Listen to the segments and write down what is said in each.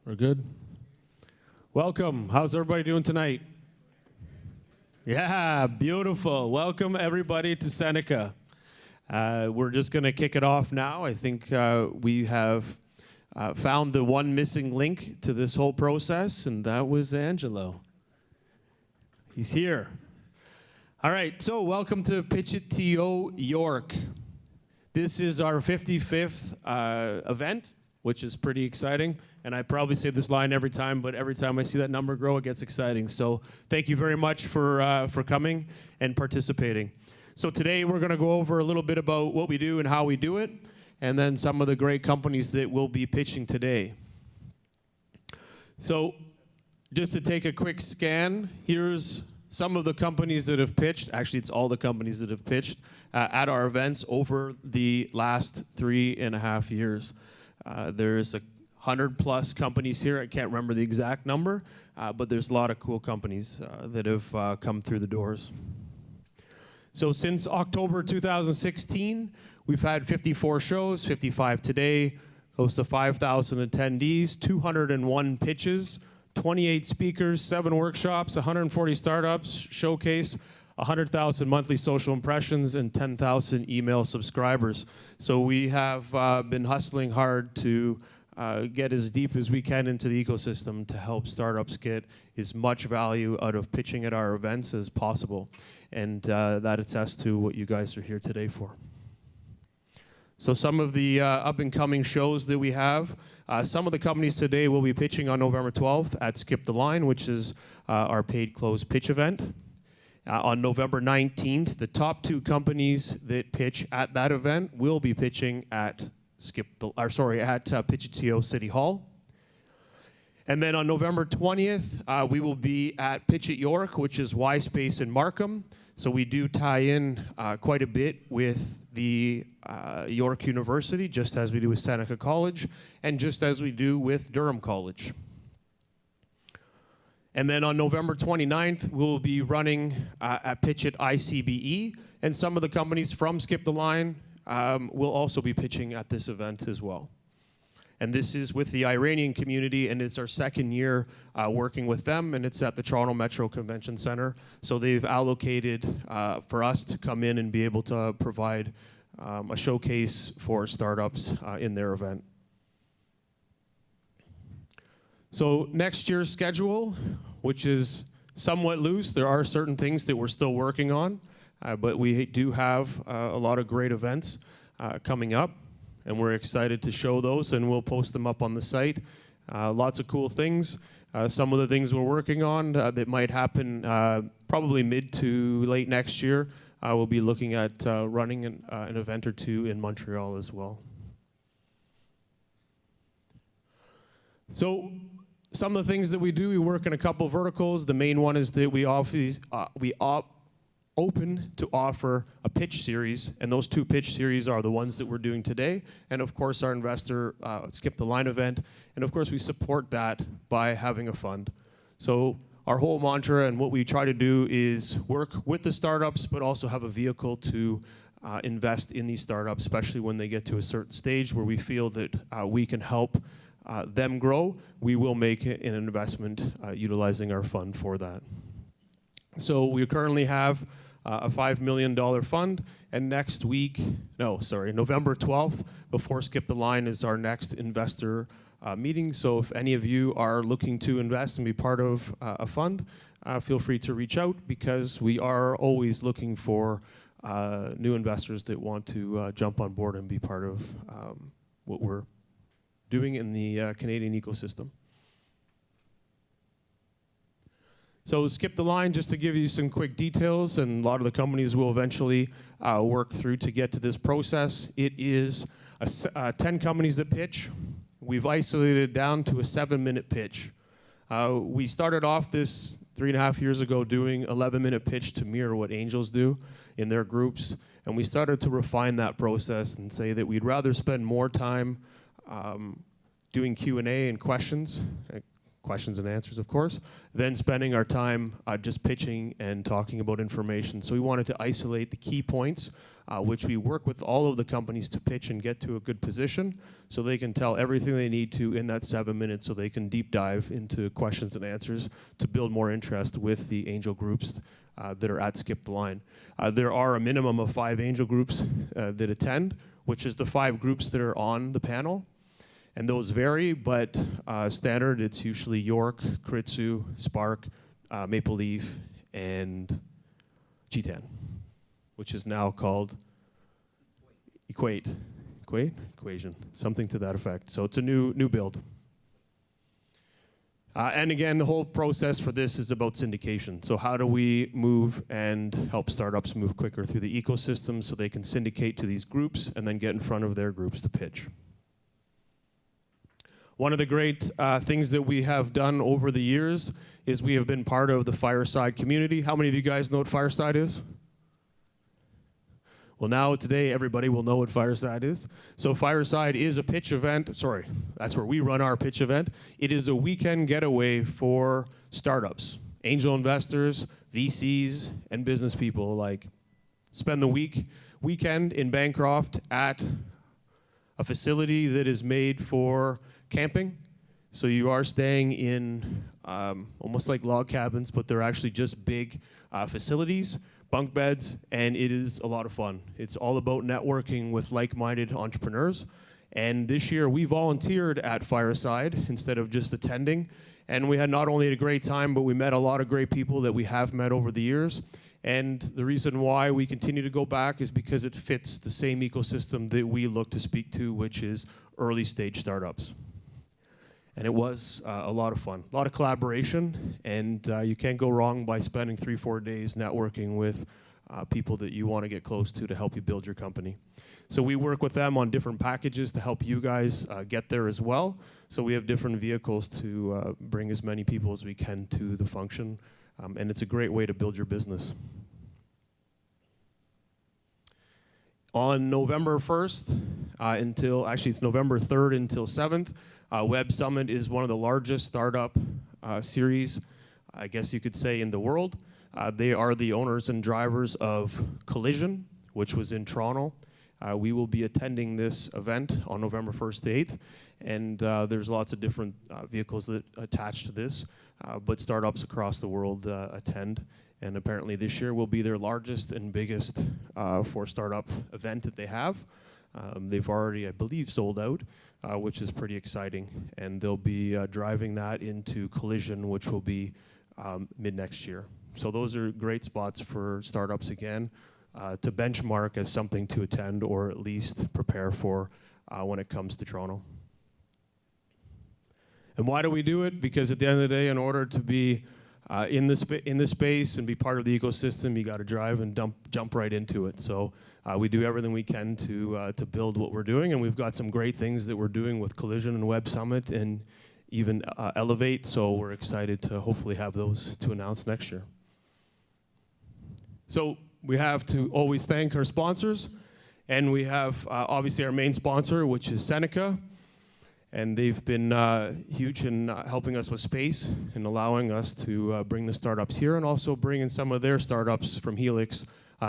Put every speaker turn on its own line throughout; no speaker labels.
We're good? Welcome. How's everybody doing tonight? Yeah, beautiful. Welcome, everybody, to Seneca. We're just going to kick it off now. I think we have found the one missing link to this whole process, and that was Angelo. He's here. All right, so welcome to PitchitYork. This is our 55th event, which is pretty exciting. And I probably say this line every time, but every time I see that number grow, it gets exciting. So thank you very much for coming and participating. So today we're going to go over a little bit about what we do and how we do it, and then some of the great companies that we'll be pitching today. So just to take a quick scan, here's some of the companies that have pitched. Actually, it's all the companies that have pitched at our events over the last 3.5 years. There's 100+ companies here. I can't remember the exact number, but there's a lot of cool companies that have come through the doors. So since October 2016, we've had 54 shows, 55 today, close to 5,000 attendees, 201 pitches, 28 speakers, 7 workshops, 140 startups, showcase, 100,000 monthly social impressions, and 10,000 email subscribers. So we have been hustling hard to get as deep as we can into the ecosystem to help startups get as much value out of pitching at our events as possible. And that attests to what you guys are here today for. So some of the up-and-coming shows that we have, some of the companies today will be pitching on November 12th at Skip the Line, which is our paid closed pitch event. On November 19th, the top 2 companies that pitch at that event will be pitching at PitchitTOcityhall. And then on November 20th, we will be at PitchItYork, which is Y Space in Markham. So we do tie in quite a bit with the York University, just as we do with Seneca College, and just as we do with Durham College. And then on November 29th, we'll be running at Pitchit ICBE, and some of the companies from Skip the Line will also be pitching at this event as well. And this is with the Iranian community, and it's our 2nd year working with them, and it's at the Toronto Metro Convention Center. So they've allocated for us to come in and be able to provide a showcase for startups in their event. So next year's schedule, which is somewhat loose, there are certain things that we're still working on, but we do have a lot of great events coming up, and we're excited to show those, and we'll post them up on the site. Lots of cool things. Some of the things we're working on that might happen probably mid to late next year, we'll be looking at running an event or 2 in Montreal as well. So some of the things that we do, we work in a couple verticals. The main one is that we open to offer a pitch series, and those 2 pitch series are the ones that we're doing today, and of course our investor Skip the Line event, and of course we support that by having a fund. So our whole mantra and what we try to do is work with the startups, but also have a vehicle to invest in these startups, especially when they get to a certain stage where we feel that we can help them grow. We will make an investment utilizing our fund for that. So we currently have a $5 million fund, and November 12th, before Skip the Line, is our next investor meeting. So if any of you are looking to invest and be part of a fund, feel free to reach out, because we are always looking for new investors that want to jump on board and be part of what we're doing in the Canadian ecosystem. So Skip the Line, just to give you some quick details, and a lot of the companies will eventually work through to get to this process. It is 10 companies that pitch. We've isolated down to a 7-minute pitch. We started off this 3.5 years ago doing 11-minute pitch to mirror what Angels do in their groups, and we started to refine that process and say that we'd rather spend more time doing Q&A and questions, questions and answers, of course, then spending our time just pitching and talking about information. So we wanted to isolate the key points, which we work with all of the companies to pitch and get to a good position so they can tell everything they need to in that 7 minutes so they can deep dive into questions and answers to build more interest with the angel groups that are at Skip the Line. There are a minimum of 5 angel groups that attend, which is the 5 groups that are on the panel. And those vary, but standard, it's usually York, Kritsu, Spark, Maple Leaf, and G10, which is now called Equation, something to that effect. So it's a new build. And again, the whole process for this is about syndication. So how do we move and help startups move quicker through the ecosystem so they can syndicate to these groups and then get in front of their groups to pitch? One of the great things that we have done over the years is we have been part of the Fireside community. How many of you guys know what Fireside is? Well, now today everybody will know what Fireside is. So Fireside is a pitch event. Sorry, that's where we run our pitch event. It is a weekend getaway for startups, angel investors, VCs, and business people alike. Spend the weekend in Bancroft at a facility that is made for camping. So you are staying in almost like log cabins, but they're actually just big facilities, bunk beds, and it is a lot of fun. It's all about networking with like-minded entrepreneurs. And this year we volunteered at Fireside instead of just attending. And we had not only a great time, but we met a lot of great people that we have met over the years. And the reason why we continue to go back is because it fits the same ecosystem that we look to speak to, which is early stage startups. And it was a lot of fun, a lot of collaboration, and you can't go wrong by spending 3-4 days networking with people that you want to get close to help you build your company. So we work with them on different packages to help you guys get there as well. So we have different vehicles to bring as many people as we can to the function, and it's a great way to build your business. On November 1st it's November 3rd until 7th, Web Summit is one of the largest startup series, I guess you could say, in the world. They are the owners and drivers of Collision, which was in Toronto. We will be attending this event on November 1st to 8th, and there's lots of different vehicles that attach to this, but startups across the world attend. And apparently this year will be their largest and biggest for startup event that they have. They've already, I believe, sold out, which is pretty exciting. And they'll be driving that into Collision, which will be mid-next year. So those are great spots for startups, again, to benchmark as something to attend or at least prepare for when it comes to Toronto. And why do we do it? Because at the end of the day, in order to be in the space and be part of the ecosystem, you got to drive and jump right into it. So we do everything we can to build what we're doing, and we've got some great things that we're doing with Collision and Web Summit and even Elevate. So we're excited to hopefully have those to announce next year. So we have to always thank our sponsors, and we have obviously our main sponsor, which is Seneca. And they've been huge in helping us with space and allowing us to bring the startups here and also bringing some of their startups from Helix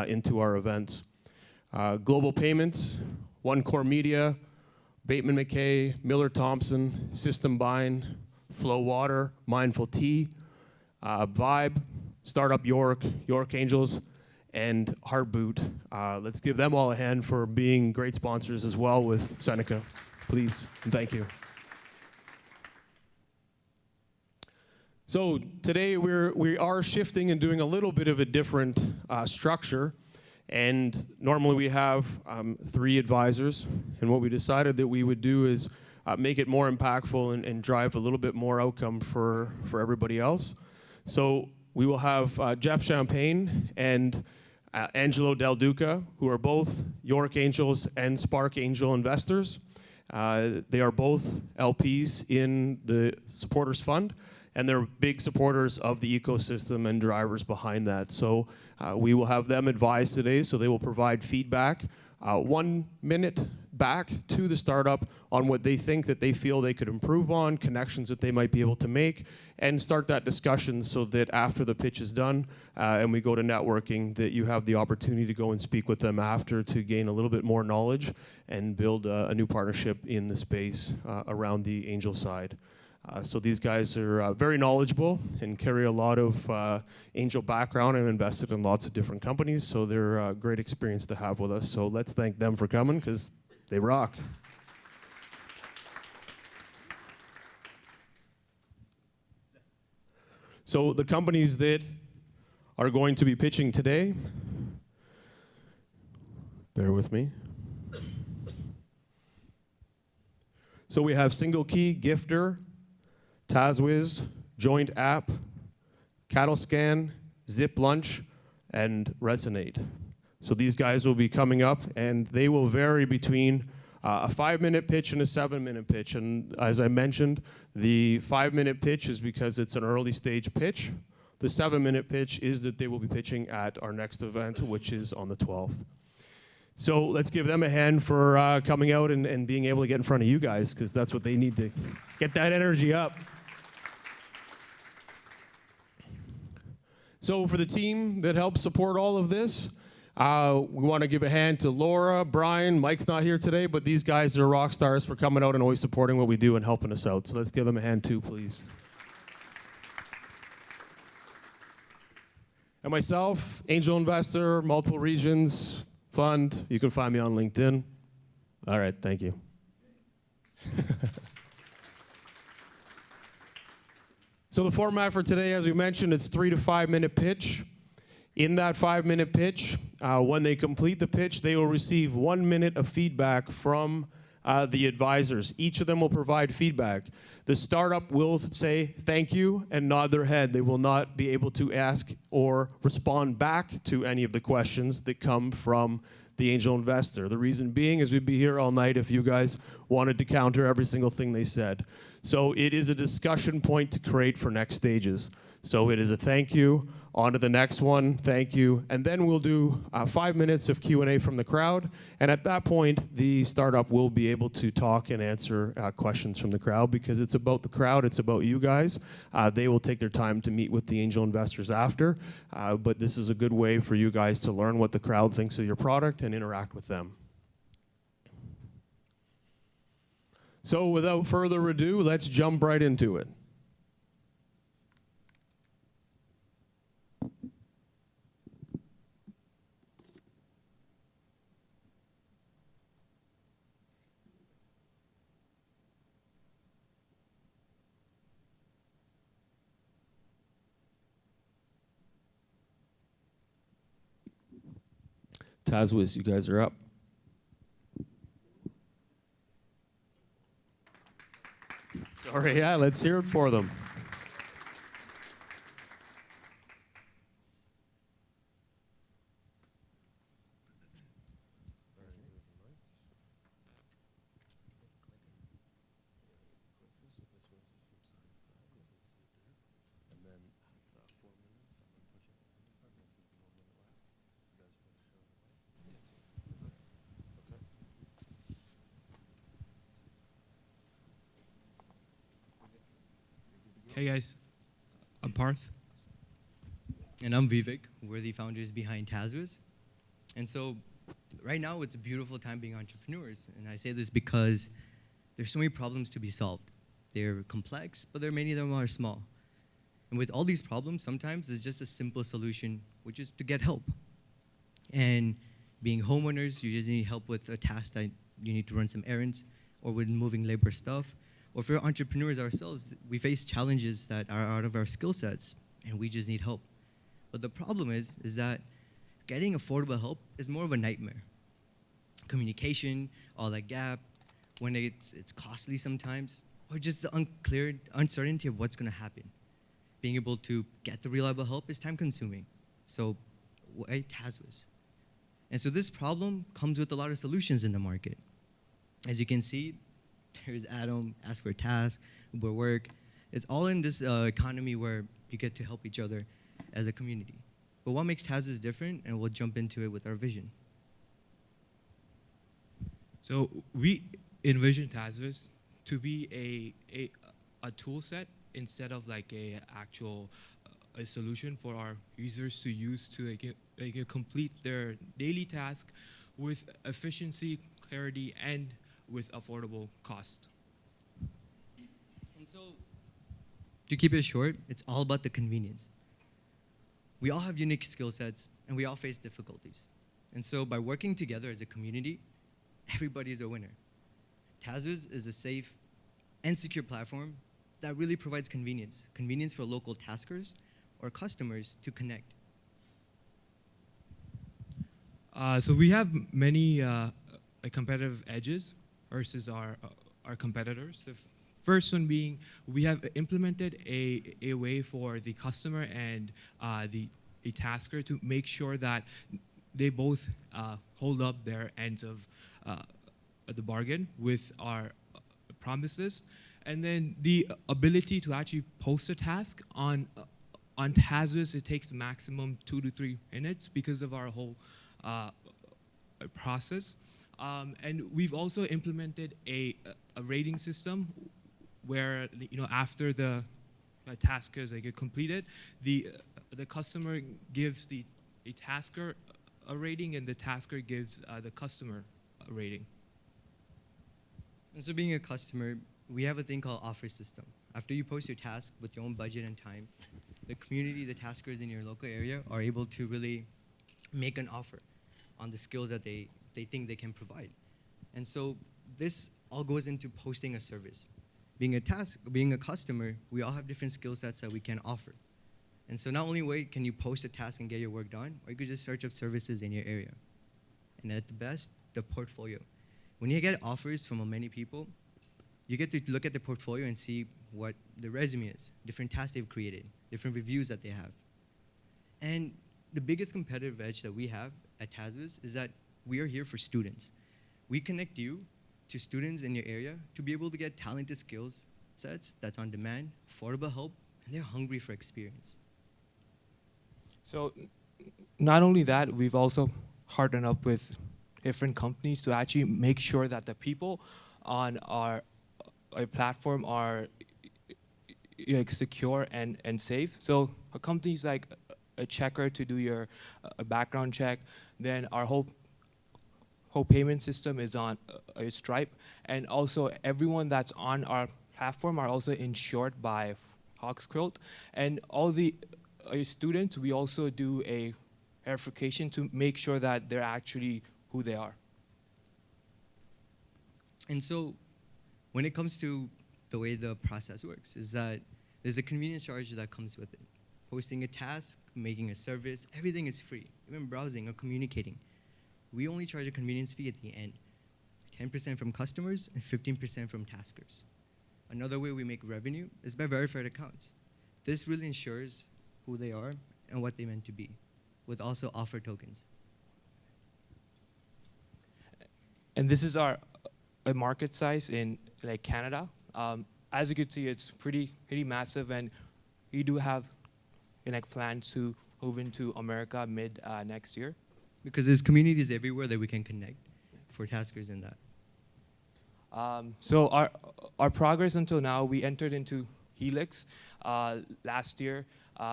into our events. Global Payments, One Core Media, Bateman McKay, Miller Thompson, System Bind, Flow Water, Mindful Tea, Vibe, Startup York, York Angels, and Heartboot. Let's give them all a hand for being great sponsors as well with Seneca. Please, and thank you. So today we are shifting and doing a little bit of a different structure. And normally we have 3 advisors. And what we decided that we would do is make it more impactful and drive a little bit more outcome for everybody else. So we will have Jeff Champagne and Angelo Del Duca, who are both York Angels and Spark Angel investors. They are both LPs in the Supporters Fund, and they're big supporters of the ecosystem and drivers behind that. So we will have them advise today, so they will provide feedback. 1 minute back to the startup on what they think that they feel they could improve on, connections that they might be able to make, and start that discussion so that after the pitch is done and we go to networking, that you have the opportunity to go and speak with them after to gain a little bit more knowledge and build a new partnership in the space around the angel side. So these guys are very knowledgeable and carry a lot of angel background and invested in lots of different companies, so they're a great experience to have with us. So let's thank them for coming, because they rock. So the companies that are going to be pitching today, bear with me. So we have Single Key, Gifter, TazWiz, Joint App, Cattle Scan, Zip Lunch, and Resonate. So these guys will be coming up, and they will vary between a 5-minute pitch and a 7-minute pitch. And as I mentioned, the 5-minute pitch is because it's an early stage pitch. The 7-minute pitch is that they will be pitching at our next event, which is on the 12th. So let's give them a hand for coming out and being able to get in front of you guys, because that's what they need to get that energy up. So for the team that helps support all of this, we want to give a hand to Laura, Brian. Mike's not here today, but these guys are rock stars for coming out and always supporting what we do and helping us out. So let's give them a hand too, please. And myself, angel investor, multiple regions, fund. You can find me on LinkedIn. All right, thank you. So the format for today, as we mentioned, it's 3 to 5 minute pitch. In that 5-minute pitch, when they complete the pitch, they will receive 1 minute of feedback from the advisors. Each of them will provide feedback. The startup will say thank you and nod their head. They will not be able to ask or respond back to any of the questions that come from the angel investor. The reason being is we'd be here all night if you guys wanted to counter every single thing they said. So it is a discussion point to create for next stages. So it is a thank you, on to the next one, thank you, and then we'll do 5 minutes of Q&A from the crowd, and at that point, the startup will be able to talk and answer questions from the crowd, because it's about the crowd, it's about you guys. They will take their time to meet with the angel investors after, but this is a good way for you guys to learn what the crowd thinks of your product and interact with them. So without further ado, let's jump right into it. TazWiz, you guys are up. All right, yeah, let's hear it for them.
Hey guys, I'm Parth.
And I'm Vivek. We're the founders behind TazWiz. And so right now it's a beautiful time being entrepreneurs. And I say this because there's so many problems to be solved. They're complex, but many of them are small. And with all these problems, sometimes it's just a simple solution, which is to get help. And being homeowners, you just need help with a task that you need to run some errands, or with moving labor stuff. Or if we're entrepreneurs ourselves, we face challenges that are out of our skill sets, and we just need help. But the problem is that getting affordable help is more of a nightmare. Communication, all that gap, when it's costly sometimes, or just the uncertainty of what's going to happen. Being able to get the reliable help is time-consuming. So why TazWiz? And so this problem comes with a lot of solutions in the market. As you can see, there's Adam, Ask for Task, Uber Work. It's all in this economy where you get to help each other as a community. But what makes TazWiz different, and we'll jump into it with our vision.
So we envision TASVIS to be a tool set instead of like a actual a solution for our users to use to complete their daily task with efficiency, clarity, and with affordable cost.
And so, to keep it short, it's all about the convenience. We all have unique skill sets, and we all face difficulties. And so, by working together as a community, everybody's a winner. TASVIS is a safe and secure platform that really provides convenience. Convenience for local taskers or customers to connect.
So we have many competitive edges versus our competitors. The first one being we have implemented a way for the customer and a tasker to make sure that they both hold up their ends of the bargain with our promises. And then the ability to actually post a task on TASVIS, it takes maximum 2 to 3 minutes because of our whole process. And we've also implemented a rating system where, after the task is completed, the customer gives a tasker a rating, and the tasker gives the customer a rating.
And so being a customer, we have a thing called offer system. After you post your task with your own budget and time, the community, the taskers in your local area are able to really make an offer on the skills that they think they can provide. And so this all goes into posting a service. Being a customer, we all have different skill sets that we can offer. And so not only can you post a task and get your work done, or you could just search up services in your area. And at the best, the portfolio. When you get offers from many people, you get to look at the portfolio and see what the resume is, different tasks they've created, different reviews that they have. And the biggest competitive edge that we have at TASVIS is that we are here for students. We connect you to students in your area to be able to get talented skills sets that's on demand, affordable help, and they're hungry for experience.
So not only that, we've also partnered up with different companies to actually make sure that the people on our platform are secure and safe. So companies like a checker to do your background check, then our whole payment system is on Stripe, and also everyone that's on our platform are also insured by Hawksquilt, and all the students, we also do a verification to make sure that they're actually who they are.
And so when it comes to the way the process works is that there's a convenience charge that comes with it. Posting a task, making a service, everything is free, even browsing or communicating. We only charge a convenience fee at the end, 10% from customers and 15% from taskers. Another way we make revenue is by verified accounts. This really ensures who they are and what they meant to be, with also offer tokens.
And this is our market size in Canada. As you can see, it's pretty massive, and we do have plans to move into America mid next year.
Because there's communities everywhere that we can connect for taskers in that.
So our progress until now, we entered into Helix last year.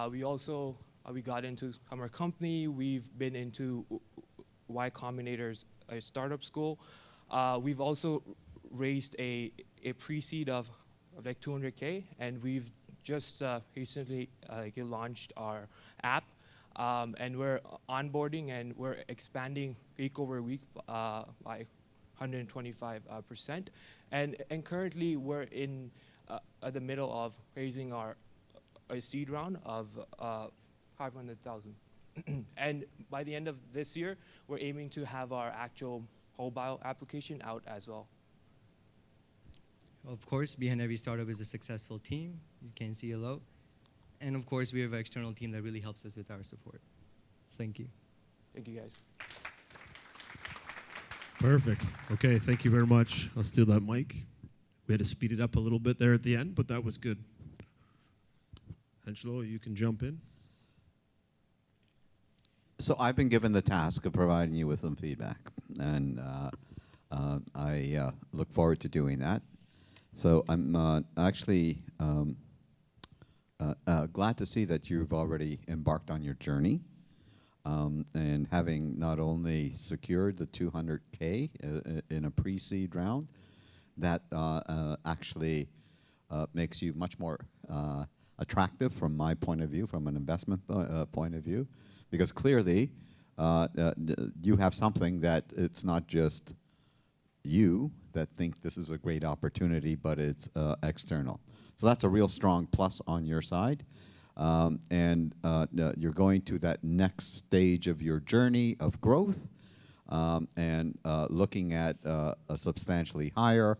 We got into our company. We've been into Y Combinator's startup school. We've also raised a pre-seed of like $200K, and we've just recently launched our app, and we're onboarding and we're expanding week over week by 125%. And currently we're in at the middle of raising our seed round of 500,000. And by the end of this year, we're aiming to have our actual mobile application out as well.
Of course, behind every startup is a successful team. You can see below. And of course, we have an external team that really helps us with our support. Thank you.
Thank you, guys.
Perfect. Okay, thank you very much. I'll steal that mic. We had to speed it up a little bit there at the end, but that was good. Angelo, you can jump in.
So I've been given the task of providing you with some feedback. And I look forward to doing that. So I'm actually glad to see that you've already embarked on your journey, and having not only secured the 200K in a pre-seed round, that actually makes you much more attractive from my point of view, from an investment point of view, because clearly you have something that it's not just you that think this is a great opportunity, but it's external. So that's a real strong plus on your side. And you're going to that next stage of your journey of growth, and looking at a substantially higher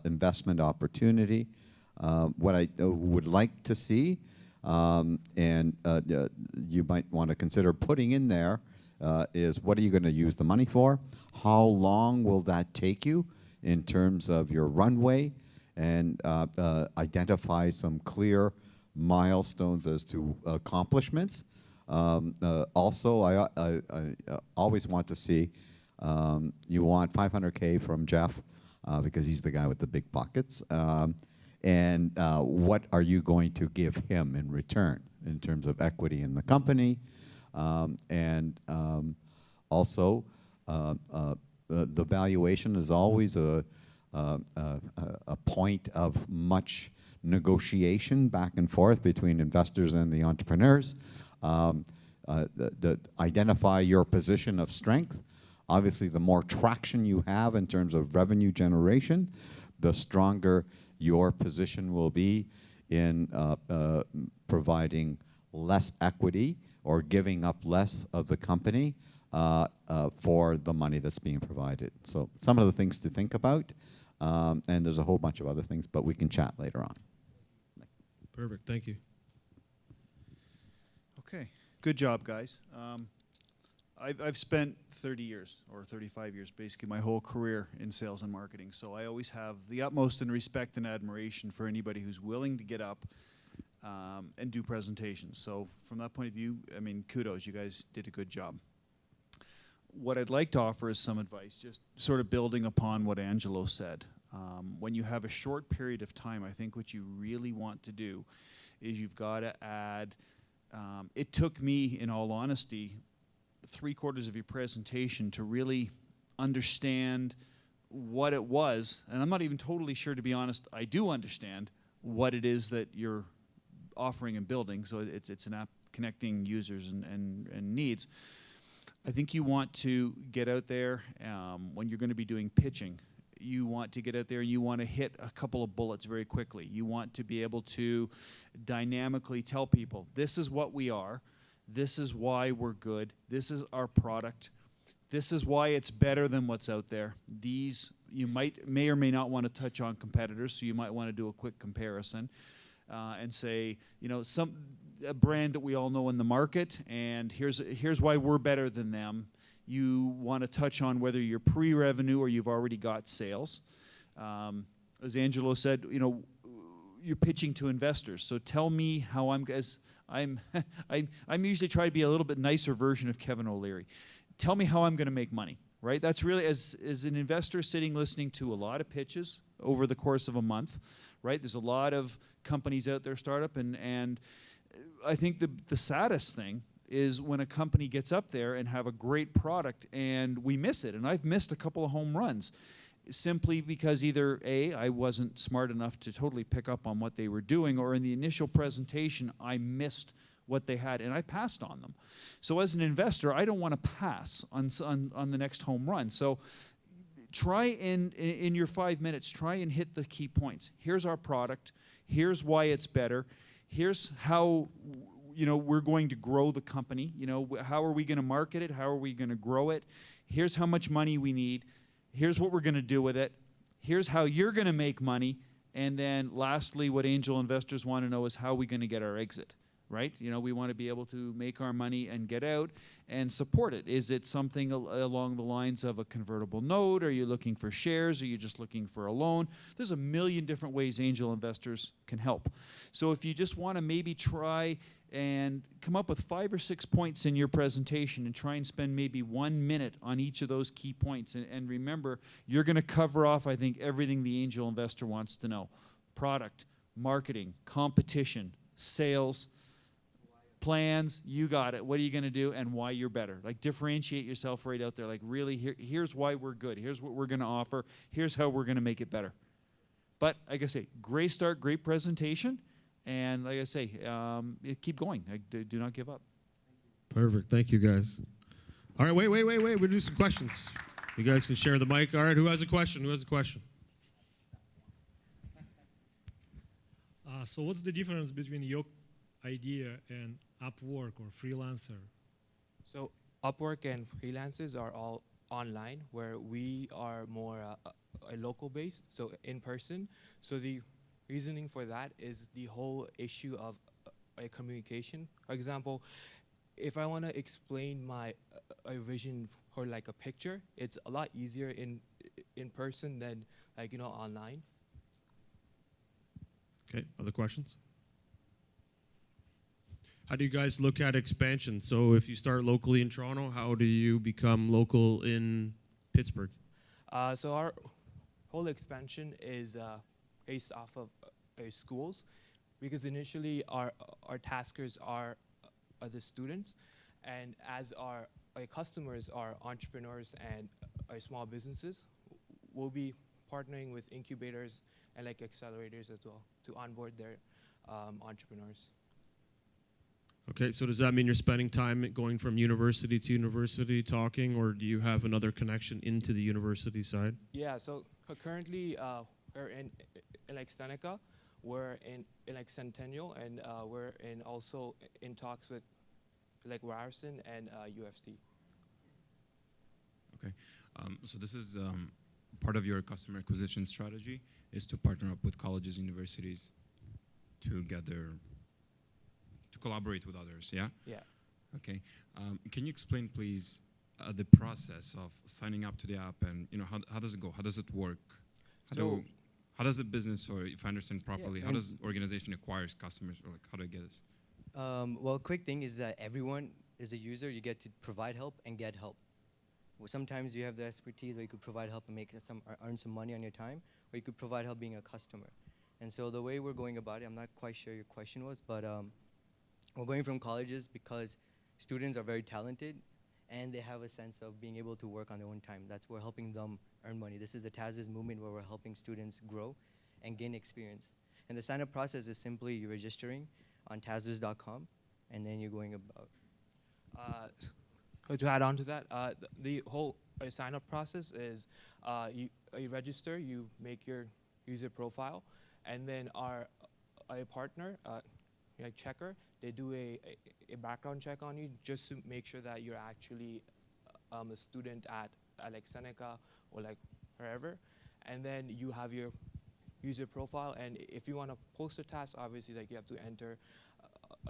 investment opportunity. What I would like to see, and you might want to consider putting in there, is what are you going to use the money for? How long will that take you in terms of your runway? And identify some clear milestones as to accomplishments. Also, I always want to see, you want 500K from Jeff, because he's the guy with the big pockets. And what are you going to give him in return in terms of equity in the company? And also, the valuation is always a point of much negotiation back and forth between investors and the entrepreneurs. Identify your position of strength. Obviously, the more traction you have in terms of revenue generation, the stronger your position will be in providing less equity or giving up less of the company for the money that's being provided. So some of the things to think about, and there's a whole bunch of other things, but we can chat later on.
Perfect, thank you.
Okay, good job, guys. I've spent 30 years or 35 years, basically my whole career in sales and marketing. So I always have the utmost in respect and admiration for anybody who's willing to get up and do presentations. So from that point of view, I mean, kudos, you guys did a good job. What I'd like to offer is some advice, just sort of building upon what Angelo said. When you have a short period of time, I think what you really want to do is you've got to add, it took me, in all honesty, 3/4 of your presentation to really understand what it was. And I'm not even totally sure, to be honest, I do understand what it is that you're offering and building. So it's an app connecting users and needs. I think you want to get out there when you're going to be doing pitching. You want to get out there and you want to hit a couple of bullets very quickly. You want to be able to dynamically tell people, this is what we are, this is why we're good, this is our product, this is why it's better than what's out there. These, you may or may not want to touch on competitors, so you might want to do a quick comparison and say, you know, a brand that we all know in the market, and here's why we're better than them. You want to touch on whether you're pre-revenue or you've already got sales. As Angelo said, you know, you're pitching to investors. So tell me how I'm usually try to be a little bit nicer version of Kevin O'Leary. Tell me how I'm going to make money, right? That's really, as an investor sitting listening to a lot of pitches over the course of a month, right? There's a lot of companies out there, startup, and I think the saddest thing is when a company gets up there and have a great product and we miss it. And I've missed a couple of home runs simply because either A, I wasn't smart enough to totally pick up on what they were doing, or in the initial presentation, I missed what they had and I passed on them. So as an investor, I don't want to pass on the next home run. So try in your 5 minutes, try and hit the key points. Here's our product. Here's why it's better. Here's how, you know, we're going to grow the company. You know, how are we going to market it? How are we going to grow it? Here's how much money we need. Here's what we're going to do with it. Here's how you're going to make money. And then lastly, what angel investors want to know is how are we going to get our exit, right? You know, we want to be able to make our money and get out and support it. Is it something along the lines of a convertible note? Are you looking for shares? Are you just looking for a loan? There's a million different ways angel investors can help. So if you just want to maybe try and come up with 5 or 6 points in your presentation and try and spend maybe 1 minute on each of those key points. And remember, you're going to cover off, I think, everything the angel investor wants to know. Product, marketing, competition, sales, plans, you got it. What are you going to do and why you're better? Like, differentiate yourself right out there. Like, really, here's why we're good. Here's what we're going to offer. Here's how we're going to make it better. But like I say, great start, great presentation. And like I say, keep going. Do not give up.
Perfect. Thank you, guys. All right, wait. We'll do some questions. You guys can share the mic. All right, who has a question?
So what's the difference between your idea and Upwork or freelancer?
So Upwork and freelancers are all online, where we are more local based, so in person. So the reasoning for that is the whole issue of communication. For example, if I want to explain my vision for like a picture, it's a lot easier in person than like online.
Okay, other questions? How do you guys look at expansion? So if you start locally in Toronto, how do you become local in Pittsburgh?
So our whole expansion is based off of schools, because initially our taskers are the students, and as our customers are entrepreneurs and our small businesses, we'll be partnering with incubators and like accelerators as well to onboard their entrepreneurs.
Okay, so does that mean you're spending time going from university to university talking, or do you have another connection into the university side?
Yeah, so currently we're in like Seneca, we're in like Centennial, and we're also in talks with like Ryerson and UFT.
Okay, so this is part of your customer acquisition strategy is to partner up with colleges, universities to collaborate with others, yeah?
Yeah.
Okay, can you explain please the process of signing up to the app, and how does it go? How does it work? How does the business, or if I understand properly, how does organization acquires customers, or like how do I get this?
Well, quick thing is that everyone is a user. You get to provide help and get help. Well, sometimes you have the expertise where you could provide help and earn some money on your time, or you could provide help being a customer. And so the way we're going about it, I'm not quite sure your question was, but we're going from colleges because students are very talented and they have a sense of being able to work on their own time. That's where we're helping them earn money. This is a TASIS movement where we're helping students grow and gain experience. And the sign-up process is simply you're registering on TASIS.com, and then you're going about.
To add on to that, the whole sign-up process is you register, you make your user profile, and then our partner, like Checker, they do a background check on you just to make sure that you're actually a student at like Seneca or like wherever, and then you have your user profile. And if you want to post a task, obviously like you have to enter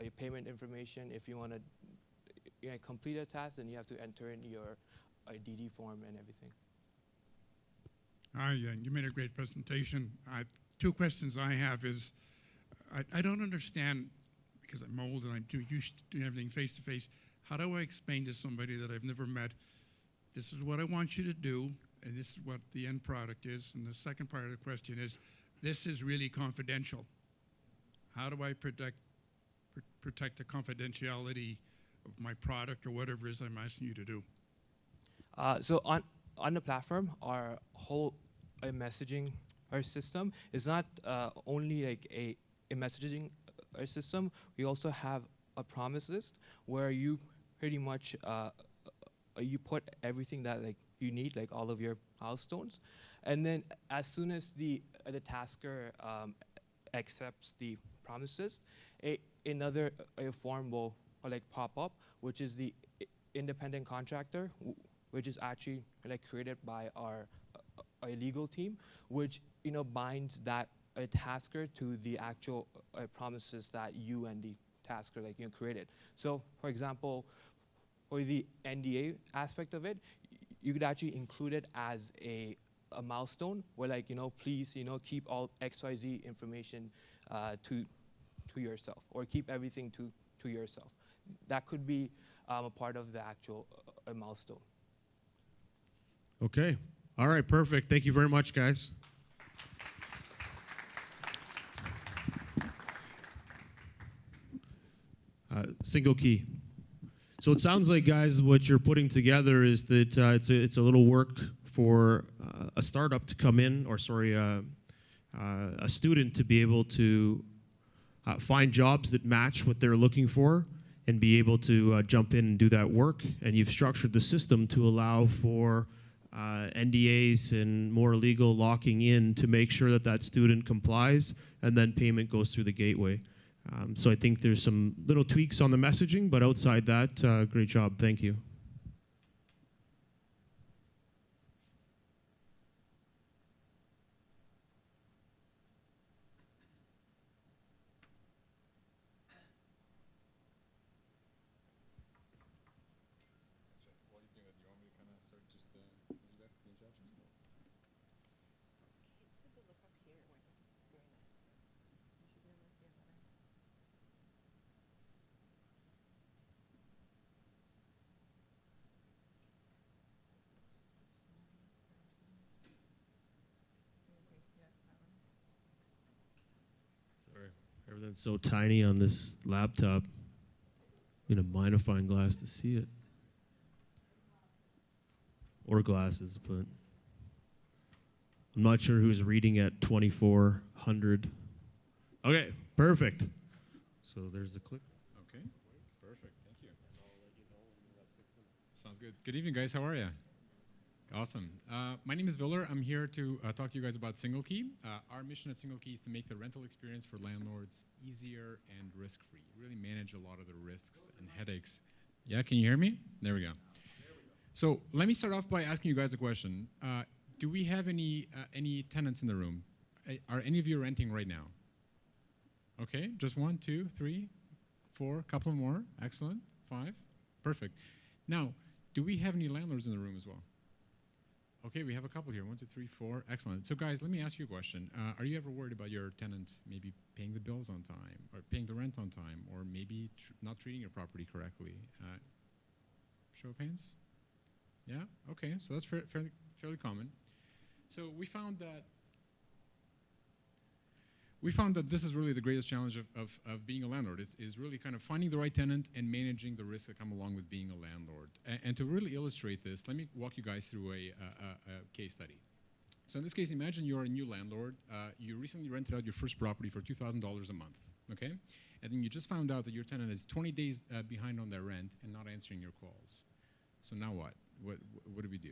your payment information. If you want to complete a task, then you have to enter in your DD form and everything.
Hi, you made a great presentation. Two questions I have is, I don't understand, because I'm old and I'm used to doing everything face-to-face, how do I explain to somebody that I've never met, this is what I want you to do, and this is what the end product is? And the second part of the question is, this is really confidential. How do I protect the confidentiality of my product or whatever it is I'm asking you to do?
So on the platform, our whole messaging system is not only like a messaging system. We also have a promise list where you pretty much you put everything that like you need, like all of your milestones, and then as soon as the tasker accepts the promise list, another form will like pop up, which is the independent contractor, which is actually like created by our legal team, which binds that tasker to the actual promises that you and the tasker like created. So for example, for the NDA aspect of it, you could actually include it as a milestone where like please keep all XYZ information to yourself, or keep everything to to yourself. That could be a part of the actual milestone.
Okay. All right, perfect. Thank you very much, guys. Single key. So it sounds like, guys, what you're putting together is that it's a little work for a startup to come in, or sorry, a student to be able to find jobs that match what they're looking for and be able to jump in and do that work. And you've structured the system to allow for NDAs and more legal locking in to make sure that that student complies, and then payment goes through the gateway. So I think there's some little tweaks on the messaging, but outside that, great job. Thank you. Sorry, everything's so tiny on this laptop. You need a magnifying glass to see it. Or glasses, but I'm not sure who's reading at 2400. Okay, perfect. So there's the click.
Okay, perfect. Thank you. Sounds good. Good evening, guys. How are you? Awesome. My name is Viller. I'm here to talk to you guys about Single Key. Our mission at Single Key is to make the rental experience for landlords easier and risk-free. Really manage a lot of the risks and headaches. Yeah, can you hear me? There we go. So let me start off by asking you guys a question. Do we have any tenants in the room? Are any of you renting right now? Okay, just 1, 2, 3, 4, a couple more. Excellent. 5. Perfect. Now, do we have any landlords in the room as well? Okay, we have a couple here. 1, 2, 3, 4. Excellent. So guys, let me ask you a question. Are you ever worried about your tenant maybe paying the bills on time, or paying the rent on time, or maybe not treating your property correctly? Show of hands? Yeah? Okay, so that's fairly common. So we found that this is really the greatest challenge of being a landlord. Is really kind of finding the right tenant and managing the risks that come along with being a landlord. And to really illustrate this, let me walk you guys through a case study. So in this case, imagine you're a new landlord. You recently rented out your first property for $2,000 a month, okay? And then you just found out that your tenant is 20 days behind on their rent and not answering your calls. So now what? What do we do?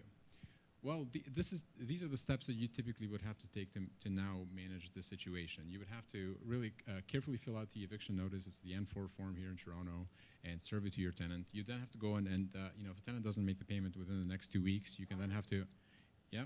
Well, these are the steps that you typically would have to take to now manage the situation. You would have to really carefully fill out the eviction notice. It's the N4 form here in Toronto, and serve it to your tenant. You then have to go in and if the tenant doesn't make the payment within the next 2 weeks, you can then have to, yeah.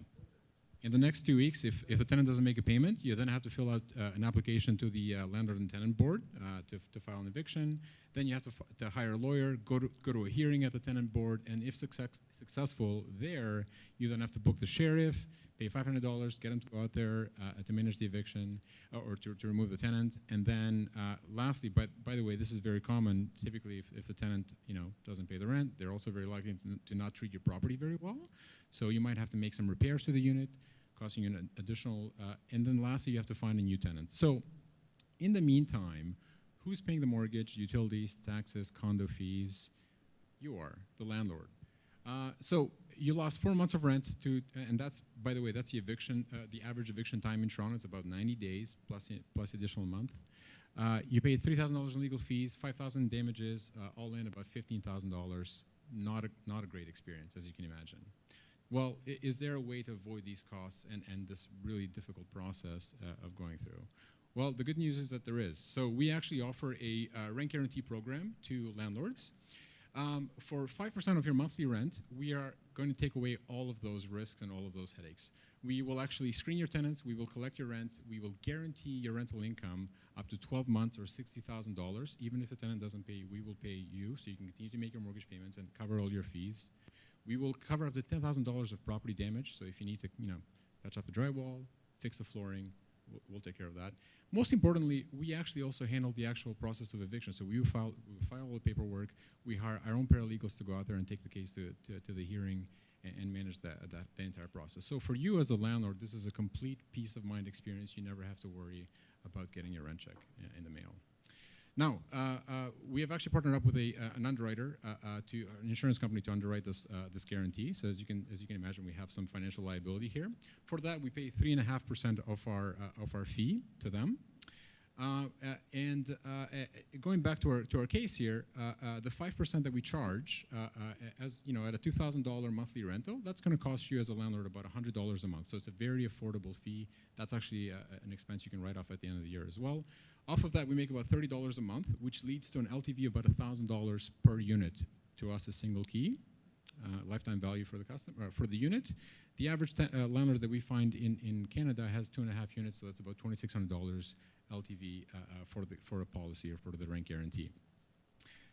In the next 2 weeks, if the tenant doesn't make a payment, you then have to fill out an application to the landlord and tenant board to file an eviction. Then you have to hire a lawyer, go to a hearing at the tenant board, and if successful there, you then have to book the sheriff, pay $500, get him to go out there to manage the eviction or to remove the tenant. And then lastly, by the way, this is very common. Typically, if the tenant doesn't pay the rent, they're also very likely to not treat your property very well. So you might have to make some repairs to the unit, costing you an additional, and then lastly, you have to find a new tenant. So in the meantime, who's paying the mortgage, utilities, taxes, condo fees? You are, the landlord. So you lost 4 months of rent and that's, by the way, that's the eviction, the average eviction time in Toronto. It's about 90 days plus additional month. You paid $3,000 in legal fees, $5,000 in damages, all in about $15,000. Not a great experience, as you can imagine. Well, is there a way to avoid these costs and this really difficult process of going through? Well, the good news is that there is. So we actually offer a rent guarantee program to landlords. For 5% of your monthly rent, we are going to take away all of those risks and all of those headaches. We will actually screen your tenants, we will collect your rent, we will guarantee your rental income up to 12 months or $60,000. Even if the tenant doesn't pay, we will pay you so you can continue to make your mortgage payments and cover all your fees. We will cover up to $10,000 of property damage, so if you need to, patch up the drywall, fix the flooring, we'll take care of that. Most importantly, we actually also handle the actual process of eviction. So we file all the paperwork. We hire our own paralegals to go out there and take the case to the hearing and manage the entire process. So for you as a landlord, this is a complete peace of mind experience. You never have to worry about getting your rent check in the mail. Now, we have actually partnered up with an underwriter, an insurance company, to underwrite this guarantee. So as you can imagine, we have some financial liability here. For that, we pay 3.5% of our fee to them. Going back to our case here, the 5% that we charge, as you know, at a $2,000 monthly rental, that's going to cost you as a landlord about $100 a month. So it's a very affordable fee. That's actually an expense you can write off at the end of the year as well. Off of that, we make about $30 a month, which leads to an LTV of about $1,000 per unit to us, a single key. Lifetime value for the customer, for the unit. The average landlord that we find in Canada has 2.5 units, so that's about $2,600 LTV for a policy or for the rent guarantee.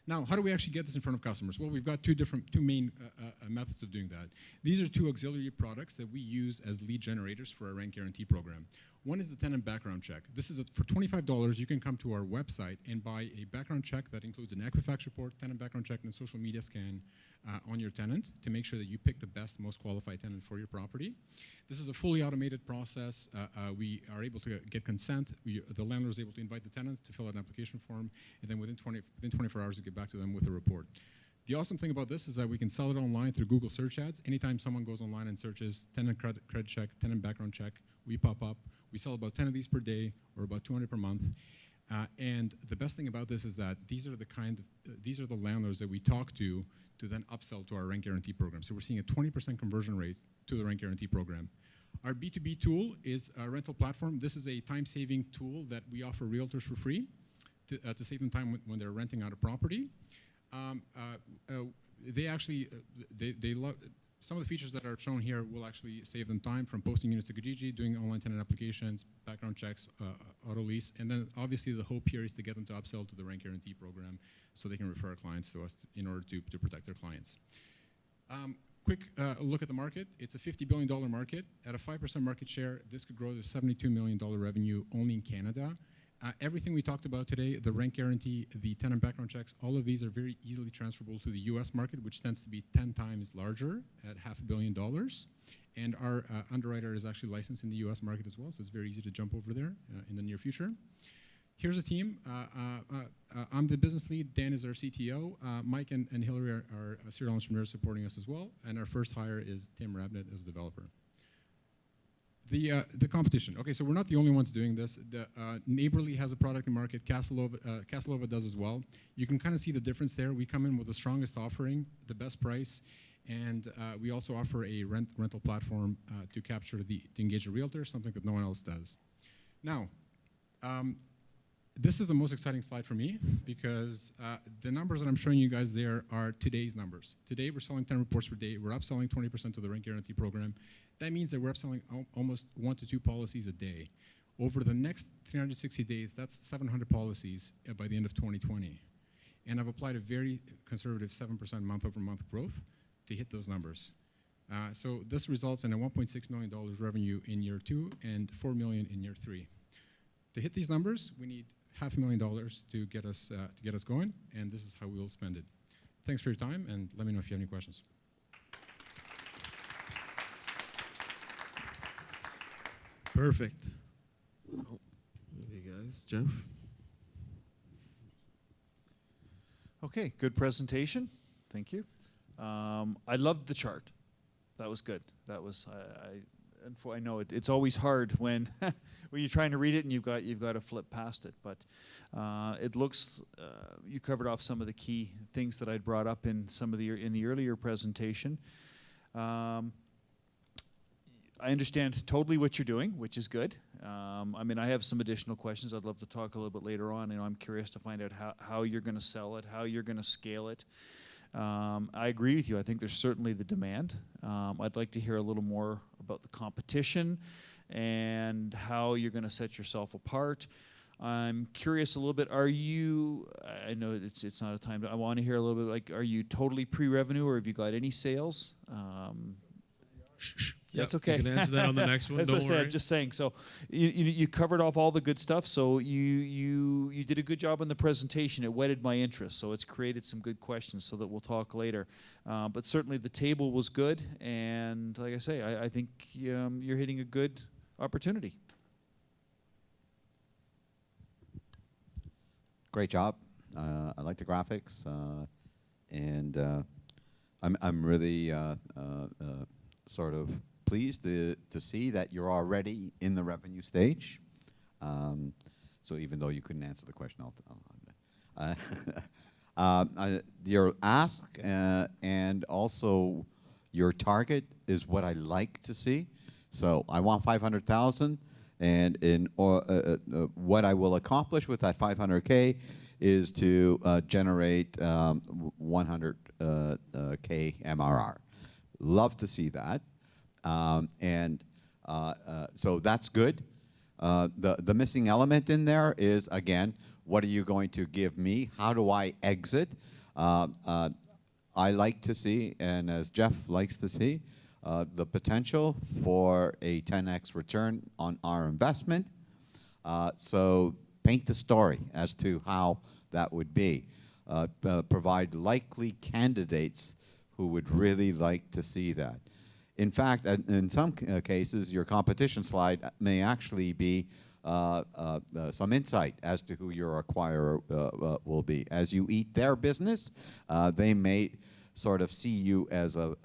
Now, how do we actually get this in front of customers? Well, we've got two main methods of doing that. These are two auxiliary products that we use as lead generators for our rent guarantee program. One is the tenant background check. This is for $25. You can come to our website and buy a background check that includes an Equifax report, tenant background check, and a social media scan on your tenant to make sure that you pick the best, most qualified tenant for your property. This is a fully automated process. We are able to get consent. The landlord is able to invite the tenant to fill out an application form, and then within 24 hours, we get back to them with a report. The awesome thing about this is that we can sell it online through Google search ads. Anytime someone goes online and searches tenant credit check, tenant background check, we pop up. We sell about 10 of these per day, or about 200 per month. And the best thing about this is that these are the landlords that we talk to then upsell to our rent guarantee program. So we're seeing a 20% conversion rate to the rent guarantee program. Our B2B tool is a rental platform. This is a time-saving tool that we offer realtors for free to save them time when they're renting out a property. They actually, they love, some of the features that are shown here will actually save them time, from posting units to Kijiji, doing online tenant applications, background checks, auto lease, and then obviously the hope here is to get them to upsell to the rent guarantee program so they can refer clients to us in order to protect their clients. Quick look at the market. It's a $50 billion market. At a 5% market share, this could grow to $72 million revenue only in Canada. Everything we talked about today, the rent guarantee, the tenant background checks, all of these are very easily transferable to the US market, which tends to be 10 times larger at $500 million. And our underwriter is actually licensed in the US market as well, so it's very easy to jump over there in the near future. Here's a team. I'm the business lead. Dan is our CTO. Mike and Hillary are serial entrepreneurs supporting us as well. And our first hire is Tim Rabnett as a developer. The competition. Okay, so we're not the only ones doing this. Neighborly has a product in market. Castlova does as well. You can kind of see the difference there. We come in with the strongest offering, the best price, and we also offer a rental platform to engage a realtor, something that no one else does. Now, this is the most exciting slide for me because the numbers that I'm showing you guys there are today's numbers. Today we're selling 10 reports per day. We're upselling 20% to the rent guarantee program. That means that we're upselling almost 1 to 2 policies a day. Over the next 360 days, that's 700 policies by the end of 2020. And I've applied a very conservative 7% month-over-month growth to hit those numbers. So this results in a $1.6 million revenue in year 2 and $4 million in year 3. To hit these numbers, we need $500,000 to get us going, and this is how we will spend it. Thanks for your time, and let me know if you have any questions.
Perfect. Oh, maybe guys, Jeff.
Okay, good presentation. Thank you. I loved the chart. That was good. That was I know it's always hard when when you're trying to read it and you've got to flip past it. But it looks you covered off some of the key things that I'd brought up in the earlier presentation. I understand totally what you're doing, which is good. I mean, I have some additional questions I'd love to talk a little bit later on. I'm curious to find out how you're going to sell it, how you're going to scale it. I agree with you. I think there's certainly the demand. I'd like to hear a little more about the competition and how you're going to set yourself apart. I'm curious a little bit, I know it's not a time, I want to hear a little bit, like, are you totally pre-revenue or have you got any sales? That's
Yep,
okay.
You can answer that on the next one.
That's what I
Don't
said.
worry.
I'm just saying. So you covered off all the good stuff. So you did a good job in the presentation. It whetted my interest. So it's created some good questions. So that we'll talk later. But certainly the table was good. And like I say, I think you're hitting a good opportunity.
Great job. I like the graphics, and I'm really sort of pleased to see that you're already in the revenue stage. So even though you couldn't answer the question, your ask and also your target is what I like to see. So I want 500,000. And what I will accomplish with that 500K is to generate 100K MRR. Love to see that. So that's good. The missing element in there is, again, what are you going to give me? How do I exit? I like to see, and as Jeff likes to see, the potential for a 10x return on our investment. So paint the story as to how that would be. Provide likely candidates who would really like to see that. In fact, in some cases, your competition slide may actually be some insight as to who your acquirer will be. As you eat their business, they may sort of see you as a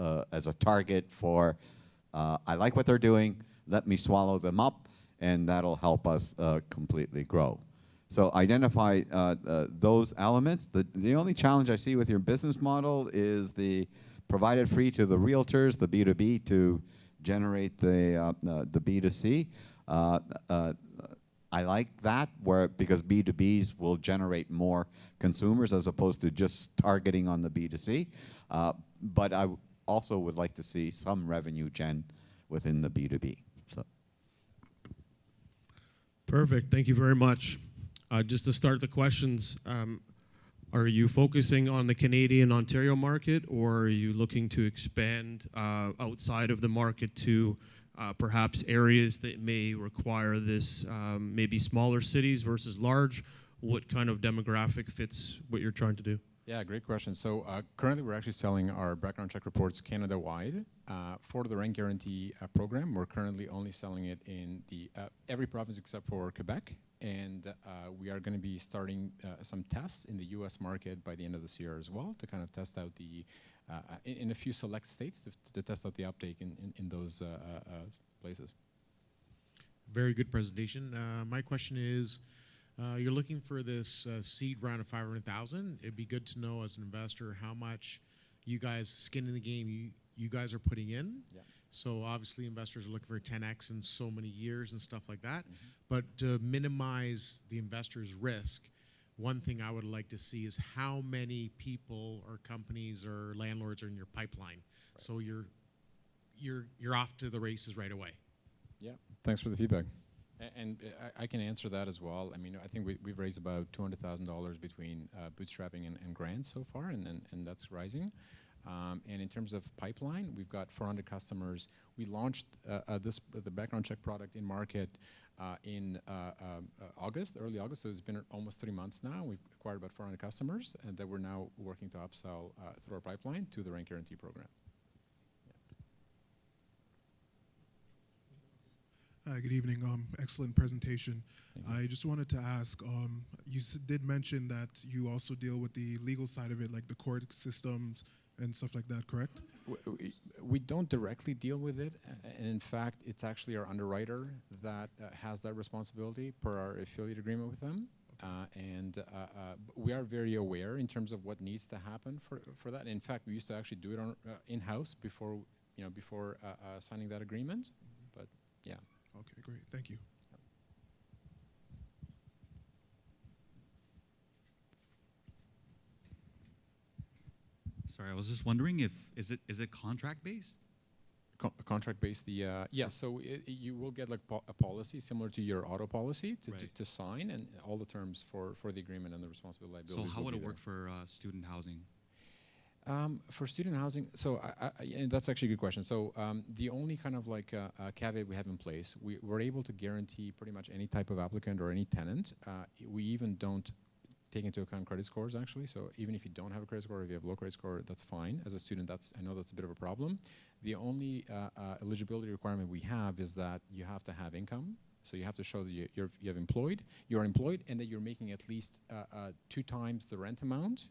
target for, I like what they're doing, let me swallow them up, and that'll help us completely grow. So identify those elements. The only challenge I see with your business model is the provided free to the realtors, the B2B, to generate the B2C. I like that because B2Bs will generate more consumers as opposed to just targeting on the B2C. But I also would like to see some revenue gen within the B2B. So.
Perfect. Thank you very much. Just to start the questions, are you focusing on the Canadian Ontario market, or are you looking to expand outside of the market to perhaps areas that may require this, maybe smaller cities versus large? What kind of demographic fits what you're trying to do?
Yeah, great question. So currently we're actually selling our background check reports Canada-wide. For the rent guarantee program, we're currently only selling it in every province except for Quebec. And we are going to be starting some tests in the US market by the end of this year as well, to kind of test out in a few select states to test out the uptake in those places.
Very good presentation. My question is, you're looking for this seed round of 500,000. It'd be good to know as an investor how much you guys, skin in the game, you guys are putting in.
Yeah.
So obviously investors are looking for 10x in so many years and stuff like that. Mm-hmm. But to minimize the investor's risk, one thing I would like to see is how many people or companies or landlords are in your pipeline. Right. So you're off to the races right away.
Yeah, thanks for the feedback. And I can answer that as well. I mean, I think we've raised about $200,000 between bootstrapping and grants so far, and that's rising. And in terms of pipeline, we've got 400 customers. We launched the background check product in market in August, early August, so it's been almost 3 months now. We've acquired about 400 customers, and that we're now working to upsell through our pipeline to the rent guarantee program.
Hi, good evening. Excellent presentation. I just wanted to ask, you did mention that you also deal with the legal side of it, like the court systems and stuff like that, correct?
We don't directly deal with it, and in fact, it's actually our underwriter that has that responsibility per our affiliate agreement with them. And we are very aware in terms of what needs to happen for that. In fact, we used to actually do it on in-house before signing that agreement. But yeah.
Okay, great. Thank you.
Sorry, I was just wondering is it contract based?
Contract based, yeah. So you will get like a policy similar to your auto policy to sign, and all the terms for the agreement and the responsibility liability.
So how would it work for student housing?
For student housing, so and that's actually a good question. So the only kind of like caveat we have in place, we're able to guarantee pretty much any type of applicant or any tenant. We even don't take into account credit scores actually. So even if you don't have a credit score, if you have low credit score, that's fine. As a student, I know that's a bit of a problem. The only eligibility requirement we have is that you have to have income. So you have to show that you're employed, and that you're making at least 2 times the rent amount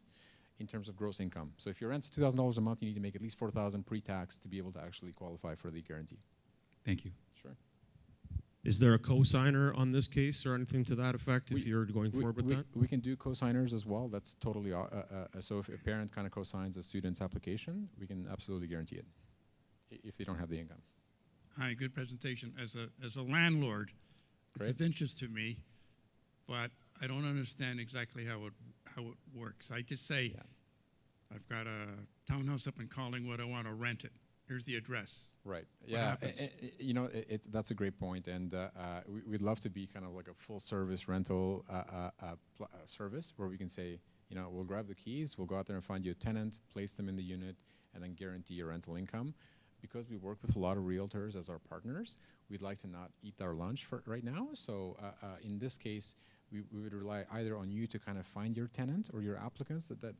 in terms of gross income. So if your rent's $2,000 a month, you need to make at least $4,000 pre-tax to be able to actually qualify for the guarantee.
Thank you.
Sure.
Is there a co-signer on this case or anything to that effect if you're going forward with that?
We can do co-signers as well. That's totally, so if a parent kind of co-signs a student's application, we can absolutely guarantee it if they don't have the income.
Hi, good presentation. As a landlord, it's of interest to me, but I don't understand exactly how it works. I just say, I've got a townhouse up in Collingwood, I want to rent it. Here's the address.
Right.
What
Yeah.
happens?
You know, that's a great point, and we'd love to be kind of like a full-service rental service where we can say, you know, we'll grab the keys, we'll go out there and find you a tenant, place them in the unit, and then guarantee your rental income. Because we work with a lot of realtors as our partners, we'd like to not eat our lunch for right now. So in this case, we would rely either on you to kind of find your tenant or your applicants that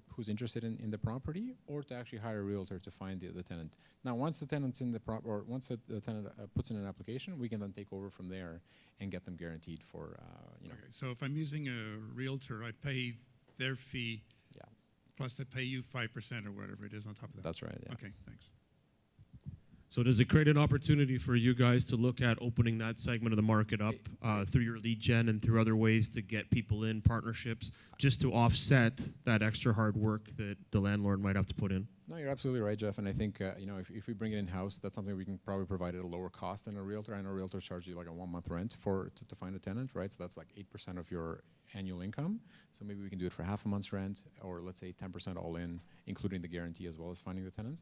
who's interested in the property, or to actually hire a realtor to find the tenant. Now, once the tenant's in the once the tenant puts in an application, we can then take over from there and get them guaranteed for you know.
Okay, so if I'm using a realtor, I pay their fee, plus I pay you 5% or whatever it is on top of that.
That's right. Yeah.
Okay, thanks.
So does it create an opportunity for you guys to look at opening that segment of the market up through your lead gen and through other ways to get people in partnerships, just to offset that extra hard work that the landlord might have to put in?
No, you're absolutely right, Jeff. And I think you know, if we bring it in house, that's something we can probably provide at a lower cost than a realtor. I know realtors charge you like a 1-month rent to find a tenant, right? So that's like 8% of your annual income. So maybe we can do it for half a month's rent, or let's say 10% all in, including the guarantee as well as finding the tenant.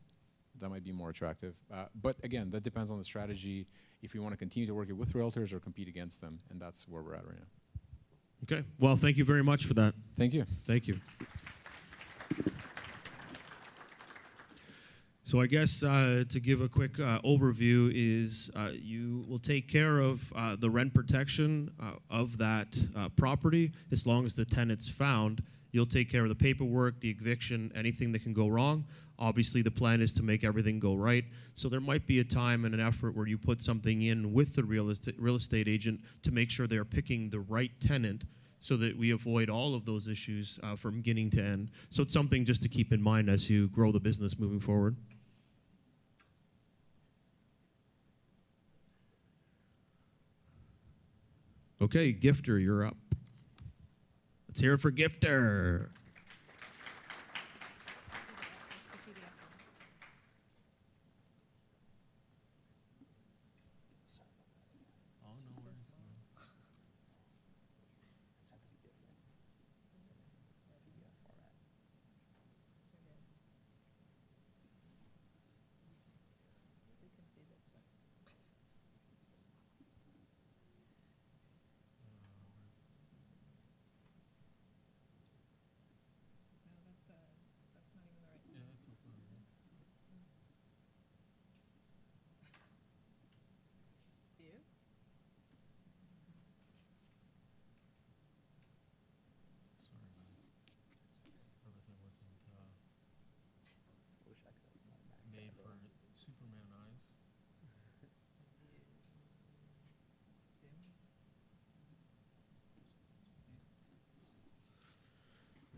That might be more attractive. But again, that depends on the strategy, if we want to continue to work it with realtors or compete against them, and that's where we're at right now.
Okay. Well, thank you very much for that.
Thank you.
Thank you. So I guess to give a quick overview is you will take care of the rent protection of that property as long as the tenant's found. You'll take care of the paperwork, the eviction, anything that can go wrong. Obviously, the plan is to make everything go right. So there might be a time and an effort where you put something in with the real estate agent to make sure they're picking the right tenant so that we avoid all of those issues from beginning to end. So it's something just to keep in mind as you grow the business moving forward. Okay, Gifter, you're up. Let's hear it for Gifter.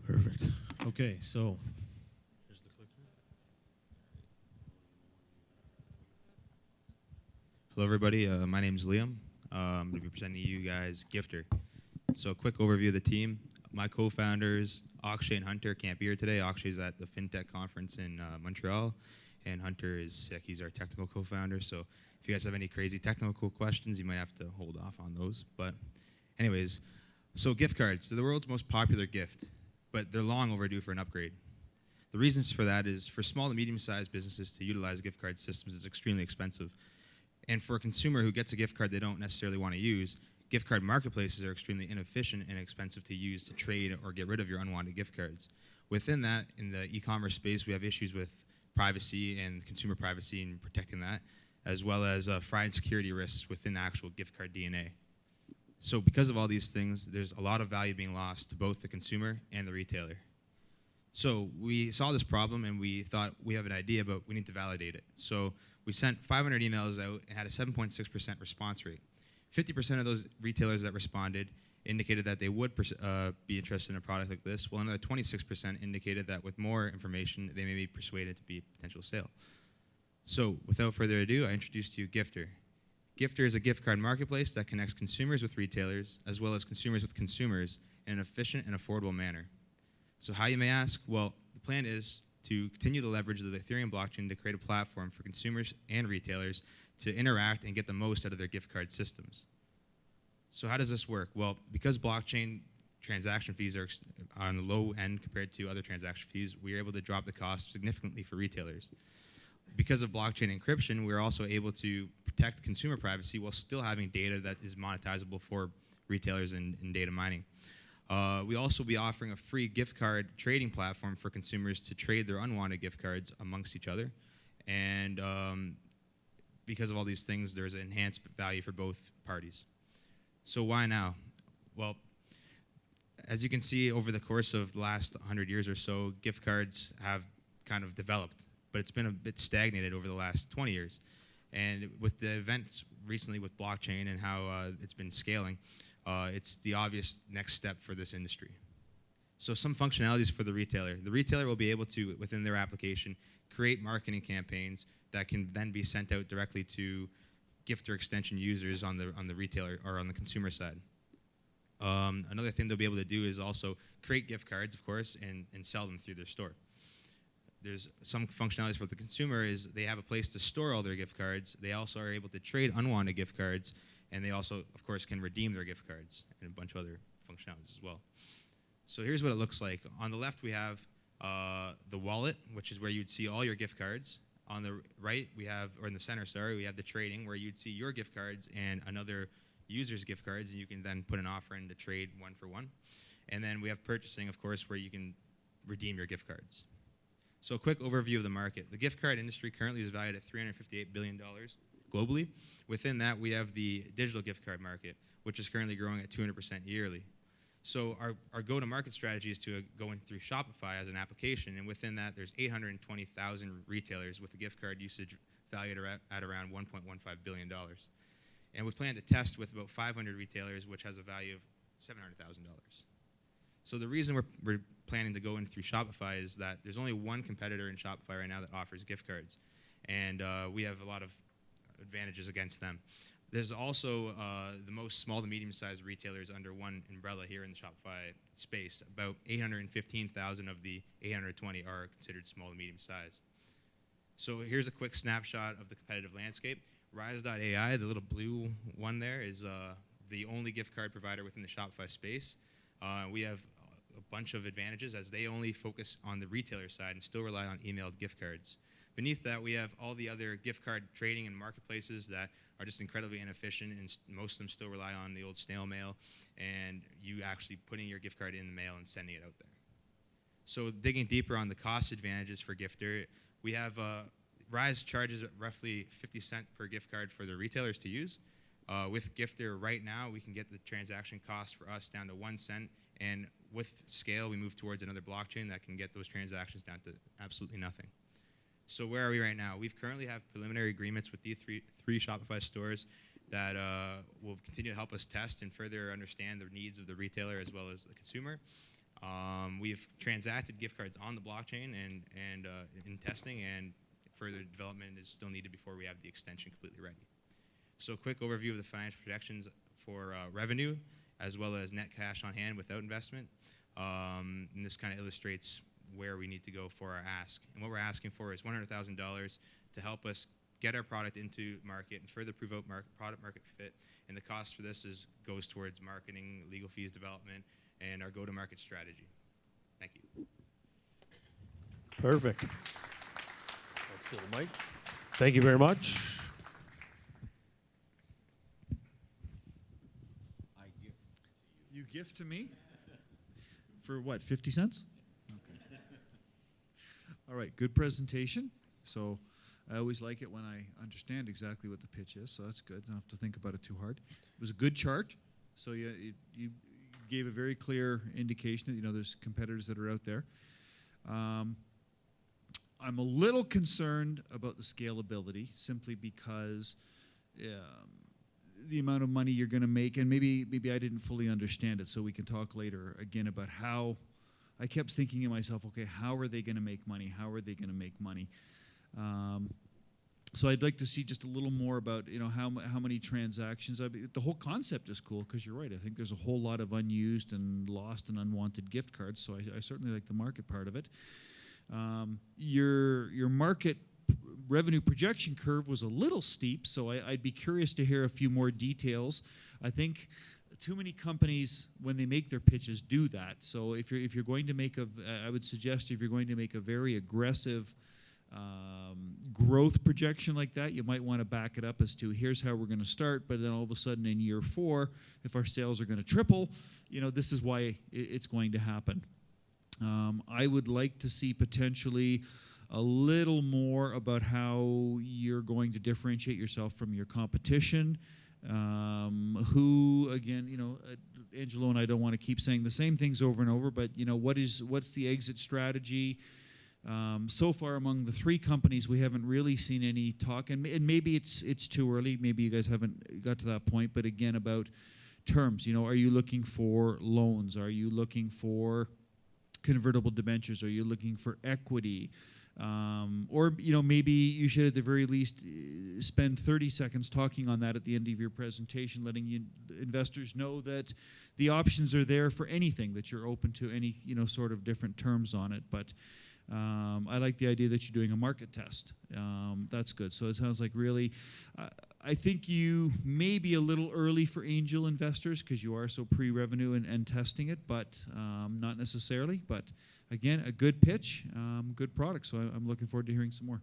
Perfect. Okay, so here's the clicker.
Hello, everybody. My name's Liam. I'm going to be presenting to you guys Gifter. So a quick overview of the team. My co-founders, Akshay and Hunter, can't be here today. Akshay's at the FinTech conference in Montreal, and Hunter is sick. He's our technical co-founder. So if you guys have any crazy technical questions, you might have to hold off on those. But anyways, so gift cards. They're the world's most popular gift, but they're long overdue for an upgrade. The reasons for that is for small to medium-sized businesses to utilize gift card systems is extremely expensive. And for a consumer who gets a gift card they don't necessarily want to use, gift card marketplaces are extremely inefficient and expensive to use to trade or get rid of your unwanted gift cards. Within that, in the e-commerce space, we have issues with privacy and consumer privacy and protecting that, as well as fraud and security risks within the actual gift card DNA. So because of all these things, there's a lot of value being lost to both the consumer and the retailer. So we saw this problem and we thought we have an idea, but we need to validate it. So we sent 500 emails out and had a 7.6% response rate. 50% of those retailers that responded indicated that they would be interested in a product like this, while another 26% indicated that with more information, they may be persuaded to be a potential sale. So without further ado, I introduce to you Gifter. Gifter is a gift card marketplace that connects consumers with retailers, as well as consumers with consumers in an efficient and affordable manner. So how, you may ask? Well, the plan is to continue to leverage the Ethereum blockchain to create a platform for consumers and retailers to interact and get the most out of their gift card systems. So how does this work? Well, because blockchain transaction fees are on the low end compared to other transaction fees, we are able to drop the cost significantly for retailers. Because of blockchain encryption, we're also able to protect consumer privacy while still having data that is monetizable for retailers in data mining. We also be offering a free gift card trading platform for consumers to trade their unwanted gift cards amongst each other. And because of all these things, there's an enhanced value for both parties. So why now? Well, as you can see, over the course of the last 100 years or so, gift cards have kind of developed, but it's been a bit stagnated over the last 20 years. And with the events recently with blockchain and how it's been scaling, it's the obvious next step for this industry. So some functionalities for the retailer. The retailer will be able to, within their application, create marketing campaigns that can then be sent out directly to Gifter extension users on the retailer or on the consumer side. Another thing they'll be able to do is also create gift cards, of course, and sell them through their store. There's some functionalities for the consumer is they have a place to store all their gift cards. They also are able to trade unwanted gift cards, and they also, of course, can redeem their gift cards and a bunch of other functionalities as well. So here's what it looks like. On the left, we have the wallet, which is where you'd see all your gift cards. On the right, we have, or in the center, sorry, we have the trading, where you'd see your gift cards and another user's gift cards, and you can then put an offer in to trade one for one. And then we have purchasing, of course, where you can redeem your gift cards. So a quick overview of the market. The gift card industry currently is valued at $358 billion globally. Within that, we have the digital gift card market, which is currently growing at 200% yearly. So our go-to-market strategy is to go in through Shopify as an application, and within that, there's 820,000 retailers with a gift card usage valued at around $1.15 billion. And we plan to test with about 500 retailers, which has a value of $700,000. So the reason we're planning to go in through Shopify is that there's only one competitor in Shopify right now that offers gift cards, and we have a lot of advantages against them. There's also the most small to medium-sized retailers under one umbrella here in the Shopify space. About 815,000 of the 820 are considered small to medium-sized. So here's a quick snapshot of the competitive landscape. Rise.ai, the little blue one there, is the only gift card provider within the Shopify space. We have a bunch of advantages as they only focus on the retailer side and still rely on emailed gift cards. Beneath that, we have all the other gift card trading and marketplaces that are just incredibly inefficient, and most of them still rely on the old snail mail and you actually putting your gift card in the mail and sending it out there. So digging deeper on the cost advantages for Gifter, we have Rise charges roughly 50 cents per gift card for the retailers to use. With Gifter right now, we can get the transaction cost for us down to 1 cent, and with scale, we move towards another blockchain that can get those transactions down to absolutely nothing. So where are we right now? We currently have preliminary agreements with these three Shopify stores that will continue to help us test and further understand the needs of the retailer as well as the consumer. We've transacted gift cards on the blockchain and in testing, and further development is still needed before we have the extension completely ready. So a quick overview of the financial projections for revenue as well as net cash on hand without investment. And this kind of illustrates where we need to go for our ask. And what we're asking for is $100,000 to help us get our product into market and further prove out product market fit. And the cost for this goes towards marketing, legal fees, development, and our go-to-market strategy. Thank you.
Perfect. Let's do the mic. Thank you very much.
You gift to me? For what, 50 cents? Okay. All right, good presentation. So I always like it when I understand exactly what the pitch is, so that's good. Don't have to think about it too hard. It was a good chart, so you gave a very clear indication that, you know, there's competitors that are out there. I'm a little concerned about the scalability, simply because the amount of money you're going to make, and maybe I didn't fully understand it, so we can talk later again about how. I kept thinking to myself, okay, how are they going to make money? How are they going to make money? So I'd like to see just a little more about, you know, how many transactions. The whole concept is cool, because you're right. I think there's a whole lot of unused and lost and unwanted gift cards. So I certainly like the market part of it. Your market revenue projection curve was a little steep, so I'd be curious to hear a few more details. I think too many companies, when they make their pitches, do that. So if you're going to make I would suggest if you're going to make a very aggressive growth projection like that, you might want to back it up as to, here's how we're going to start, but then all of a sudden in year 4, if our sales are going to triple, you know, this is why it's going to happen. I would like to see potentially a little more about how you're going to differentiate yourself from your competition. Who, again, you know, Angelo and I don't want to keep saying the same things over and over, but, you know, what's the exit strategy? So far among the 3 companies, we haven't really seen any talk, and maybe it's too early. Maybe you guys haven't got to that point, but again, about terms. You know, are you looking for loans? Are you looking for convertible debentures? Are you looking for equity? Or, you know, maybe you should at the very least spend 30 seconds talking on that at the end of your presentation, letting investors know that the options are there for anything, that you're open to any, you know, sort of different terms on it. But I like the idea that you're doing a market test. That's good. So it sounds like really, I think you may be a little early for angel investors because you are so pre-revenue and testing it, but not necessarily. But again, a good pitch, good product. So I'm looking forward to hearing some more.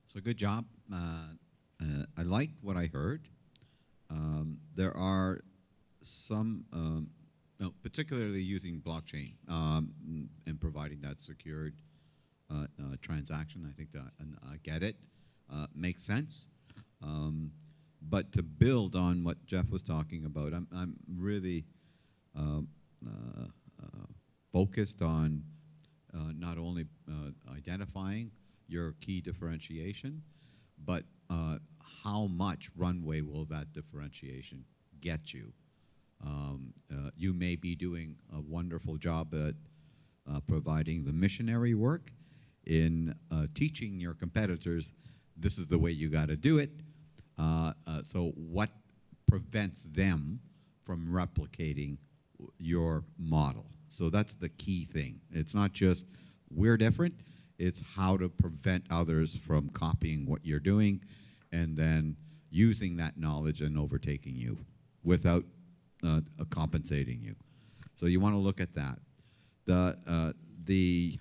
So good job. I liked what I heard. There are some, particularly using blockchain and providing that secured transaction. I think that I get it. Makes sense. But to build on what Jeff was talking about, I'm really focused on not only identifying your key differentiation, but how much runway will that differentiation get you? You may be doing a wonderful job at providing the missionary work in teaching your competitors this is the way you got to do it. So what prevents them from replicating your model? So that's the key thing. It's not just we're different, it's how to prevent others from copying what you're doing and then using that knowledge and overtaking you without compensating you. So you want to look at that. The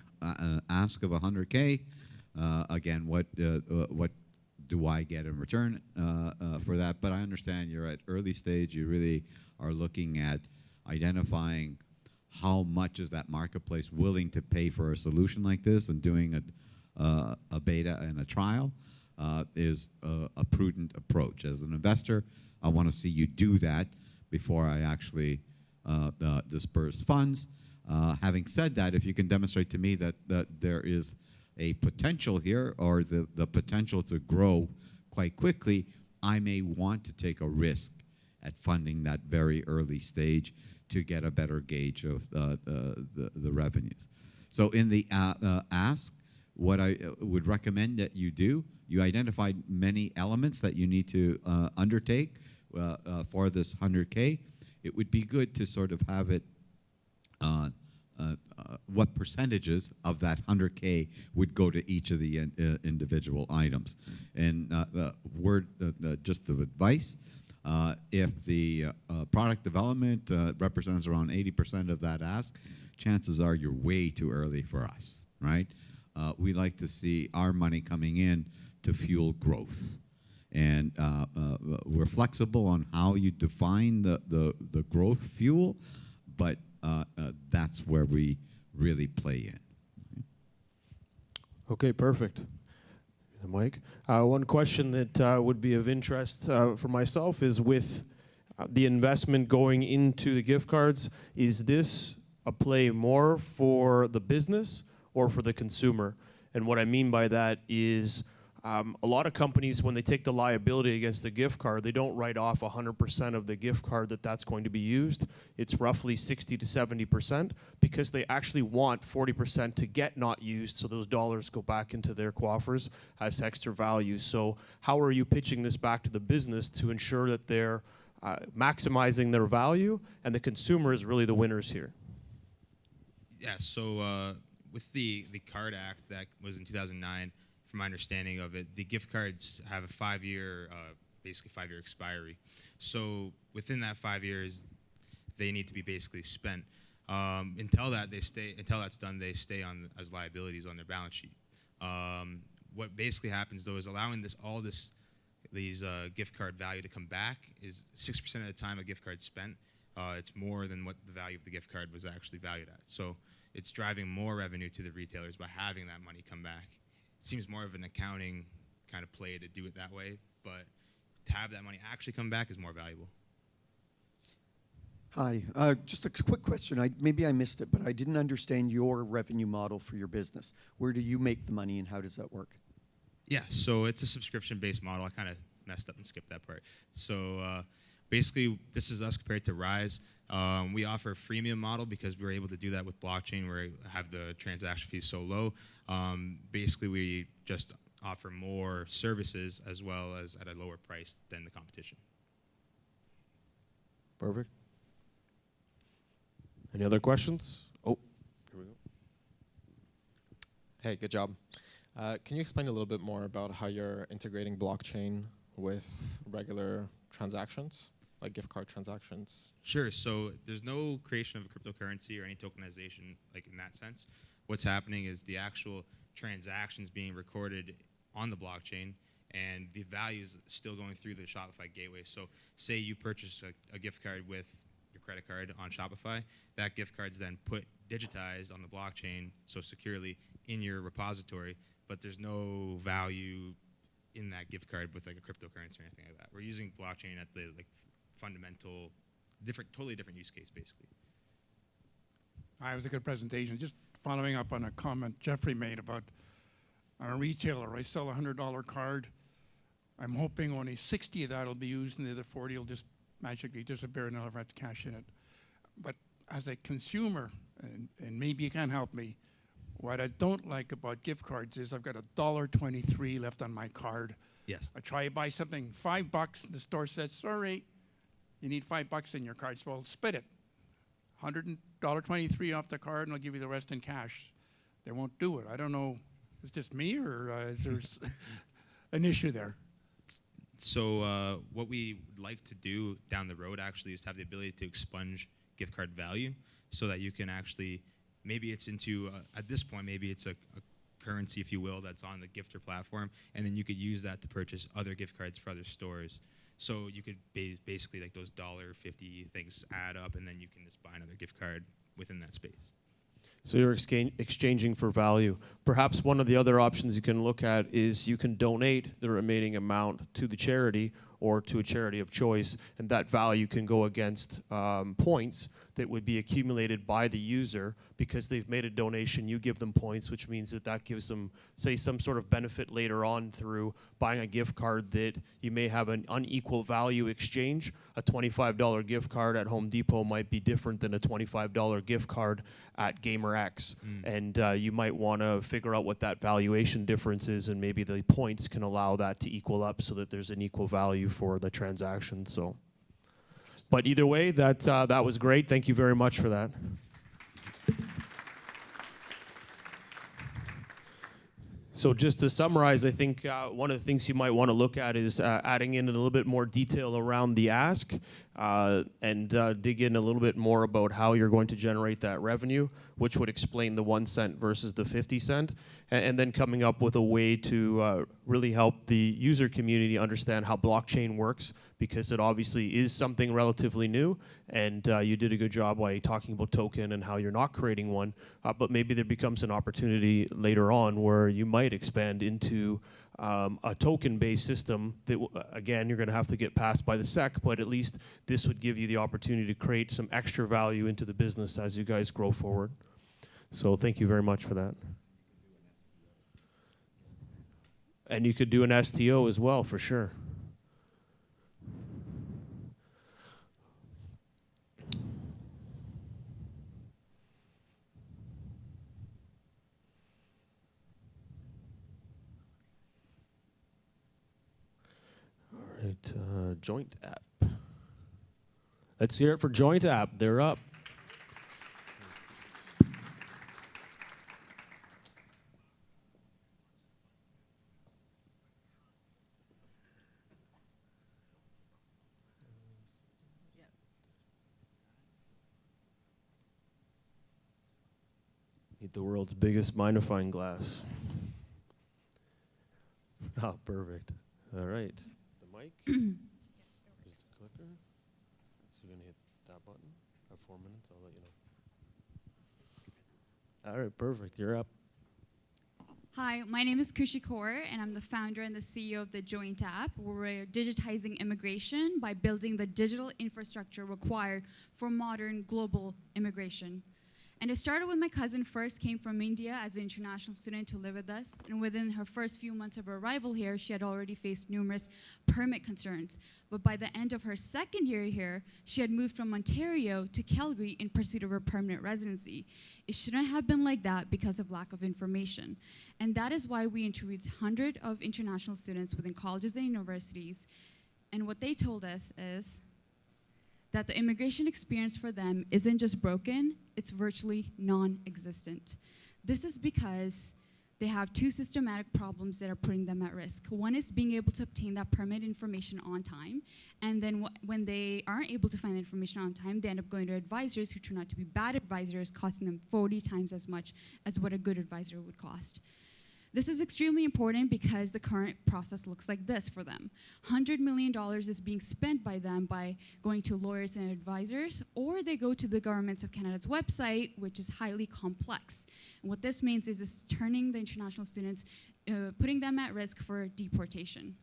ask of 100K, again, what do I get in return for that? But I understand you're at early stage. You really are looking at identifying how much is that marketplace willing to pay for a solution like this, and doing a beta and a trial is a prudent approach. As an investor, I want to see you do that before I actually disperse funds. Having said that, if you can demonstrate to me that there is a potential here, or the potential to grow quite quickly, I may want to take a risk at funding that very early stage to get a better gauge of the revenues. So in the ask, what I would recommend that you do, you identified many elements that you need to undertake for this 100K. It would be good to sort of have it what percentages of that 100K would go to each of the individual items. And just of advice, if the product development represents around 80% of that ask, chances are you're way too early for us, right? We like to see our money coming in to fuel growth. And we're flexible on how you define the growth fuel, but that's where we really play in.
Okay, perfect. Mike, one question that would be of interest for myself is with the investment going into the gift cards, is this a play more for the business or for the consumer? And what I mean by that is a lot of companies, when they take the liability against the gift card, they don't write off 100% of the gift card that's going to be used. It's roughly 60 to 70% because they actually want 40% to get not used, so those dollars go back into their coffers as extra value. So how are you pitching this back to the business to ensure that they're maximizing their value and the consumer is really the winners here?
Yeah, so with the Card Act that was in 2009, from my understanding of it, the gift cards have a 5-year, basically 5-year expiry. So within that 5 years, they need to be basically spent. Until that's done, they stay on as liabilities on their balance sheet. What basically happens though is allowing these gift card value to come back is 6% of the time a gift card's spent. It's more than what the value of the gift card was actually valued at. So it's driving more revenue to the retailers by having that money come back. It seems more of an accounting kind of play to do it that way, but to have that money actually come back is more valuable.
Hi, just a quick question. Maybe I missed it, but I didn't understand your revenue model for your business. Where do you make the money and how does that work?
Yeah, so it's a subscription-based model. I kind of messed up and skipped that part. So basically, this is us compared to Rise. We offer a freemium model because we were able to do that with blockchain where we have the transaction fees so low. Basically, we just offer more services as well as at a lower price than the competition.
Perfect. Any other questions? Oh, here we go.
Hey, good job. Can you explain a little bit more about how you're integrating blockchain with regular transactions, like gift card transactions?
Sure. So there's no creation of a cryptocurrency or any tokenization, like in that sense. What's happening is the actual transactions being recorded on the blockchain, and the value is still going through the Shopify gateway. So say you purchase a gift card with your credit card on Shopify, that gift card's then put digitized on the blockchain, so securely in your repository, but there's no value in that gift card with like a cryptocurrency or anything like that. We're using blockchain at the fundamental, totally different use case, basically.
It was a good presentation. Just following up on a comment Jeffrey made about a retailer. I sell a $100 card. I'm hoping only 60 of that will be used, and the other 40 will just magically disappear, and I'll never have to cash in it. But as a consumer, and maybe you can help me, what I don't like about gift cards is I've got $1.23 left on my card.
Yes.
I try to buy something, $5, the store says, sorry, you need $5 in your card, so I'll split it. $123 off the card, and I'll give you the rest in cash. They won't do it. I don't know, is it just me, or is there an issue there?
So what we would like to do down the road actually is to have the ability to expunge gift card value so that you can actually, maybe it's into, at this point, maybe it's a currency, if you will, that's on the gifter platform, and then you could use that to purchase other gift cards for other stores. So you could basically, like those $1.50 things add up, and then you can just buy another gift card within that space.
So you're exchanging for value. Perhaps one of the other options you can look at is you can donate the remaining amount to the charity or to a charity of choice, and that value can go against points that would be accumulated by the user because they've made a donation. You give them points, which means that gives them, say, some sort of benefit later on through buying a gift card that you may have an unequal value exchange. A $25 gift card at Home Depot might be different than a $25 gift card at Gamer X. And you might want to figure out what that valuation difference is, and maybe the points can allow that to equal up so that there's an equal value for the transaction. So, but either way, that was great. Thank you very much for that. So just to summarize, I think one of the things you might want to look at is adding in a little bit more detail around the ask. and dig in a little bit more about how you're going to generate that revenue, which would explain the 1 cent versus the 50 cent, and then coming up with a way to really help the user community understand how blockchain works, because it obviously is something relatively new, and you did a good job by talking about token and how you're not creating one, but maybe there becomes an opportunity later on where you might expand into a token-based system that, again, you're going to have to get passed by the SEC, but at least this would give you the opportunity to create some extra value into the business as you guys grow forward. So thank you very much for that. And you could do an STO as well, for sure. Joint app. Let's hear it for Joint app. They're up. Need the world's biggest magnifying glass. Oh, perfect. All right. The mic. Here's the clicker. So you're going to hit that button. I have 4 minutes. I'll let you know. All right, perfect. You're up.
Hi, my name is Kushi Kaur, and I'm the founder and the CEO of the Joint app, where we're digitizing immigration by building the digital infrastructure required for modern global immigration. And it started when my cousin first came from India as an international student to live with us, and within her first few months of her arrival here, she had already faced numerous permit concerns. But by the end of her second year here, she had moved from Ontario to Calgary in pursuit of her permanent residency. It shouldn't have been like that because of lack of information. And that is why we interviewed hundreds of international students within colleges and universities, and what they told us is that the immigration experience for them isn't just broken, it's virtually non-existent. This is because they have two systematic problems that are putting them at risk. One is being able to obtain that permit information on time, and then when they aren't able to find the information on time, they end up going to advisors who turn out to be bad advisors, costing them 40 times as much as what a good advisor would cost. This is extremely important because the current process looks like this for them. $100 million is being spent by them by going to lawyers and advisors, or they go to the Government of Canada's website, which is highly complex. And what this means is it's turning the international students, putting them at risk for deportation.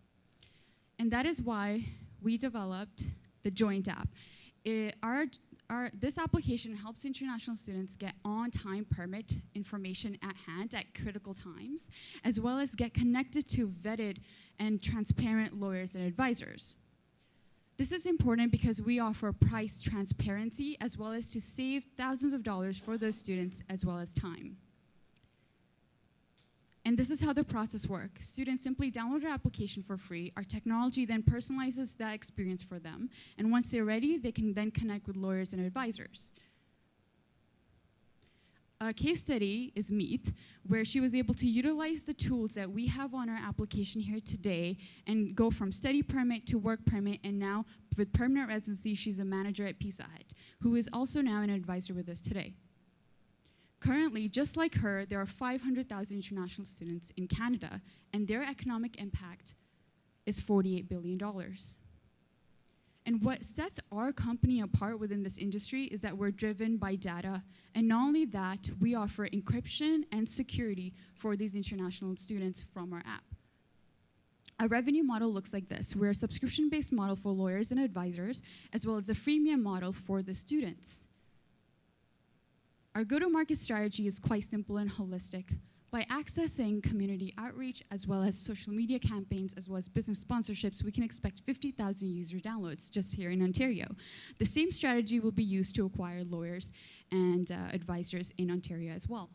And that is why we developed the Joint app. This application helps international students get on-time permit information at hand at critical times, as well as get connected to vetted and transparent lawyers and advisors. This is important because we offer price transparency, as well as to save thousands of dollars for those students, as well as time. And this is how the process works. Students simply download our application for free. Our technology then personalizes that experience for them. And once they're ready, they can then connect with lawyers and advisors. A case study is Meet, where she was able to utilize the tools that we have on our application here today and go from study permit to work permit, and now with permanent residency, she's a manager at Pizza Hut, who is also now an advisor with us today. Currently, just like her, there are 500,000 international students in Canada, and their economic impact is $48 billion. And what sets our company apart within this industry is that we're driven by data, and not only that, we offer encryption and security for these international students from our app. Our revenue model looks like this. We're a subscription-based model for lawyers and advisors, as well as a freemium model for the students. Our go-to-market strategy is quite simple and holistic. By accessing community outreach, as well as social media campaigns, as well as business sponsorships, we can expect 50,000 user downloads just here in Ontario. The same strategy will be used to acquire lawyers and advisors in Ontario as well.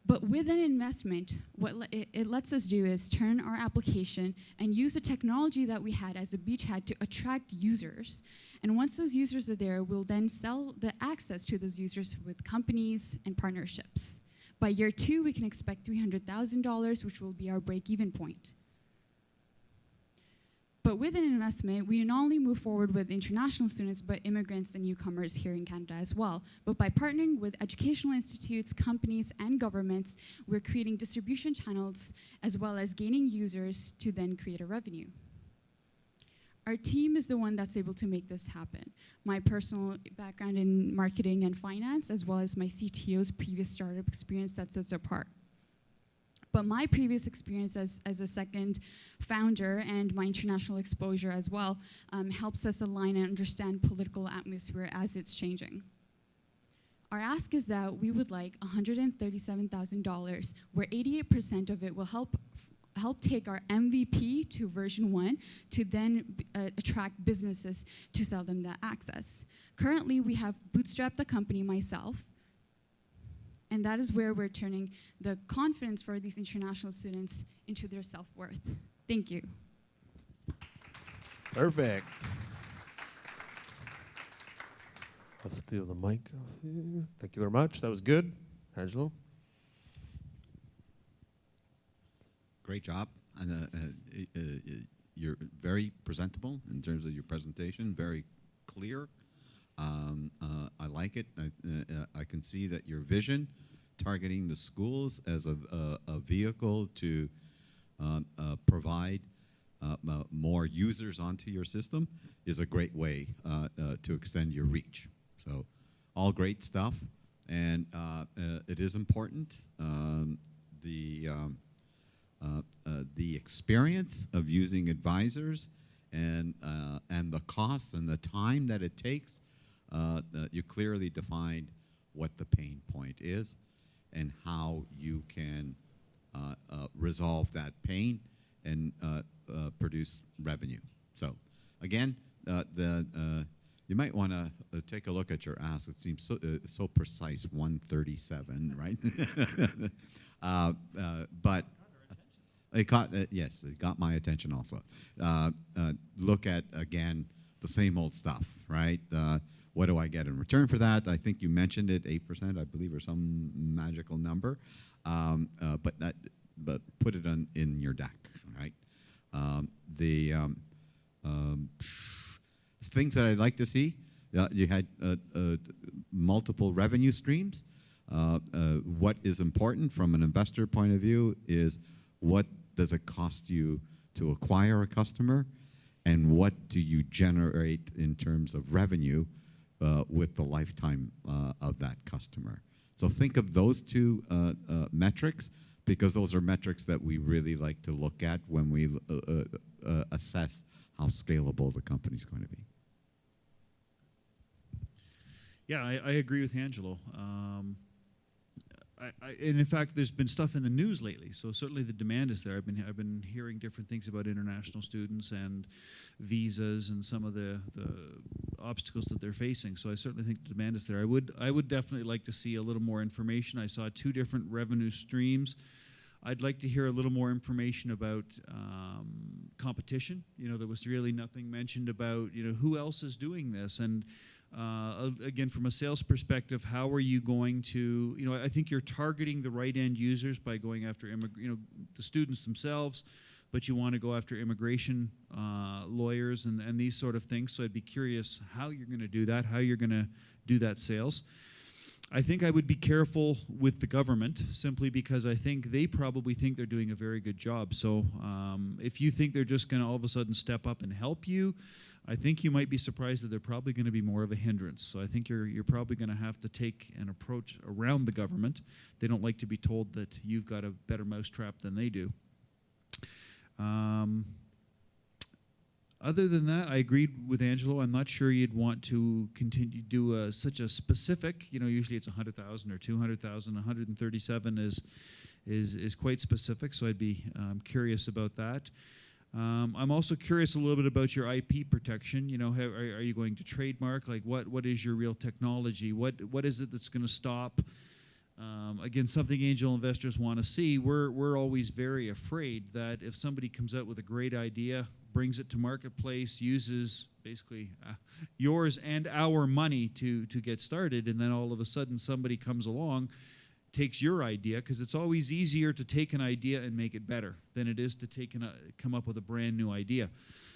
But with an investment, what it lets us do is turn our application and use the technology that we had as a beachhead to attract users. And once those users are there, we'll then sell the access to those users with companies and partnerships. By year 2, we can expect $300,000, which will be our break-even point. But with an investment, we not only move forward with international students, but immigrants and newcomers here in Canada as well. But by partnering with educational institutes, companies, and governments, we're creating distribution channels as well as gaining users to then create a revenue. Our team is the one that's able to make this happen. My personal background in marketing and finance, as well as my CTO's previous startup experience sets us apart. But my previous experience as a second founder and my international exposure as well helps us align and understand political atmosphere as it's changing. Our ask is that we would like $137,000, where 88% of it will help take our MVP to version 1 to then attract businesses to sell them that access. Currently, we have bootstrapped the company myself, and that is where we're turning the confidence for these international students into their self-worth. Thank you.
Perfect. Let's steal the mic off you. Thank you very much. That was good. Angelo?
Great job. And you're very presentable in terms of your presentation, very clear. I like it. I can see that your vision, targeting the schools as a vehicle to provide more users onto your system, is a great way to extend your reach. So, all great stuff, and it is important. The experience of using advisors and the cost and the time that it takes. You clearly defined what the pain point is and how you can resolve that pain and produce revenue. So, again, you might want to take a look at your ask. It seems so precise, 137, right? But yes, it got my attention also. Look at, again, the same old stuff, right? What do I get in return for that? I think you mentioned it, 8%, I believe, or some magical number. But put it in your deck, right? The things that I'd like to see, you had multiple revenue streams. What is important from an investor point of view is, what does it cost you to acquire a customer, and what do you generate in terms of revenue with the lifetime of that customer? So think of those two metrics, because those are metrics that we really like to look at when we assess how scalable the company's going to be.
Yeah, I agree with Angelo. And in fact, there's been stuff in the news lately, so certainly the demand is there. I've been hearing different things about international students and visas and some of the obstacles that they're facing. So I certainly think the demand is there. I would definitely like to see a little more information. I saw 2 different revenue streams. I'd like to hear a little more information about competition. You know, there was really nothing mentioned about, you know, who else is doing this, and again, from a sales perspective, how are you going to, you know, I think you're targeting the right end users by going after, the students themselves, but you want to go after immigration lawyers and these sort of things. So I'd be curious how you're going to do that, how you're going to do that sales. I think I would be careful with the government, simply because I think they probably think they're doing a very good job. So if you think they're just going to all of a sudden step up and help you, I think you might be surprised that they're probably going to be more of a hindrance. So I think you're probably going to have to take an approach around the government. They don't like to be told that you've got a better mousetrap than they do. Other than that, I agreed with Angelo. I'm not sure you'd want to continue to do such a specific, you know, usually it's 100,000 or 200,000. 137 is quite specific, so I'd be curious about that. I'm also curious a little bit about your IP protection. You know, are you going to trademark? Like, what is your real technology? What is it that's going to stop? Again, something angel investors want to see. We're always very afraid that if somebody comes out with a great idea, brings it to marketplace, uses basically yours and our money to get started, and then all of a sudden somebody comes along takes your idea, because it's always easier to take an idea and make it better than it is to come up with a brand new idea.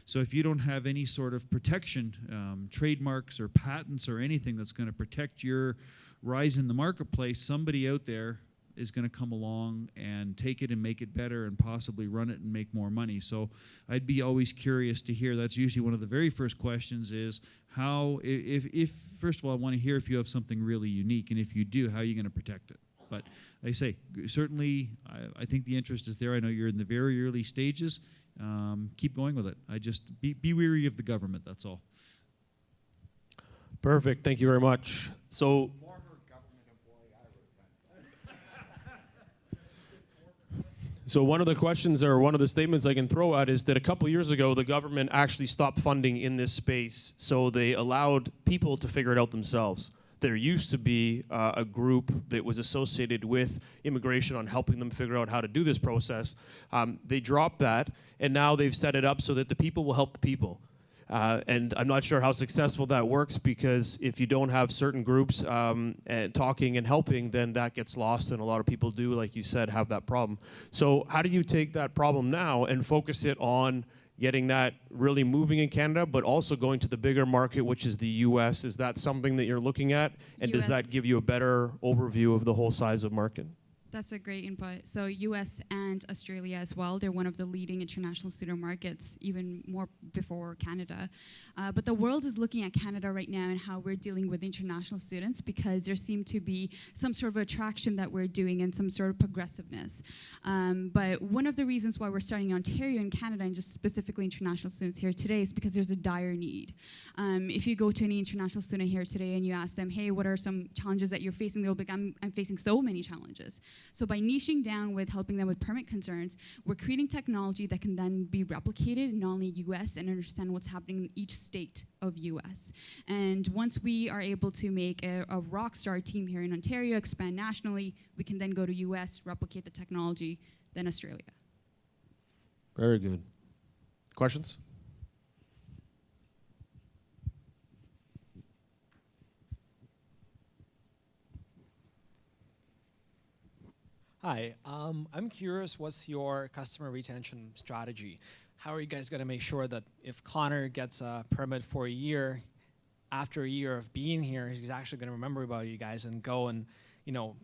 So if you don't have any sort of protection, trademarks or patents or anything that's going to protect your rise in the marketplace, somebody out there is going to come along and take it and make it better and possibly run it and make more money. So I'd be always curious to hear. That's usually one of the very first questions is how, if first of all, I want to hear if you have something really unique, and if you do, how are you going to protect it? But like I say, certainly, I think the interest is there. I know you're in the very early stages. Keep going with it. I just be wary of the government. That's all.
Perfect. Thank you very much. So. So one of the questions or one of the statements I can throw out is that a couple years ago, the government actually stopped funding in this space. So they allowed people to figure it out themselves. There used to be a group that was associated with immigration on helping them figure out how to do this process. They dropped that, and now they've set it up so that the people will help the people. And I'm not sure how successful that works, because if you don't have certain groups talking and helping, then that gets lost, and a lot of people do, like you said, have that problem. So how do you take that problem now and focus it on getting that really moving in Canada, but also going to the bigger market, which is the US? Is that something that you're looking at? And does that give you a better overview of the whole size of market?
That's a great input. So US and Australia as well, they're one of the leading international student markets, even more before Canada. But the world is looking at Canada right now and how we're dealing with international students, because there seem to be some sort of attraction that we're doing and some sort of progressiveness. But one of the reasons why we're starting in Ontario and Canada, and just specifically international students here today, is because there's a dire need. If you go to any international student here today and you ask them, hey, what are some challenges that you're facing? They'll be like, I'm facing so many challenges. So by niching down with helping them with permit concerns, we're creating technology that can then be replicated in not only US and understand what's happening in each state of US. And once we are able to make a rock star team here in Ontario, expand nationally, we can then go to US, replicate the technology, then Australia.
Very good. Questions?
Hi, I'm curious, what's your customer retention strategy? How are you guys going to make sure that if Connor gets a permit for a year, after a year of being here, he's actually going to remember about you guys and go and, you know,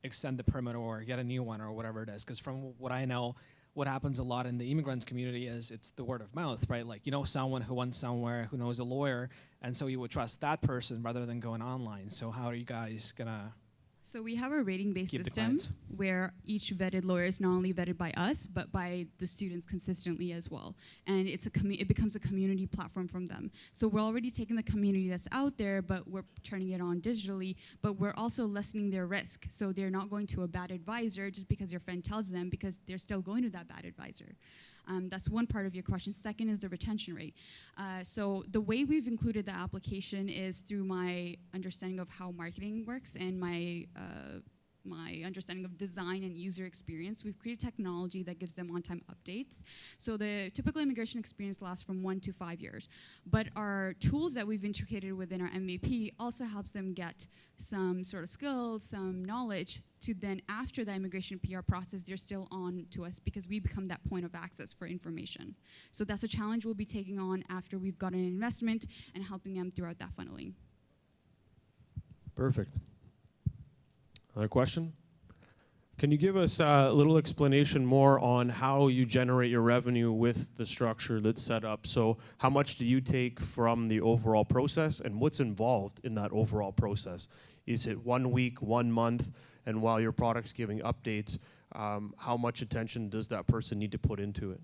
extend the permit or get a new one or whatever it is? Because from what I know, what happens a lot in the immigrants community is it's the word of mouth, right? Like, you know someone who went somewhere, who knows a lawyer, and so you would trust that person rather than going online. So how are you guys going to...
So we have a rating-based system where each vetted lawyer is not only vetted by us, but by the students consistently as well. And it's it becomes a community platform from them. So we're already taking the community that's out there, but we're turning it on digitally, but we're also lessening their risk. So they're not going to a bad advisor just because their friend tells them, because they're still going to that bad advisor. That's one part of your question. Second is the retention rate. So the way we've included the application is through my understanding of how marketing works and my understanding of design and user experience. We've created technology that gives them on-time updates. So the typical immigration experience lasts from 1 to 5 years. But our tools that we've integrated within our MVP also helps them get some sort of skills, some knowledge, to then after the immigration PR process, they're still on to us because we become that point of access for information. So that's a challenge we'll be taking on after we've got an investment and helping them throughout that funneling.
Perfect. Another question? Can you give us a little explanation more on how you generate your revenue with the structure that's set up? So how much do you take from the overall process, and what's involved in that overall process? Is it 1 week, 1 month, and while your product's giving updates, how much attention does that person need to put into it?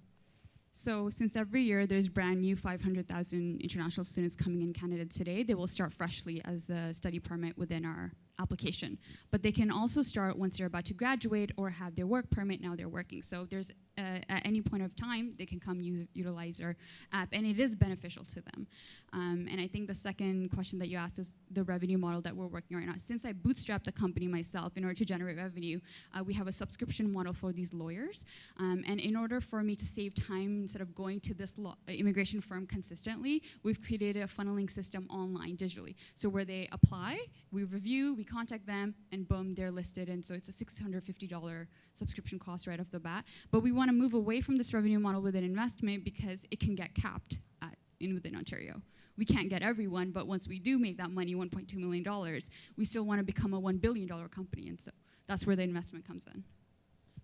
So since every year there's brand new 500,000 international students coming in Canada today, they will start freshly as a study permit within our application. But they can also start once they're about to graduate or have their work permit, now they're working. So there's at any point of time, they can come utilize our app, and it is beneficial to them. And I think the second question that you asked is the revenue model that we're working on right now. Since I bootstrapped the company myself in order to generate revenue, we have a subscription model for these lawyers. And in order for me to save time instead of going to this immigration firm consistently, we've created a funneling system online digitally. So where they apply, we review, we contact them, and boom, they're listed. And so it's a $650 subscription cost right off the bat. But we want to move away from this revenue model with an investment because it can get capped within Ontario. We can't get everyone, but once we do make that money, $1.2 million, we still want to become a $1 billion company. And so that's where the investment comes in.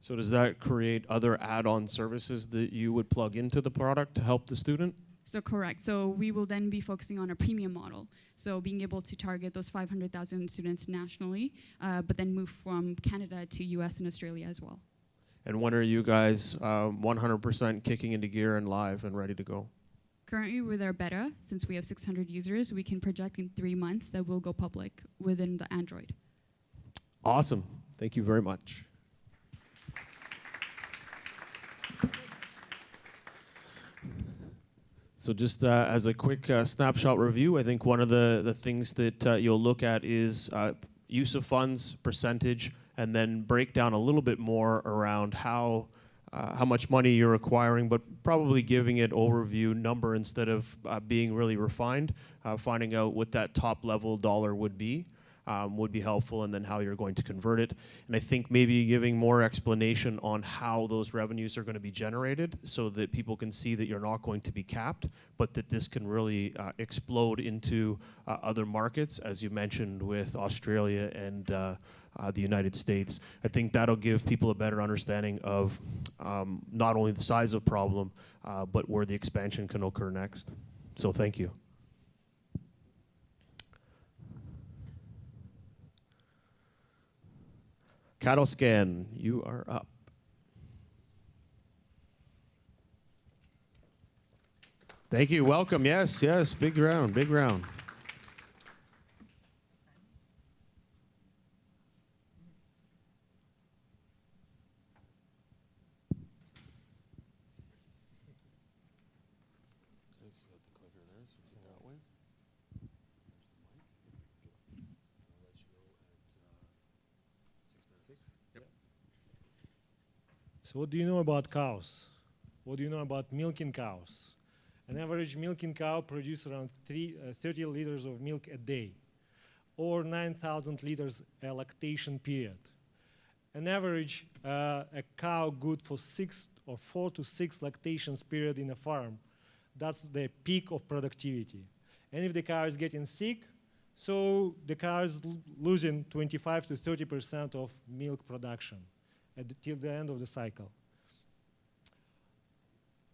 So does that create other add-on services that you would plug into the product to help the student?
So correct. So we will then be focusing on a premium model. So being able to target those 500,000 students nationally, but then move from Canada to US and Australia as well.
And when are you guys 100% kicking into gear and live and ready to go?
Currently with our beta, since we have 600 users, we can project in 3 months that we'll go public within the Android.
Awesome. Thank you very much. So just as a quick snapshot review, I think one of the things that you'll look at is use of funds, percentage, and then break down a little bit more around how much money you're acquiring, but probably giving it overview number instead of being really refined. Finding out what that top level dollar would be helpful, and then how you're going to convert it. And I think maybe giving more explanation on how those revenues are going to be generated so that people can see that you're not going to be capped, but that this can really explode into other markets, as you mentioned with Australia and the United States. I think that'll give people a better understanding of not only the size of problem, but where the expansion can occur next. So thank you. Cattle Scan, you are up. Thank you. Welcome. Yes, yes. Big round, big round.
So what do you know about cows? What do you know about milking cows? An average milking cow produces around 30 liters of milk a day, or 9,000 liters a lactation period. An average, a cow good for 4 to 6 lactations period in a farm, that's the peak of productivity. And if the cow is getting sick, so the cow is losing 25 to 30% of milk production till the end of the cycle.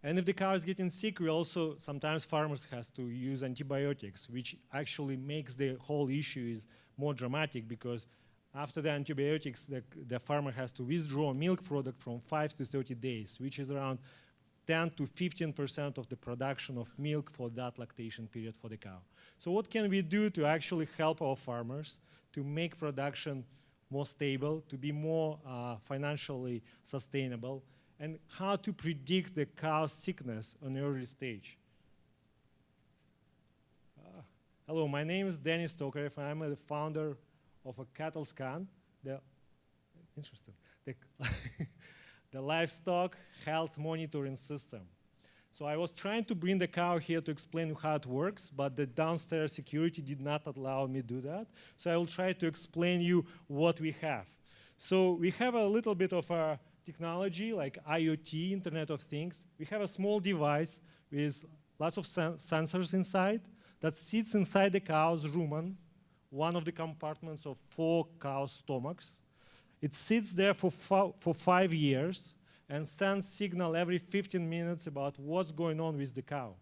And if the cow is getting sick, we also, sometimes farmers has to use antibiotics, which actually makes the whole issue is more dramatic, because after the antibiotics, the farmer has to withdraw milk product from 5 to 30 days, which is around 10 to 15% of the production of milk for that lactation period for the cow. So what can we do to actually help our farmers to make production more stable, to be more financially sustainable, and how to predict the cow's sickness on an early stage? Hello, my name is Dennis Tokarev, and I'm the founder of a cattle scan, the livestock health monitoring system. So I was trying to bring the cow here to explain how it works, but the downstairs security did not allow me to do that. So I will try to explain you what we have. So we have a little bit of a technology like IoT, Internet of Things. We have a small device with lots of sensors inside that sits inside the cow's rumen, one of the compartments of 4 cow stomachs. It sits there for 5 years and sends signal every 15 minutes about what's going on with the cow.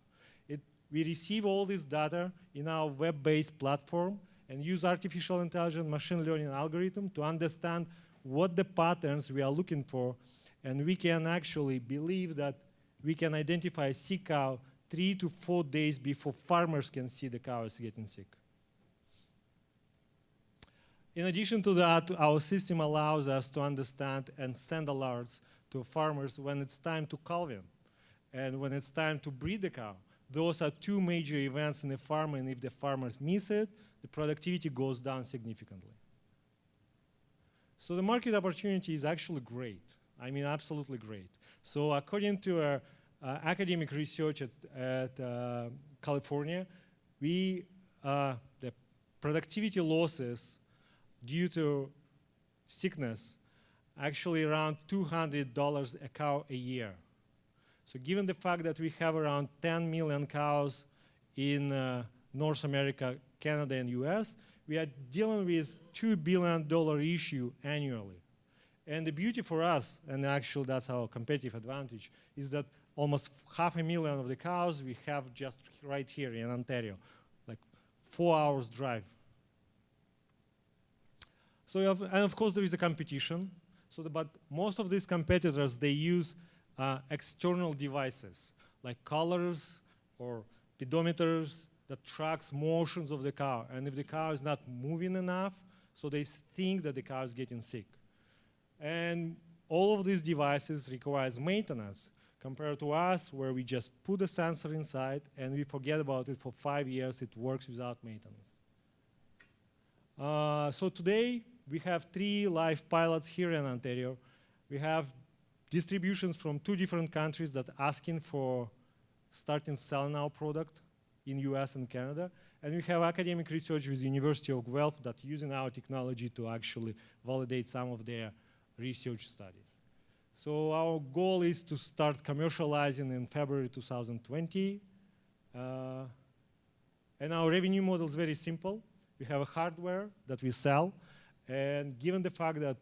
We receive all this data in our web-based platform and use artificial intelligence machine learning algorithm to understand what the patterns we are looking for, and we can actually believe that we can identify a sick cow 3 to 4 days before farmers can see the cow is getting sick. In addition to that, our system allows us to understand and send alerts to farmers when it's time to calving and when it's time to breed the cow. Those are two major events in the farm, and if the farmers miss it, the productivity goes down significantly. So the market opportunity is actually great. I mean, absolutely great. So according to academic research at California, the productivity losses due to sickness actually around $200 a cow a year. So given the fact that we have around 10 million cows in North America, Canada, and US, we are dealing with $2 billion issue annually. And the beauty for us, and actually that's our competitive advantage, is that almost 500,000 of the cows we have just right here in Ontario, like 4 hours drive. So and of course there is a competition. So but most of these competitors, they use external devices like collars or pedometers that tracks motions of the cow. And if the cow is not moving enough, so they think that the cow is getting sick. And all of these devices requires maintenance compared to us, where we just put the sensor inside and we forget about it for 5 years. It works without maintenance. So today we have 3 live pilots here in Ontario. We have distributions from 2 different countries that are asking for starting selling our product in US and Canada. And we have academic research with the University of Guelph that using our technology to actually validate some of their research studies. So our goal is to start commercializing in February 2020. And our revenue model is very simple. We have a hardware that we sell. And given the fact that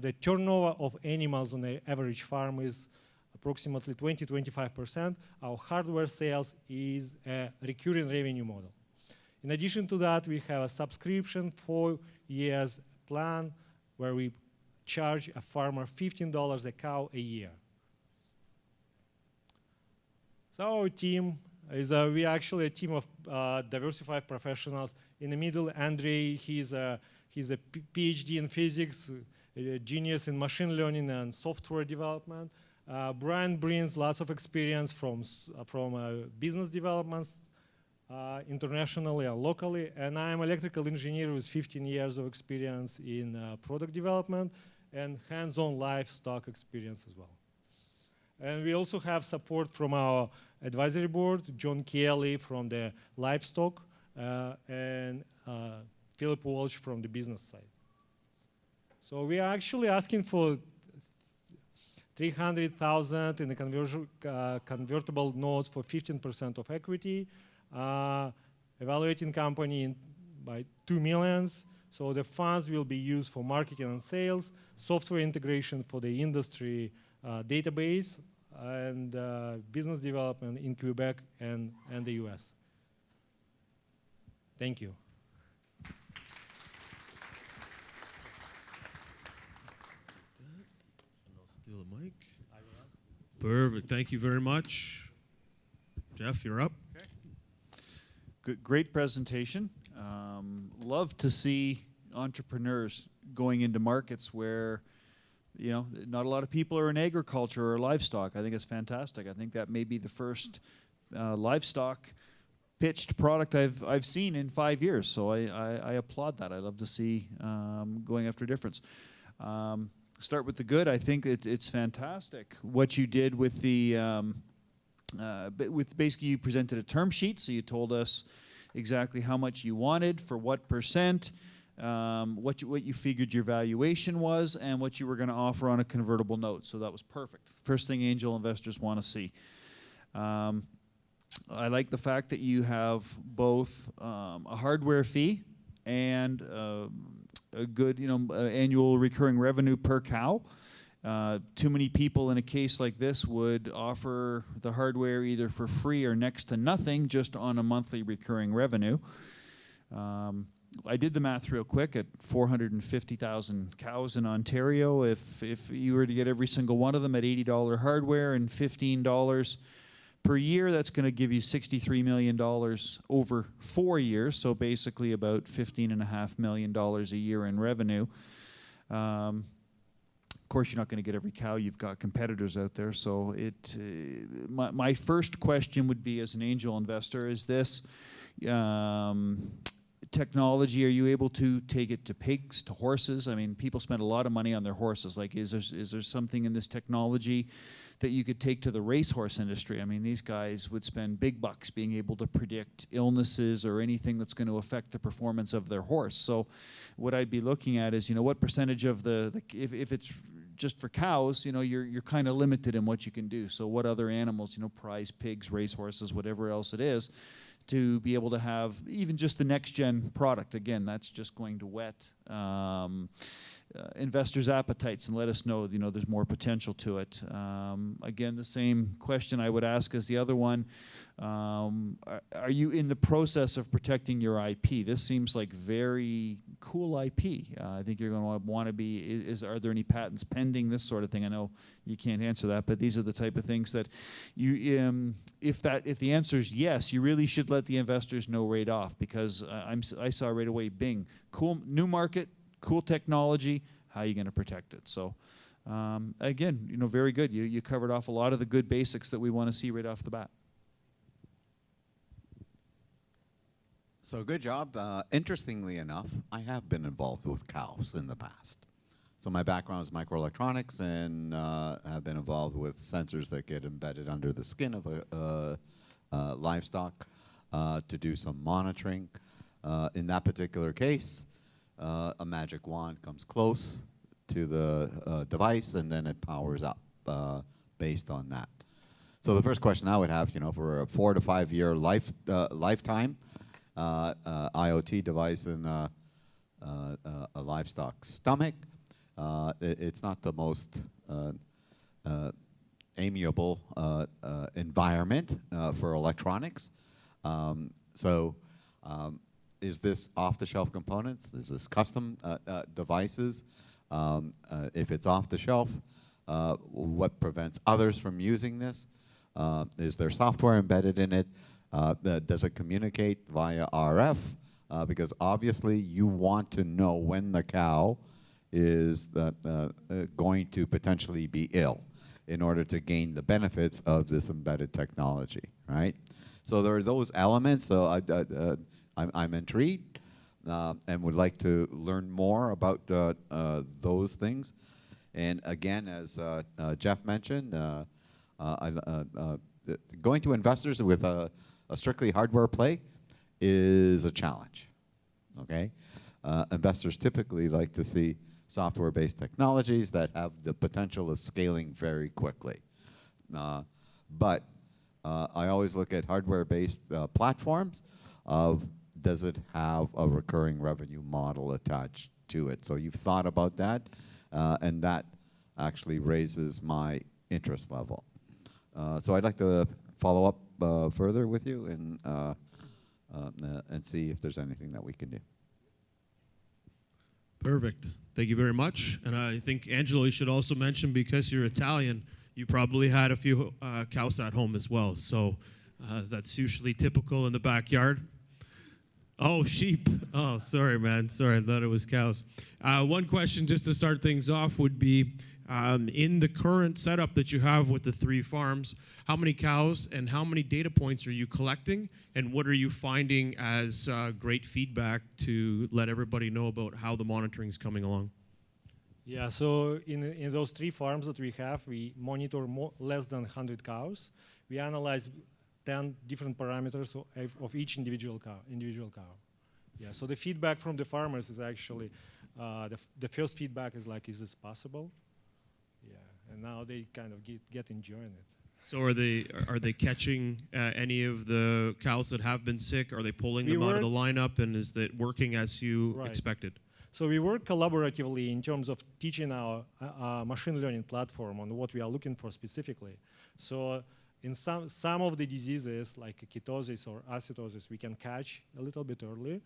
the turnover of animals on an average farm is approximately 20–25%, our hardware sales is a recurring revenue model. In addition to that, we have a subscription 4 years plan where we charge a farmer $15 a cow a year. So our team is we are actually a team of diversified professionals. In the middle, Andrei, he's a PhD in physics, a genius in machine learning and software development. Brian brings lots of experience from business developments, internationally and locally, and I'm an electrical engineer with 15 years of experience in product development and hands-on livestock experience as well. And we also have support from our advisory board, John Kelly from the livestock, and Philip Walsh from the business side. So we are actually asking for $300,000 in the convertible notes for 15% of equity, evaluating company by $2 million. So the funds will be used for marketing and sales, software integration for the industry database, and business development in Quebec and the US. Thank you.
Steal the mic. Perfect. Thank you very much. Jeff, you're up.
Okay. Good, great presentation. Love to see entrepreneurs going into markets where, you know, not a lot of people are in agriculture or livestock. I think it's fantastic. I think that may be the first livestock pitched product I've seen in 5 years. So I applaud that. I love to see going after difference. Start with the good. I think it's fantastic what you did with the with basically you presented a term sheet, so you told us exactly how much you wanted for what percent, what you figured your valuation was, and what you were going to offer on a convertible note. So that was perfect. First thing angel investors want to see. I like the fact that you have both a hardware fee and a good, annual recurring revenue per cow. Too many people in a case like this would offer the hardware either for free or next to nothing, just on a monthly recurring revenue. I did the math real quick at 450,000 cows in Ontario. If you were to get every single one of them at $80 hardware and $15 per year, that's going to give you $63 million over 4 years, so basically about $15.5 million a year in revenue. course, you're not going to get every cow. You've got competitors out there. So my first question would be, as an angel investor, is this technology, are you able to take it to pigs, to horses? I mean, people spend a lot of money on their horses. Like, is there something in this technology that you could take to the racehorse industry? I mean, these guys would spend big bucks being able to predict illnesses or anything that's going to affect the performance of their horse. So what I'd be looking at is, what percentage of if it's just for cows, you're kind of limited in what you can do. So what other animals, prize pigs, racehorses, whatever else it is, to be able to have even just the next gen product. Again, that's just going to whet investors' appetites and let us know, there's more potential to it. Again, the same question I would ask as the other one. Are you in the process of protecting your IP? This seems like very cool IP. I think you're going to want to be, are there any patents pending, this sort of thing? I know you can't answer that, but these are the type of things that you, if the answer is yes, you really should let the investors know right off, because I saw right away, bing, cool, new market, cool technology, how are you going to protect it? So again, very good. You covered off a lot of the good basics that we want to see right off the bat.
So good job. Interestingly enough, I have been involved with cows in the past. So my background is microelectronics, and have been involved with sensors that get embedded under the skin of a livestock to do some monitoring. In that particular case, a magic wand comes close to the device, and then it powers up based on that. So the first question I would have, for a 4 to 5 year lifetime IoT device in a livestock stomach, it's not the most amiable environment for electronics. Is this off-the-shelf components? Is this custom devices? If it's off-the-shelf, what prevents others from using this? Is there software embedded in it? Does it communicate via RF? Because obviously you want to know when the cow is going to potentially be ill in order to gain the benefits of this embedded technology, right? So there are those elements. So I'm intrigued and would like to learn more about those things. And again, as Jeff mentioned, going to investors with a strictly hardware play is a challenge, okay? Investors typically like to see software-based technologies that have the potential of scaling very quickly. But I always look at hardware-based platforms of, does it have a recurring revenue model attached to it? So you've thought about that, and that actually raises my interest level. So I'd like to follow up further with you and see if there's anything that we can do.
Perfect. Thank you very much. And I think, Angelo, you should also mention, because you're Italian, you probably had a few cows at home as well. So that's usually typical in the backyard. Oh, sheep. Oh, sorry, man. Sorry, I thought it was cows. One question just to start things off would be, in the current setup that you have with the 3 farms, how many cows and how many data points are you collecting, and what are you finding as great feedback to let everybody know about how the monitoring is coming along?
Yeah, so in those 3 farms that we have, we monitor less than 100 cows. We analyze 10 different parameters of each individual cow. Yeah, so the feedback from the farmers is actually, the first feedback is like, is this possible? Yeah, and now they kind of get enjoying it.
So are they catching any of the cows that have been sick? Are they pulling them out of the lineup, and is that working as you expected?
So we work collaboratively in terms of teaching our machine learning platform on what we are looking for specifically. So in some of the diseases, like ketosis or acidosis, we can catch a little bit early.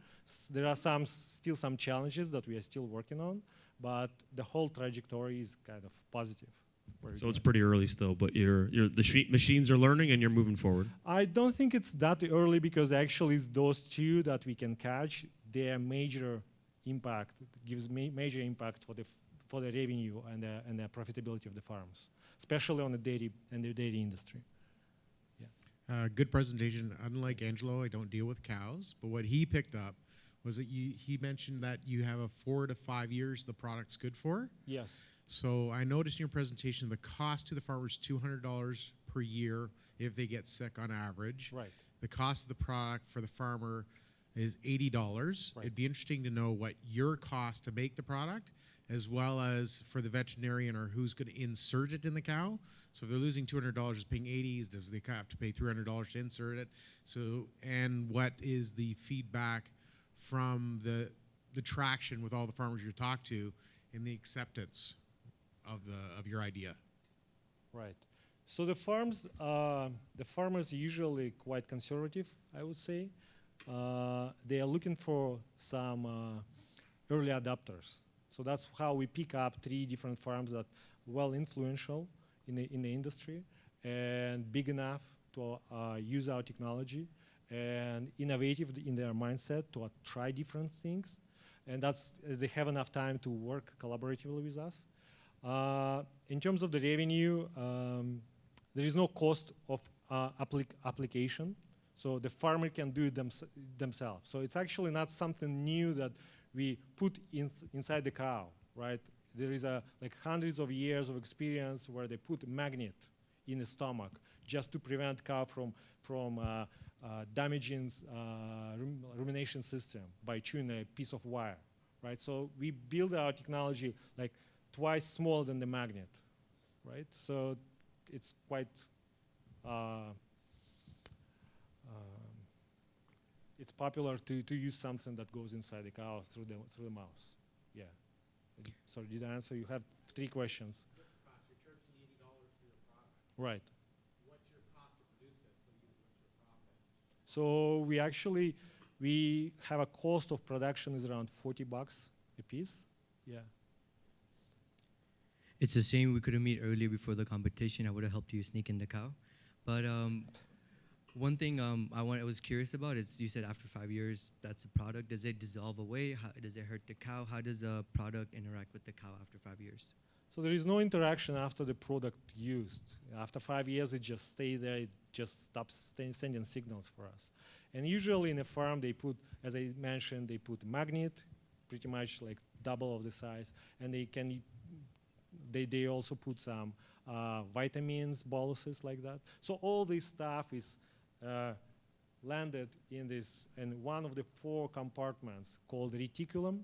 There are still some challenges that we are still working on, but the whole trajectory is kind of positive.
So it's pretty early still, but the machines are learning and you're moving forward.
I don't think it's that early, because actually it's those 2 that we can catch. Their major impact gives major impact for the revenue and the profitability of the farms, especially on the dairy and the dairy industry.
Good presentation. Unlike Angelo, I don't deal with cows, but what he picked up was that he mentioned that you have a 4 to 5 years the product's good for.
Yes.
So I noticed in your presentation the cost to the farmer is $200 per year if they get sick on average.
Right.
The cost of the product for the farmer is $80.
Right.
It'd be interesting to know what your cost to make the product, as well as for the veterinarian or who's going to insert it in the cow. So if they're losing $200, is paying 80s, does they have to pay $300 to insert it? So, and what is the feedback from the traction with all the farmers you talk to in the acceptance of your idea?
Right. So the farmers are usually quite conservative, I would say. They are looking for some early adopters. So that's how we pick up 3 different farms that well influential in the industry and big enough to use our technology and innovative in their mindset to try different things. And they have enough time to work collaboratively with us. In terms of the revenue, there is no cost of application. So the farmer can do it themselves. So it's actually not something new that we put inside the cow, right? There is like hundreds of years of experience where they put a magnet in the stomach just to prevent cow from damaging rumination system by chewing a piece of wire, right? So we build our technology like twice smaller than the magnet, right? So it's quite it's popular to use something that goes inside the cow through the mouth. Yeah. Sorry, did I answer? You had 3 questions.
What's the cost? You're charging $80 for your product.
Right.
What's your cost to produce it? So what's your profit?
So we have a cost of production is around $40 a piece. Yeah.
It's a shame we couldn't meet earlier before the competition. I would have helped you sneak in the cow. But one thing I was curious about is you said after 5 years, that's a product. Does it dissolve away? How, does it hurt the cow? How does a product interact with the cow after 5 years?
So there is no interaction after the product used. After 5 years, it just stays there. It just stops sending signals for us. And usually in a farm, they put, as I mentioned, they put magnet, pretty much like double of the size, and they also put some vitamins, boluses like that. So all this stuff is landed in one of the 4 compartments called reticulum,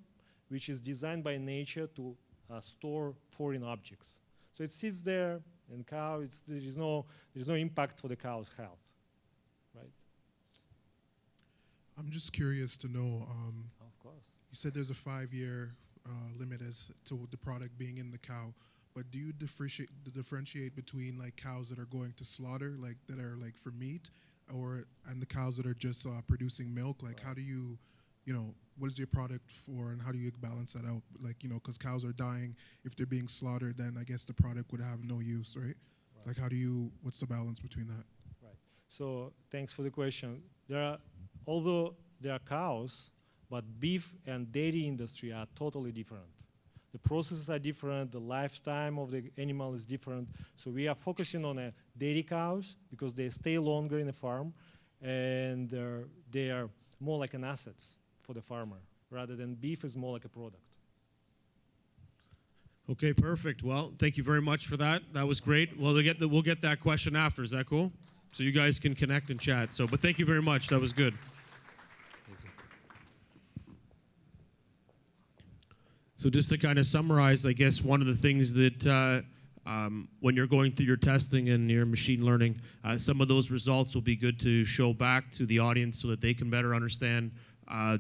which is designed by nature to store foreign objects. So it sits there, and there's no impact for the cow's health, right?
I'm just curious to know.
Of course.
You said there's a 5-year limit as to the product being in the cow, but do you differentiate between like cows that are going to slaughter, like that are like for meat, and the cows that are just producing milk? Like, how do you what is your product for, and how do you balance that out? Like, because cows are dying. If they're being slaughtered, then I guess the product would have no use, right? Like, what's the balance between that?
Right. So thanks for the question. Although there are cows, but beef and dairy industry are totally different. The processes are different, the lifetime of the animal is different. So we are focusing on dairy cows because they stay longer in the farm, and they are more like an assets for the farmer, rather than beef is more like a product.
Okay, perfect. Well, thank you very much for that. That was great. Well, we'll get that question after. Is that cool? So you guys can connect and chat. But thank you very much. That was good. So just to kind of summarize, I guess one of the things that when you're going through your testing and your machine learning, some of those results will be good to show back to the audience so that they can better understand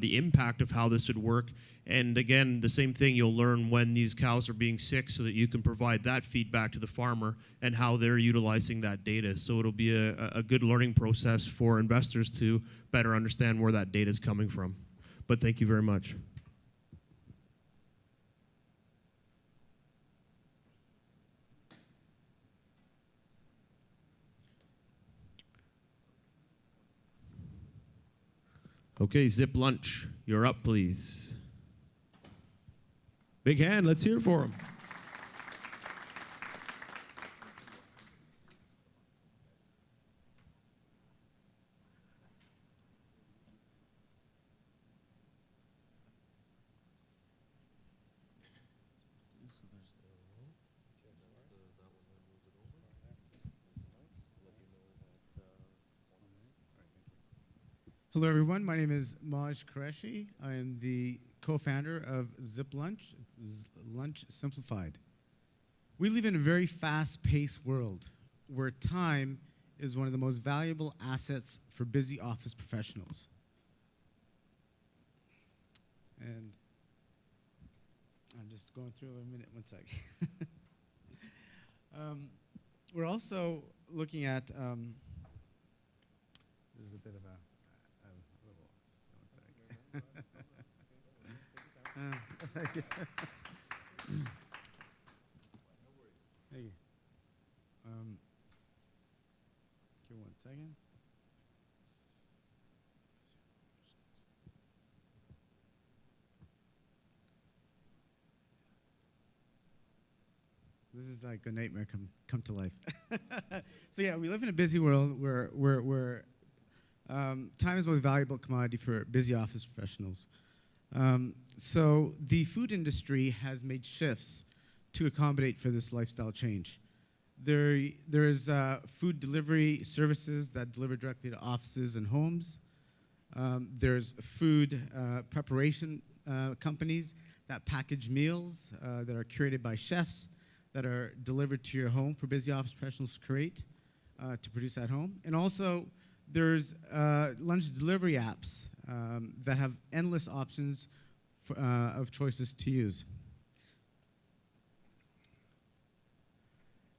the impact of how this would work. And again, the same thing, you'll learn when these cows are being sick so that you can provide that feedback to the farmer and how they're utilizing that data. So it'll be a good learning process for investors to better understand where that data is coming from. But thank you very much. Okay, Zip Lunch, you're up, please. Big hand, let's hear it for him.
Hello, everyone. My name is Maj Qureshi. I am the co-founder of Zip Lunch, Lunch Simplified. We live in a very fast-paced world where time is one of the most valuable assets for busy office professionals. And I'm just going through a minute, one sec. We're also looking at, this is a bit of a Thank you. Give 1 second. This is like a nightmare come to life. So yeah, we live in a busy world where time is the most valuable commodity for busy office professionals. So the food industry has made shifts to accommodate for this lifestyle change. There's food delivery services that deliver directly to offices and homes. There's food preparation companies that package meals that are curated by chefs that are delivered to your home for busy office professionals to create, to produce at home. And also, there's lunch delivery apps that have endless options of choices to use.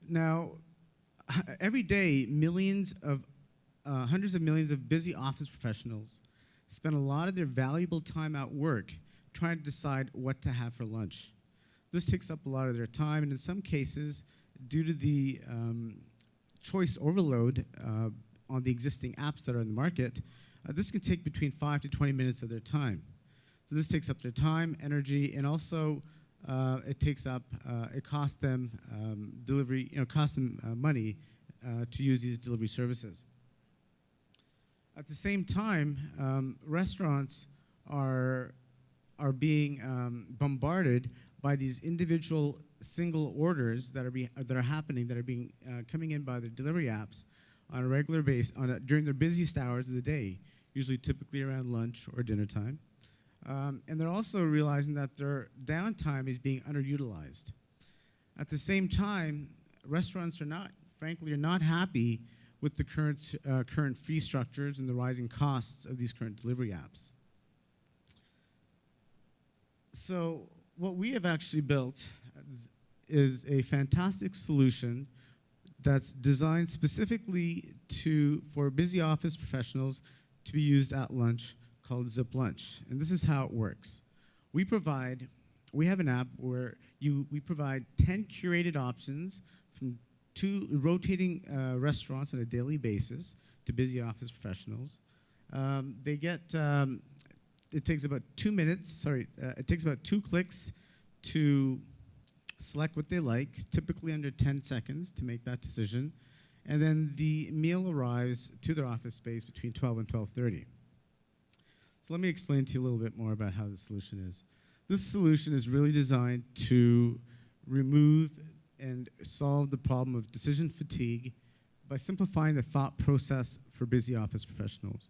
Now, every day, hundreds of millions of busy office professionals spend a lot of their valuable time at work trying to decide what to have for lunch. This takes up a lot of their time, and in some cases, due to the choice overload on the existing apps that are in the market, this can take between 5 to 20 minutes of their time. So this takes up their time, energy, and also it costs them money to use these delivery services. At the same time, restaurants are being bombarded by these individual single orders that are coming in by the delivery apps on a regular basis during their busiest hours of the day, usually typically around lunch or dinner time. And they're also realizing that their downtime is being underutilized. At the same time, restaurants are not happy with the current fee structures and the rising costs of these current delivery apps. So what we have actually built is a fantastic solution that's designed specifically for busy office professionals to be used at lunch, called Zip Lunch. And this is how it works. We have an app where we provide 10 curated options from 2 rotating restaurants on a daily basis to busy office professionals. It takes about 2 minutes, it takes about 2 clicks to select what they like, typically under 10 seconds to make that decision. And then the meal arrives to their office space between 12 and 12:30. So let me explain to you a little bit more about how the solution is. This solution is really designed to remove and solve the problem of decision fatigue by simplifying the thought process for busy office professionals.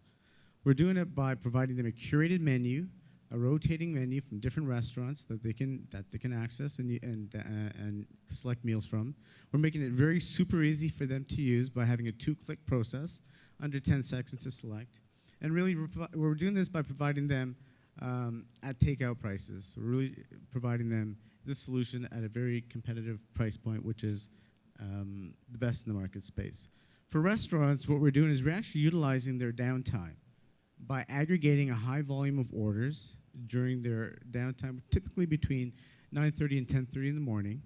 We're doing it by providing them a curated menu, a rotating menu from different restaurants that they can access and select meals from. We're making it very super easy for them to use by having a 2-click process under 10 seconds to select. And really, we're doing this by providing them at takeout prices. So we're really providing them this solution at a very competitive price point, which is the best in the market space. For restaurants, what we're doing is we're actually utilizing their downtime by aggregating a high volume of orders during their downtime, typically between 9:30 and 10:30 in the morning.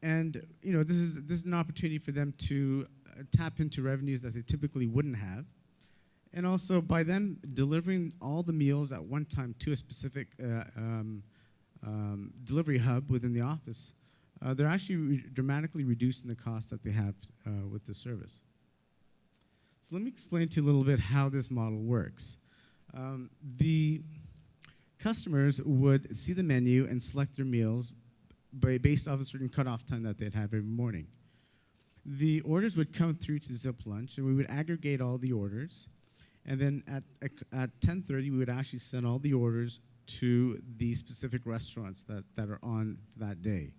And this is an opportunity for them to tap into revenues that they typically wouldn't have. And also, by them delivering all the meals at one time to a specific delivery hub within the office, they're actually dramatically reducing the cost that they have with the service. So let me explain to you a little bit how this model works. The customers would see the menu and select their meals based off a certain cutoff time that they'd have every morning. The orders would come through to Zip Lunch, and we would aggregate all the orders, And then at 10:30, we would actually send all the orders to the specific restaurants that are on that day.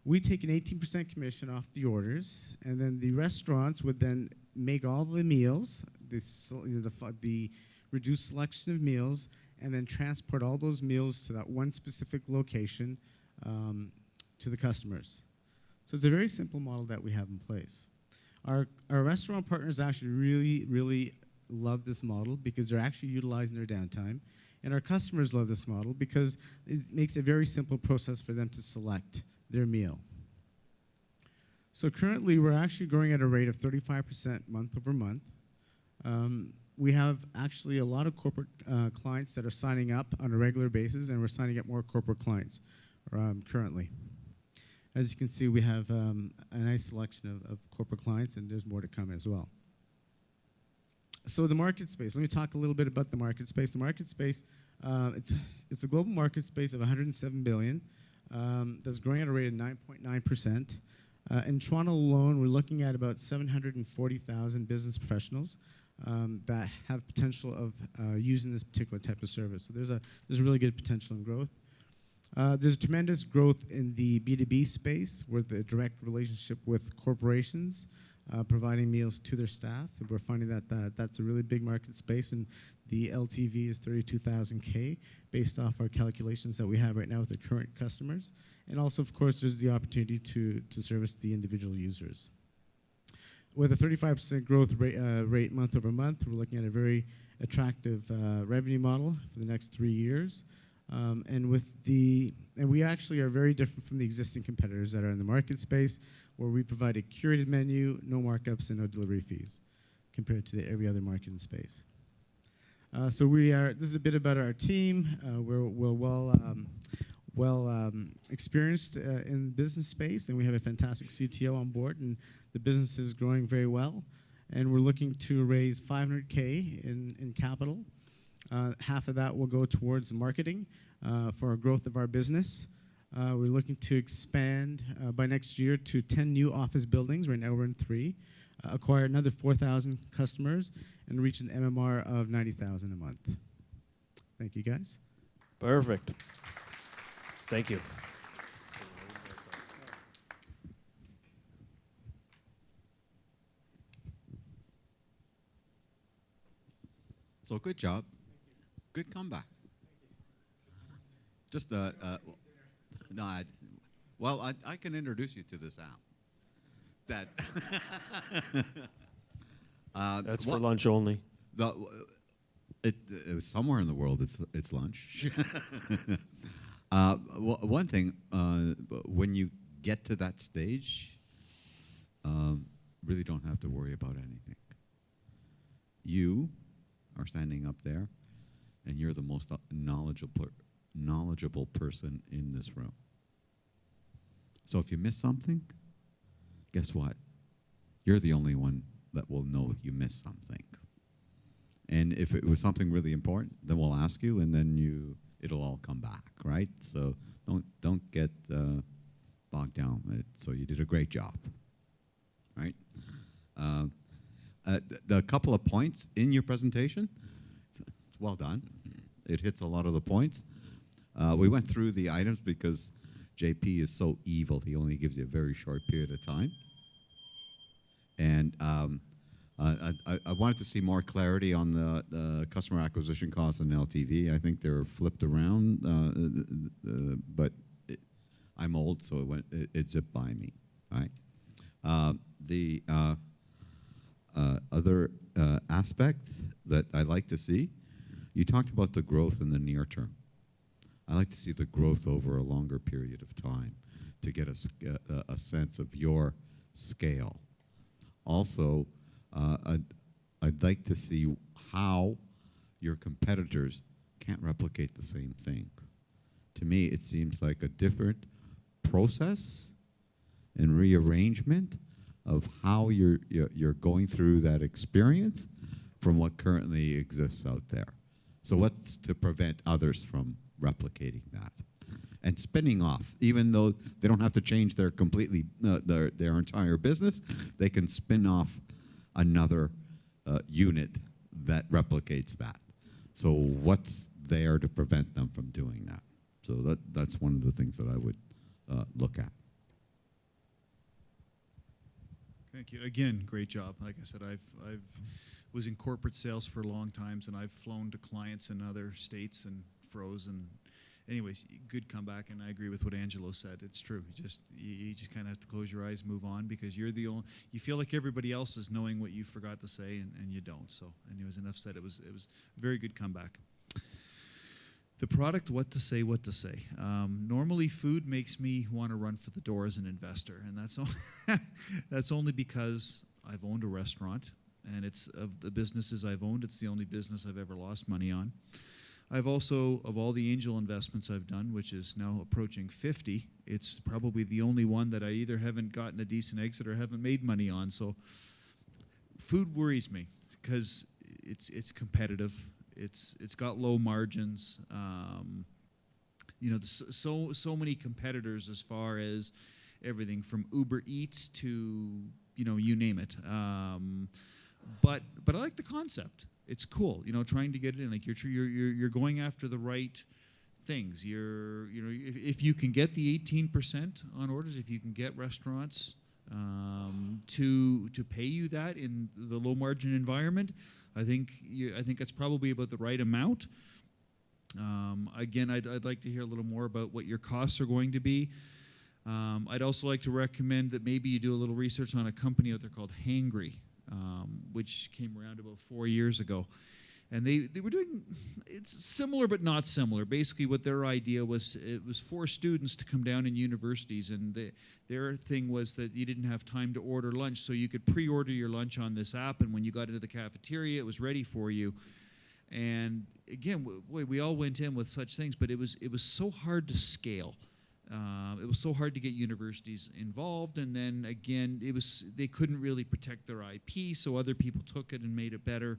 We take an 18% commission off the orders, and then the restaurants would then make all the meals, the reduced selection of meals, and then transport all those meals to that one specific location to the customers. So it's a very simple model that we have in place. Our restaurant partners actually really love this model because they're actually utilizing their downtime. And our customers love this model because it makes a very simple process for them to select their meal. So currently, we're actually growing at a rate of 35% month over month. We have actually a lot of corporate clients that are signing up on a regular basis, and we're signing up more corporate clients currently. As you can see, we have a nice selection of corporate clients, and there's more to come as well. So the market space, let me talk a little bit about the market space. The market space, it's a global market space of 107 billion that's growing at a rate of 9.9%. In Toronto alone, we're looking at about 740,000 business professionals that have potential of using this particular type of service. So there's a really good potential in growth. There's tremendous growth in the B2B space with the direct relationship with corporations providing meals to their staff. And we're finding that that's a really big market space, and the LTV is 32,000K based off our calculations that we have right now with the current customers. And also, of course, there's the opportunity to service the individual users. With a 35% growth rate month over month, we're looking at a very attractive revenue model for the next 3 years. And we actually are very different from the existing competitors that are in the market space, where we provide a curated menu, no markups, and no delivery fees, compared to every other market in space. So this is a bit about our team. We're well experienced in business space, and we have a fantastic CTO on board, and the business is growing very well. And we're looking to raise 500K in capital. Half of that will go towards marketing for our growth of our business. We're looking to expand by next year to 10 new office buildings. Right now we're in 3. Acquire another 4,000 customers, and reach an MMR of 90,000 a month. Thank you, guys.
Perfect. Thank you.
So good job. Good comeback. Just no, I can introduce you to this app.
That's for lunch only.
Somewhere in the world, it's lunch. One thing, when you get to that stage, really don't have to worry about anything. You are standing up there, and you're the most knowledgeable person in this room. So if you miss something, guess what? You're the only one that will know you missed something. And if it was something really important, then we'll ask you, and then it'll all come back, right? So don't get bogged down. So you did a great job, right? The couple of points in your presentation, well done. It hits a lot of the points. We went through the items because JP is so evil. He only gives you a very short period of time. And I wanted to see more clarity on the customer acquisition costs and LTV. I think they're flipped around, but I'm old, so it zipped by me, right? The other aspect that I like to see, you talked about the growth in the near term. I like to see the growth over a longer period of time to get a sense of your scale. Also, I'd like to see how your competitors can't replicate the same thing. To me, it seems like a different process and rearrangement of how you're going through that experience from what currently exists out there. So what's to prevent others from replicating that? And spinning off, even though they don't have to change their entire business, they can spin off another unit that replicates that. So what's there to prevent them from doing that? So that's one of the things that I would look at.
Thank you. Again, great job. Like I said, I've was in corporate sales for long times, and I've flown to clients in other states and froze. And anyways, good comeback. And I agree with what Angelo said. It's true. You just kind of have to close your eyes, move on, because you're the only. You feel like everybody else is knowing what you forgot to say, and you don't. So, anyways, enough said. It was a very good comeback. The product, what to say. Normally, food makes me want to run for the door as an investor, and that's only because I've owned a restaurant, and it's of the businesses I've owned, it's the only business I've ever lost money on. I've also, of all the angel investments I've done, which is now approaching 50, it's probably the only one that I either haven't gotten a decent exit or haven't made money on. So, food worries me because it's competitive. It's got low margins. So many competitors as far as everything from Uber Eats to you name it. But I like the concept. It's cool. Trying to get it in. Like you're going after the right things. If you can get the 18% on orders, if you can get restaurants to pay you that in the low margin environment, I think that's probably about the right amount. Again, I'd like to hear a little more about what your costs are going to be. I'd also like to recommend that maybe you do a little research on a company out there called Hangry, which came around about 4 years ago. And they were doing, it's similar but not similar. Basically what their idea was, it was for students to come down in universities, and their thing was that you didn't have time to order lunch, so you could pre-order your lunch on this app, and when you got into the cafeteria, it was ready for you. And again, we all went in with such things, but it was so hard to scale. It was so hard to get universities involved, and then again, they couldn't really protect their IP, so other people took it and made it better.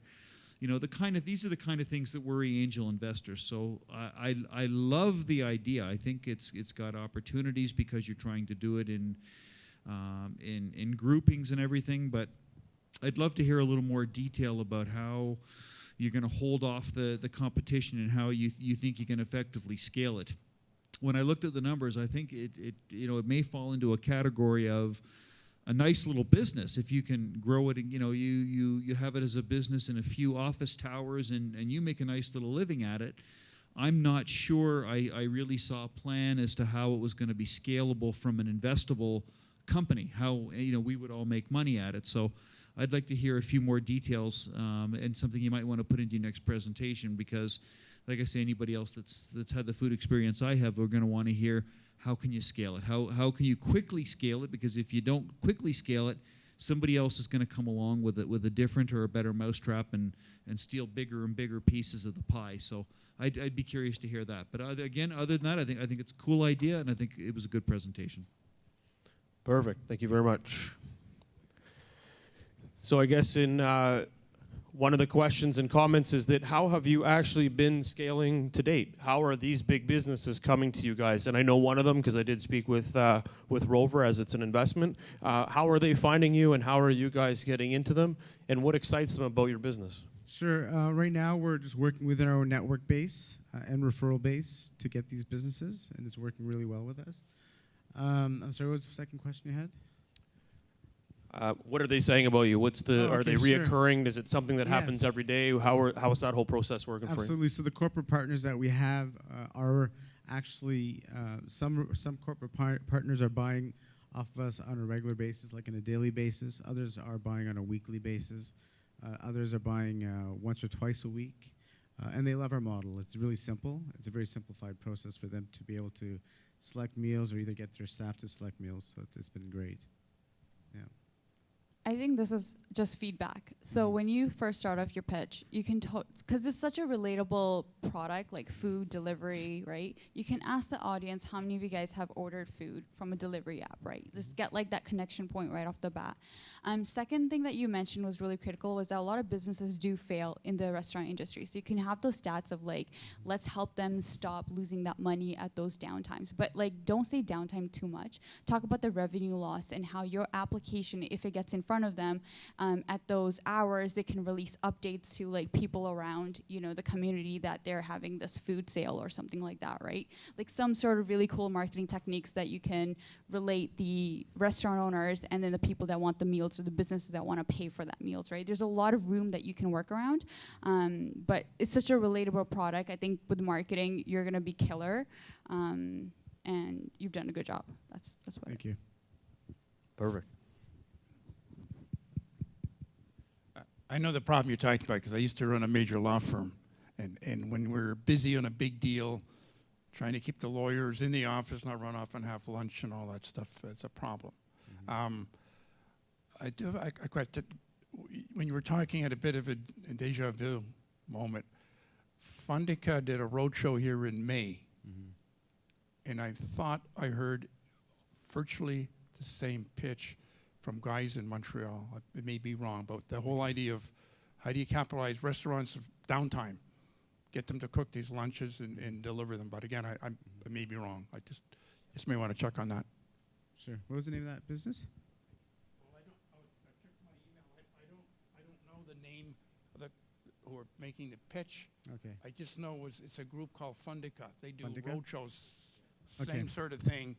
These are the kind of things that worry angel investors. So I love the idea. I think it's got opportunities because you're trying to do it in groupings and everything. But I'd love to hear a little more detail about how you're going to hold off the competition and how you think you can effectively scale it. When I looked at the numbers, I think it may fall into a category of a nice little business if you can grow it. You have it as a business in a few office towers, and you make a nice little living at it. I'm not sure I really saw a plan as to how it was going to be scalable from an investable company, how we would all make money at it. So I'd like to hear a few more details and something you might want to put into your next presentation, because like I say, anybody else that's had the food experience I have, we're going to want to hear, how can you scale it? How can you quickly scale it? Because if you don't quickly scale it, somebody else is going to come along with a different or a better mousetrap and steal bigger and bigger pieces of the pie. So I'd be curious to hear that. But other than that, I think it's a cool idea, and I think it was a good presentation.
Perfect. Thank you very much. So I guess in one of the questions and comments is that how have you actually been scaling to date? How are these big businesses coming to you guys? And I know one of them because I did speak with Rover, as it's an investment. How are they finding you, and how are you guys getting into them? And what excites them about your business?
Sure. Right now, we're just working within our own network base and referral base to get these businesses, and it's working really well with us. I'm sorry, what was the second question you had?
What are they saying about you? Are they reoccurring?
Sure.
Is it something that happens every day? How is that whole process working for you?
Absolutely. So the corporate partners that we have are actually, some corporate partners are buying off of us on a regular basis, like on a daily basis. Others are buying on a weekly basis. Others are buying once or twice a week. And they love our model. It's really simple. It's a very simplified process for them to be able to select meals or either get their staff to select meals. So it's been great. Yeah.
I think this is just feedback. So when you first start off your pitch, you can, because it's such a relatable product, like food delivery, right? You can ask the audience how many of you guys have ordered food from a delivery app, right? Just get like that connection point right off the bat. Second thing that you mentioned was really critical was that a lot of businesses do fail in the restaurant industry. So you can have those stats of like, let's help them stop losing that money at those downtimes. But like, don't say downtime too much. Talk about the revenue loss and how your application, if it gets in front front of them, at those hours, they can release updates to like people around, you know, the community that they're having this food sale or something like that, right? Like some sort of really cool marketing techniques that you can relate the restaurant owners and then the people that want the meals or the businesses that want to pay for that meals, right? There's a lot of room that you can work around, but it's such a relatable product. I think with marketing, you're gonna be killer, and you've done a good job. That's what.
Thank you.
Perfect.
I know the problem you're talking about because I used to run a major law firm, and when we're busy on a big deal, trying to keep the lawyers in the office, not run off and have lunch and all that stuff, it's a problem. I do have a question. When you were talking, at a bit of a deja vu moment. Fundica did a roadshow here in May, and I thought I heard virtually the same pitch from guys in Montreal. It may be wrong, but the whole idea of how do you capitalize restaurants of downtime, get them to cook these lunches and deliver them. But again, I may be wrong. I just may want to check on that.
Sure. What was the name of that business?
Well, I checked my email. I don't know the name of the who are making the pitch.
Okay.
I just know it's a group called Fundica. They do
Fundica?
roadshows,
Okay.
same sort of thing,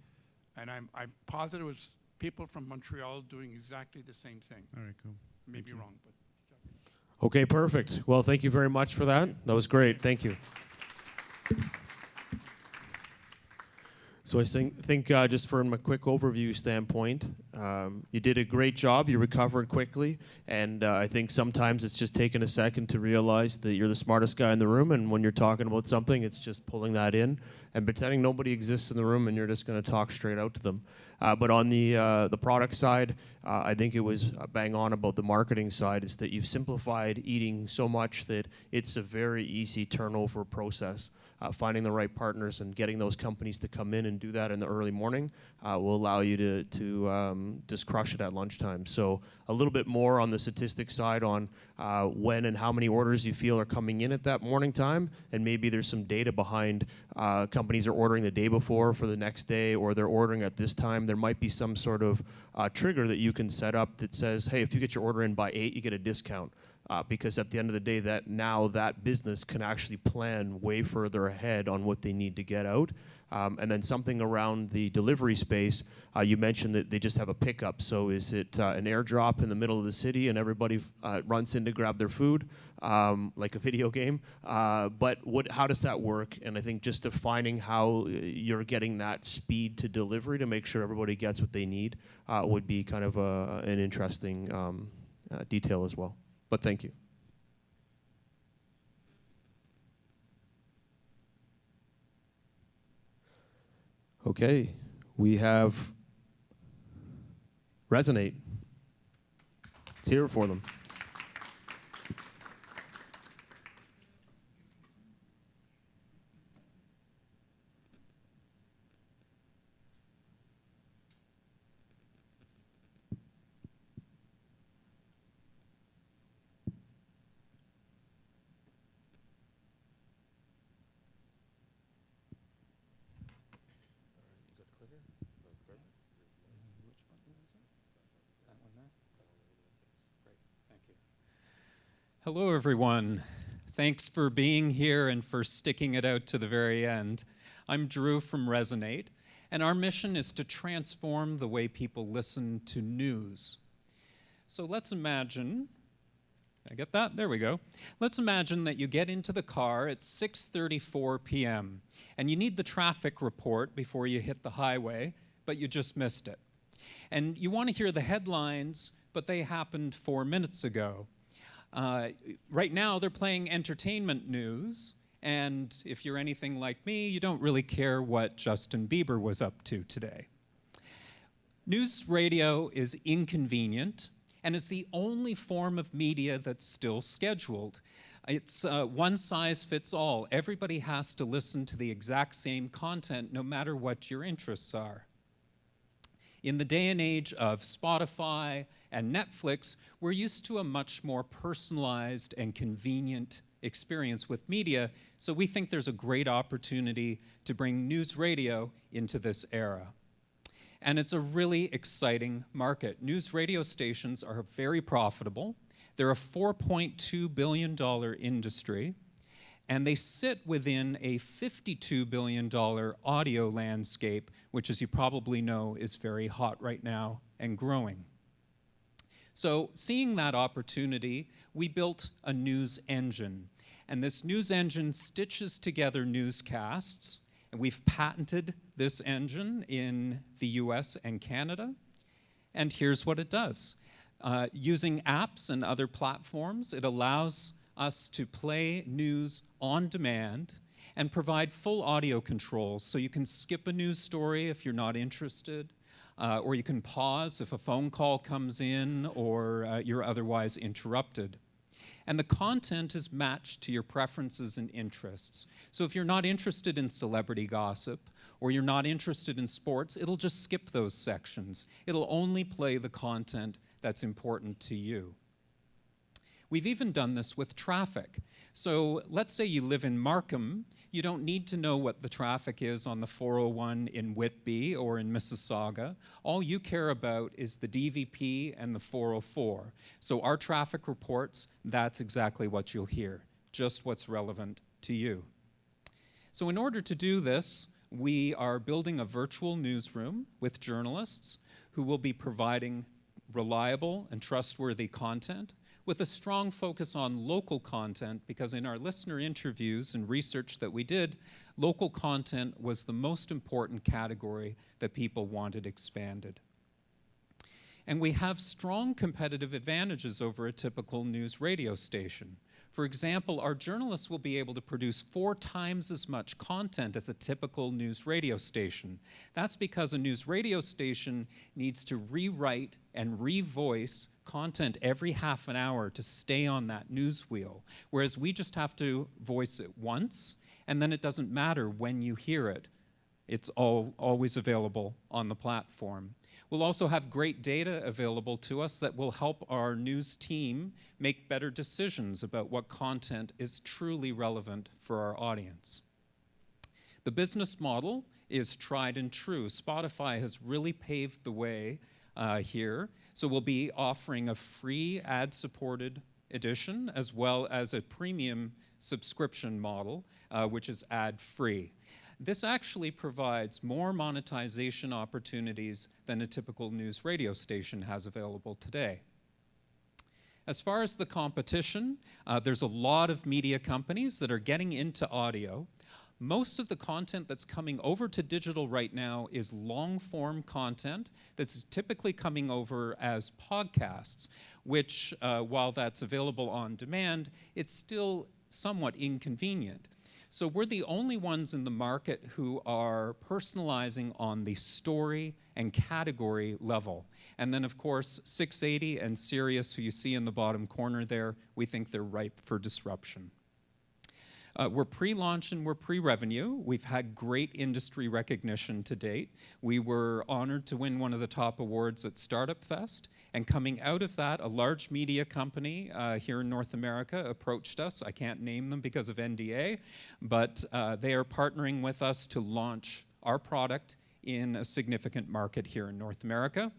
and I'm positive it was people from Montreal doing exactly the same thing.
All right, cool.
Maybe wrong, but.
Okay, perfect. Well, thank you very much for that. That was great. Thank you. So I think just from a quick overview standpoint, you did a great job. You recovered quickly, and I think sometimes it's just taking a second to realize that you're the smartest guy in the room, and when you're talking about something, it's just pulling that in and pretending nobody exists in the room, and you're just going to talk straight out to them. But on the product side, I think it was bang on about the marketing side, is that you've simplified eating so much that it's a very easy turnover process. Finding the right partners and getting those companies to come in and do that in the early morning will allow you to just crush it at lunchtime. So a little bit more on the statistics side on when and how many orders you feel are coming in at that morning time, and maybe there's some data behind companies are ordering the day before for the next day, or they're ordering at this time. There might be some sort of trigger that you can set up that says, hey, if you get your order in by 8, you get a discount. Because at the end of the day, that business can actually plan way further ahead on what they need to get out. And then something around the delivery space, you mentioned that they just have a pickup. So is it an airdrop in the middle of the city and everybody runs in to grab their food, like a video game? But how does that work? And I think just defining how you're getting that speed to delivery to make sure everybody gets what they need would be kind of an interesting detail as well. But thank you. Okay, we have Resonate. Let's hear it for them.
Hello, everyone. Thanks for being here and for sticking it out to the very end. I'm Drew from Resonate, and our mission is to transform the way people listen to news. So let's imagine, I get that? There we go. Let's imagine that you get into the car at 6:34 p.m., and you need the traffic report before you hit the highway, but you just missed it. And you want to hear the headlines, but they happened 4 minutes ago. Right now, they're playing entertainment news, and if you're anything like me, you don't really care what Justin Bieber was up to today. News radio is inconvenient, and it's the only form of media that's still scheduled. It's one size fits all. Everybody has to listen to the exact same content, no matter what your interests are. In the day and age of Spotify and Netflix, we're used to a much more personalized and convenient experience with media, so we think there's a great opportunity to bring news radio into this era. And it's a really exciting market. News radio stations are very profitable. They're a $4.2 billion industry, and they sit within a $52 billion audio landscape, which, as you probably know, is very hot right now and growing. So seeing that opportunity, we built a news engine. And this news engine stitches together newscasts. And we've patented this engine in the US and Canada. And here's what it does. Using apps and other platforms, it allows us to play news on demand and provide full audio controls. So you can skip a news story if you're not interested, or you can pause if a phone call comes in or you're otherwise interrupted. And the content is matched to your preferences and interests. So if you're not interested in celebrity gossip or you're not interested in sports, it'll just skip those sections. It'll only play the content that's important to you. We've even done this with traffic. So let's say you live in Markham. You don't need to know what the traffic is on the 401 in Whitby or in Mississauga. All you care about is the DVP and the 404. So our traffic reports, that's exactly what you'll hear, just what's relevant to you. So in order to do this, we are building a virtual newsroom with journalists who will be providing reliable and trustworthy content with a strong focus on local content, because in our listener interviews and research that we did, local content was the most important category that people wanted expanded. And we have strong competitive advantages over a typical news radio station. For example, our journalists will be able to produce 4 times as much content as a typical news radio station. That's because a news radio station needs to rewrite and revoice content every half an hour to stay on that news wheel, whereas we just have to voice it once, and then it doesn't matter when you hear it. It's always available on the platform. We'll also have great data available to us that will help our news team make better decisions about what content is truly relevant for our audience. The business model is tried and true. Spotify has really paved the way here. So we'll be offering a free ad-supported edition as well as a premium subscription model, which is ad-free. This actually provides more monetization opportunities than a typical news radio station has available today. As far as the competition, there's a lot of media companies that are getting into audio. Most of the content that's coming over to digital right now is long-form content that's typically coming over as podcasts, which, while that's available on demand, it's still somewhat inconvenient. So we're the only ones in the market who are personalizing on the story and category level. And then, of course, 680 and Sirius, who you see in the bottom corner there, we think they're ripe for disruption. We're pre-launch and we're pre-revenue. We've had great industry recognition to date. We were honored to win one of the top awards at Startup Fest. And coming out of that, a large media company here in North America approached us. I can't name them because of NDA, but they are partnering with us to launch our product in a significant market here in North America.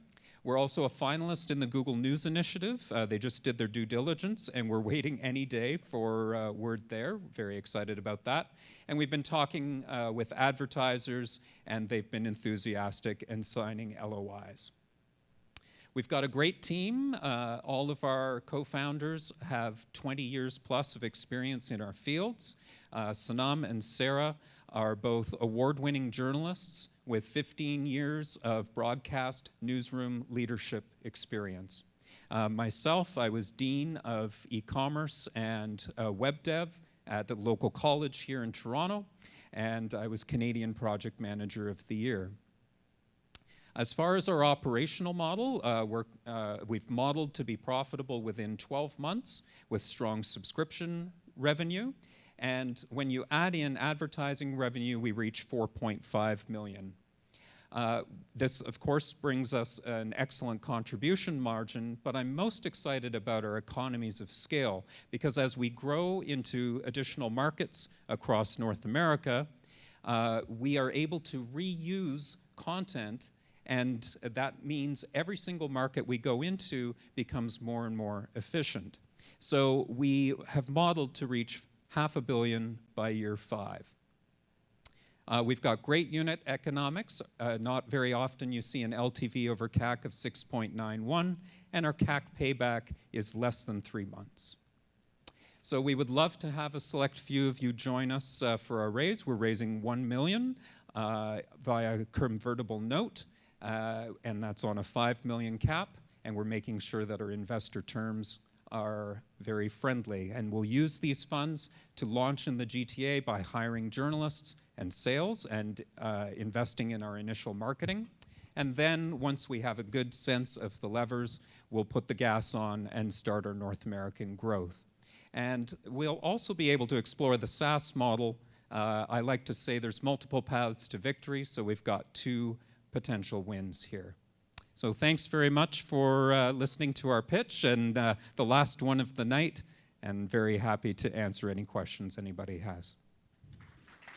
We're also a finalist in the Google News Initiative. They just did their due diligence, and we're waiting any day for word there. Very excited about that. And we've been talking with advertisers, and they've been enthusiastic and signing LOIs. We've got a great team. All of our co-founders have 20 years plus of experience in our fields. Sanam and Sarah are both award-winning journalists with 15 years of broadcast newsroom leadership experience. Myself, I was Dean of E-commerce and Web Dev at the local college here in Toronto, and I was Canadian Project Manager of the Year. As far as our operational model, we've modeled to be profitable within 12 months with strong subscription revenue. And when you add in advertising revenue, we reach $4.5 million. This, of course, brings us an excellent contribution margin, but I'm most excited about our economies of scale, because as we grow into additional markets across North America, we are able to reuse content And that means every single market we go into becomes more and more efficient. So we have modeled to reach $500 million by year 5. We've got great unit economics. Not very often you see an LTV over CAC of 6.91, and our CAC payback is less than 3 months. So we would love to have a select few of you join us for our raise. We're raising $1 million via a convertible note, and that's on a $5 million cap, and we're making sure that our investor terms are very friendly. And we'll use these funds to launch in the GTA by hiring journalists and sales and investing in our initial marketing. And then once we have a good sense of the levers, we'll put the gas on and start our North American growth. And we'll also be able to explore the SaaS model. I like to say there's multiple paths to victory, so we've got 2 potential wins here. So thanks very much for listening to our pitch, and the last one of the night, and very happy to answer any questions anybody has.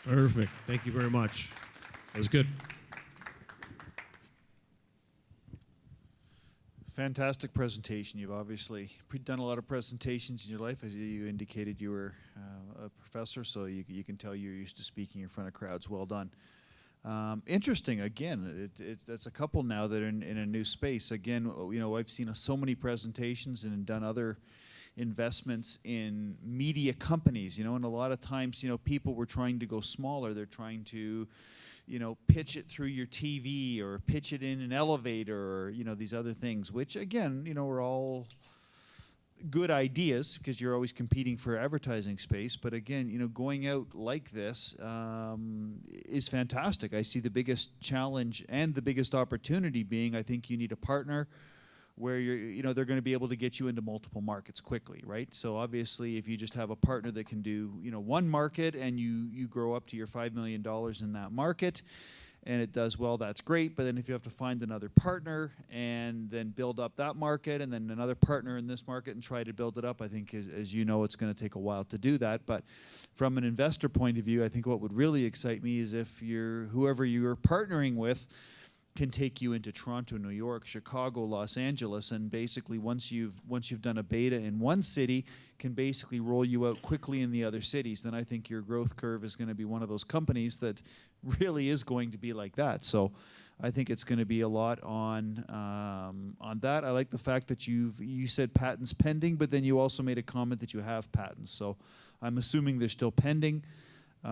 Perfect. Thank you very much. That was good.
Fantastic presentation. You've obviously done a lot of presentations in your life. As you indicated, you were a professor, so you can tell you're used to speaking in front of crowds. Well done. Interesting. Again, that's a couple now that are in a new space. Again, you know, I've seen so many presentations and done other investments in media companies, you know, and a lot of times, you know, people were trying to go smaller. They're trying to, you know, pitch it through your TV or pitch it in an elevator or, you know, these other things, which again, you know, are all good ideas because you're always competing for advertising space. But again, you know, going out like this is fantastic. I see the biggest challenge and the biggest opportunity being, I think you need a partner where you know, they're going to be able to get you into multiple markets quickly, right? So obviously, if you just have a partner that can do, you know, one market and you grow up to your $5 million in that market, and it does well, that's great. But then if you have to find another partner and then build up that market, and then another partner in this market and try to build it up, I think, as you know, it's going to take a while to do that. But from an investor point of view, I think what would really excite me is if whoever you're partnering with can take you into Toronto, New York, Chicago, Los Angeles, and basically once you've done a beta in one city, can basically roll you out quickly in the other cities. Then I think your growth curve is going to be one of those companies that really is going to be like that. So I think it's going to be a lot on that. I like the fact that you said patents pending, but then you also made a comment that you have patents. So I'm assuming they're still pending. You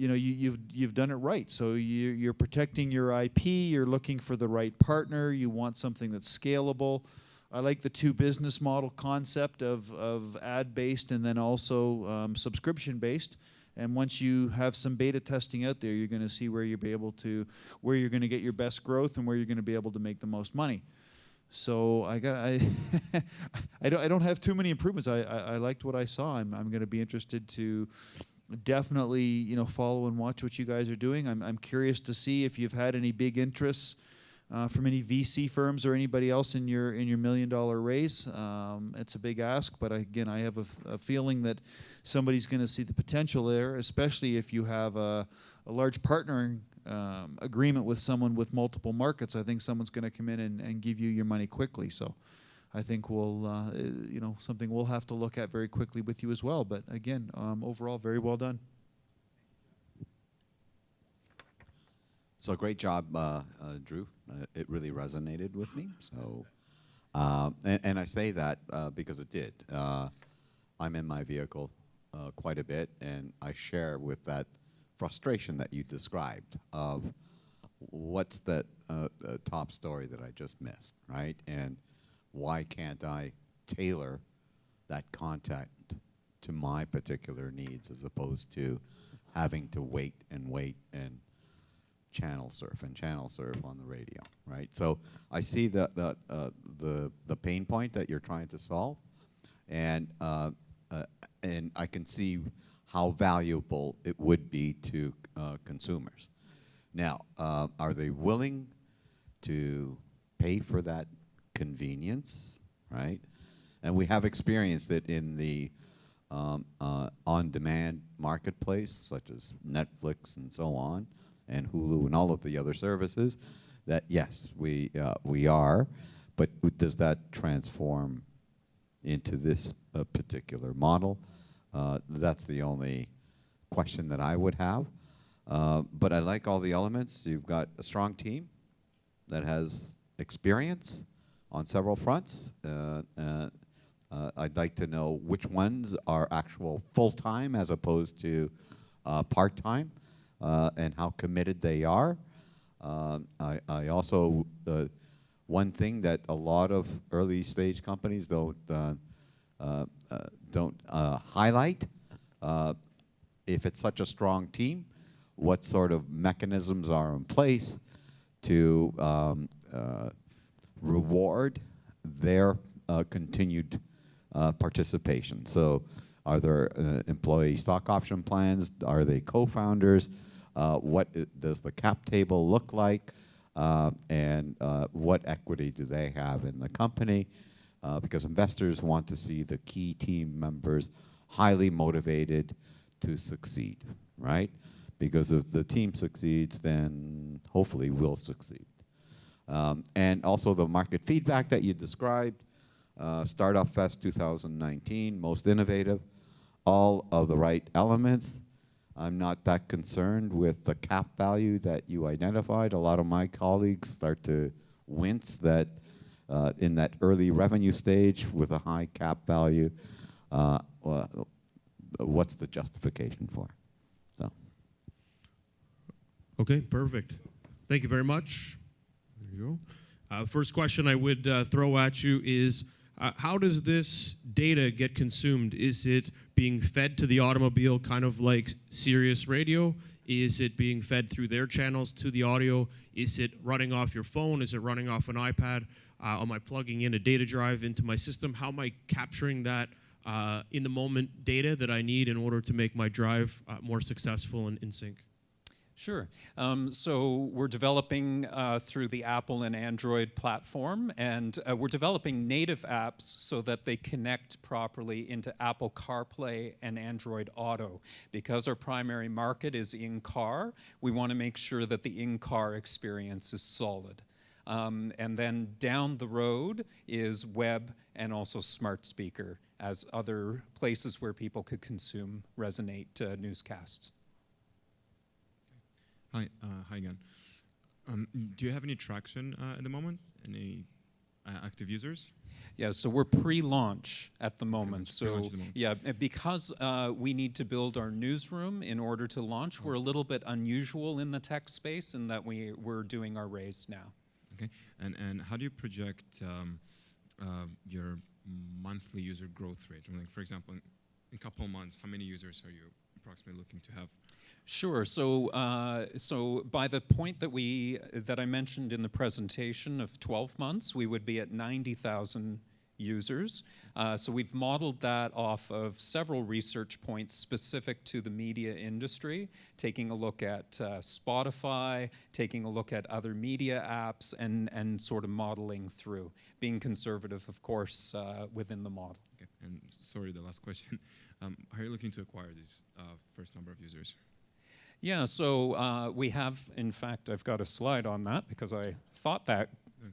know, you've done it right. So you're protecting your IP. You're looking for the right partner. You want something that's scalable. I like the 2 business model concept of ad-based and then also subscription-based. And once you have some beta testing out there, you're going to see where you're going to get your best growth and where you're going to be able to make the most money. So I don't have too many improvements. I liked what I saw. I'm going to be interested to definitely, you know, follow and watch what you guys are doing. I'm curious to see if you've had any big interests from any VC firms or anybody else in your $1 million raise. It's a big ask, but again, I have a feeling that somebody's going to see the potential there, especially if you have a large partnering agreement with someone with multiple markets. I think someone's going to come in and give you your money quickly. So I think we'll, you know, something we'll have to look at very quickly with you as well. But again, overall, very well done.
So great job, Drew. It really resonated with me. So, and I say that because it did. I'm in my vehicle quite a bit, and I share with that frustration that you described of what's that top story that I just missed, right? And why can't I tailor that content to my particular needs as opposed to having to wait and channel surf on the radio, right? So I see the pain point that you're trying to solve, and I can see how valuable it would be to consumers. Now, are they willing to pay for that convenience, right? And we have experienced it in the on-demand marketplace, such as Netflix and so on, and Hulu and all of the other services, that yes, we are, but does that transform into this particular model? That's the only question that I would have. But I like all the elements. You've got a strong team that has experience on several fronts. I'd like to know which ones are actual full-time as opposed to part-time, and how committed they are. I also, one thing that a lot of early-stage companies don't highlight, if it's such a strong team, what sort of mechanisms are in place to reward their continued participation. So are there employee stock option plans? Are they co-founders? What does the cap table look like? And what equity do they have in the company? Because investors want to see the key team members highly motivated to succeed, right? Because if the team succeeds, then hopefully we'll succeed. And also the market feedback that you described, Startup Fest 2019, most innovative, all of the right elements. I'm not that concerned with the cap value that you identified. A lot of my colleagues start to wince that in that early revenue stage with a high cap value, what's the justification for? So.
Okay, perfect. Thank you very much. There you go. First question I would throw at you is, how does this data get consumed? Is it being fed to the automobile kind of like Sirius Radio? Is it being fed through their channels to the audio? Is it running off your phone? Is it running off an iPad? Am I plugging in a data drive into my system? How am I capturing that in the moment data that I need in order to make my drive more successful and in sync?
Sure. So we're developing through the Apple and Android platform, and we're developing native apps so that they connect properly into Apple CarPlay and Android Auto. Because our primary market is in-car, we want to make sure that the in-car experience is solid. And then down the road is web and also smart speaker as other places where people could consume Resonate newscasts.
Hi again. Do you have any traction at the moment? Any active users?
Yeah, so we're pre-launch at the moment.
Pre-launch
So
at the moment.
yeah, because we need to build our newsroom in order to launch, we're a little bit unusual in the tech space in that we're doing our raise now.
Okay, and how do you project your monthly user growth rate? I mean, like, for example, in a couple of months, how many users are you approximately looking to have?
Sure. So, so by the point that I mentioned in the presentation of 12 months, we would be at 90,000 users. So we've modeled that off of several research points specific to the media industry, taking a look at Spotify, taking a look at other media apps, and sort of modeling through, being conservative, of course, within the model.
Okay. And sorry, the last question. How are you looking to acquire this first number of users?
Yeah, so we have, in fact, I've got a slide on that because I thought that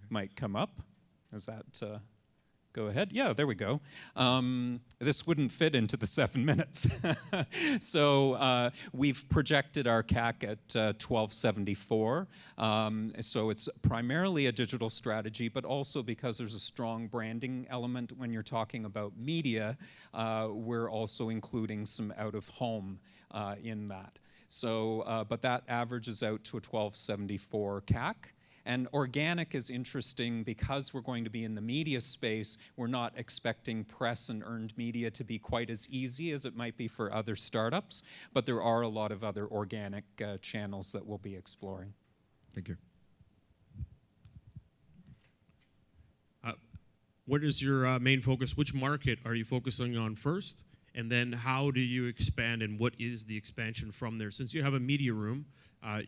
might come up. Is that, go ahead? Yeah, there we go. This wouldn't fit into the 7 minutes. So we've projected our CAC at $12.74. So it's primarily a digital strategy, but also because there's a strong branding element when you're talking about media, we're also including some out-of-home in that. So, but that averages out to a $12.74 CAC. And organic is interesting because we're going to be in the media space. We're not expecting press and earned media to be quite as easy as it might be for other startups, but there are a lot of other organic channels that we'll be exploring.
Thank you.
What is your main focus? Which market are you focusing on first? And then how do you expand, and what is the expansion from there? Since you have a media room,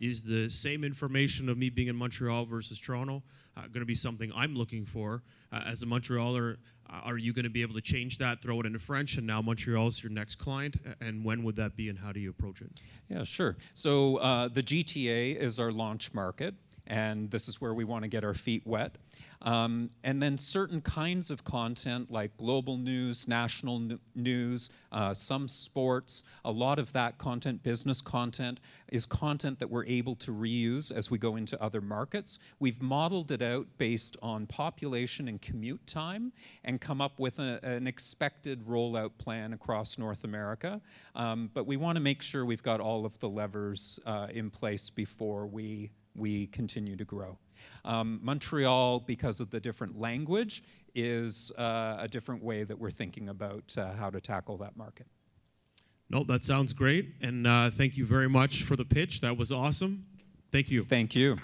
is the same information of me being in Montreal versus Toronto going to be something I'm looking for? As a Montrealer, are you going to be able to change that, throw it into French, and now Montreal is your next client? And when would that be, and how do you approach it?
Yeah, sure. So the GTA is our launch market. and this is where we want to get our feet wet. And then certain kinds of content like global news, national news, some sports, a lot of that content, business content, is content that we're able to reuse as we go into other markets. We've modeled it out based on population and commute time and come up with an expected rollout plan across North America. But we want to make sure we've got all of the levers in place before we continue to grow. Montreal, because of the different language, is a different way that we're thinking about how to tackle that market.
No, that sounds great. And thank you very much for the pitch. That was awesome. Thank you.
Thank you.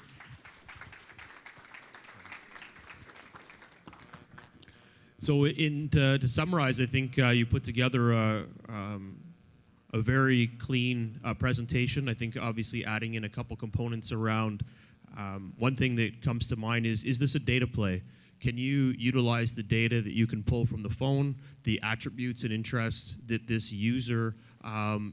So to summarize, I think you put together a very clean presentation. I think obviously adding in a couple components around one thing that comes to mind is this a data play? Can you utilize the data that you can pull from the phone, the attributes and interests that this user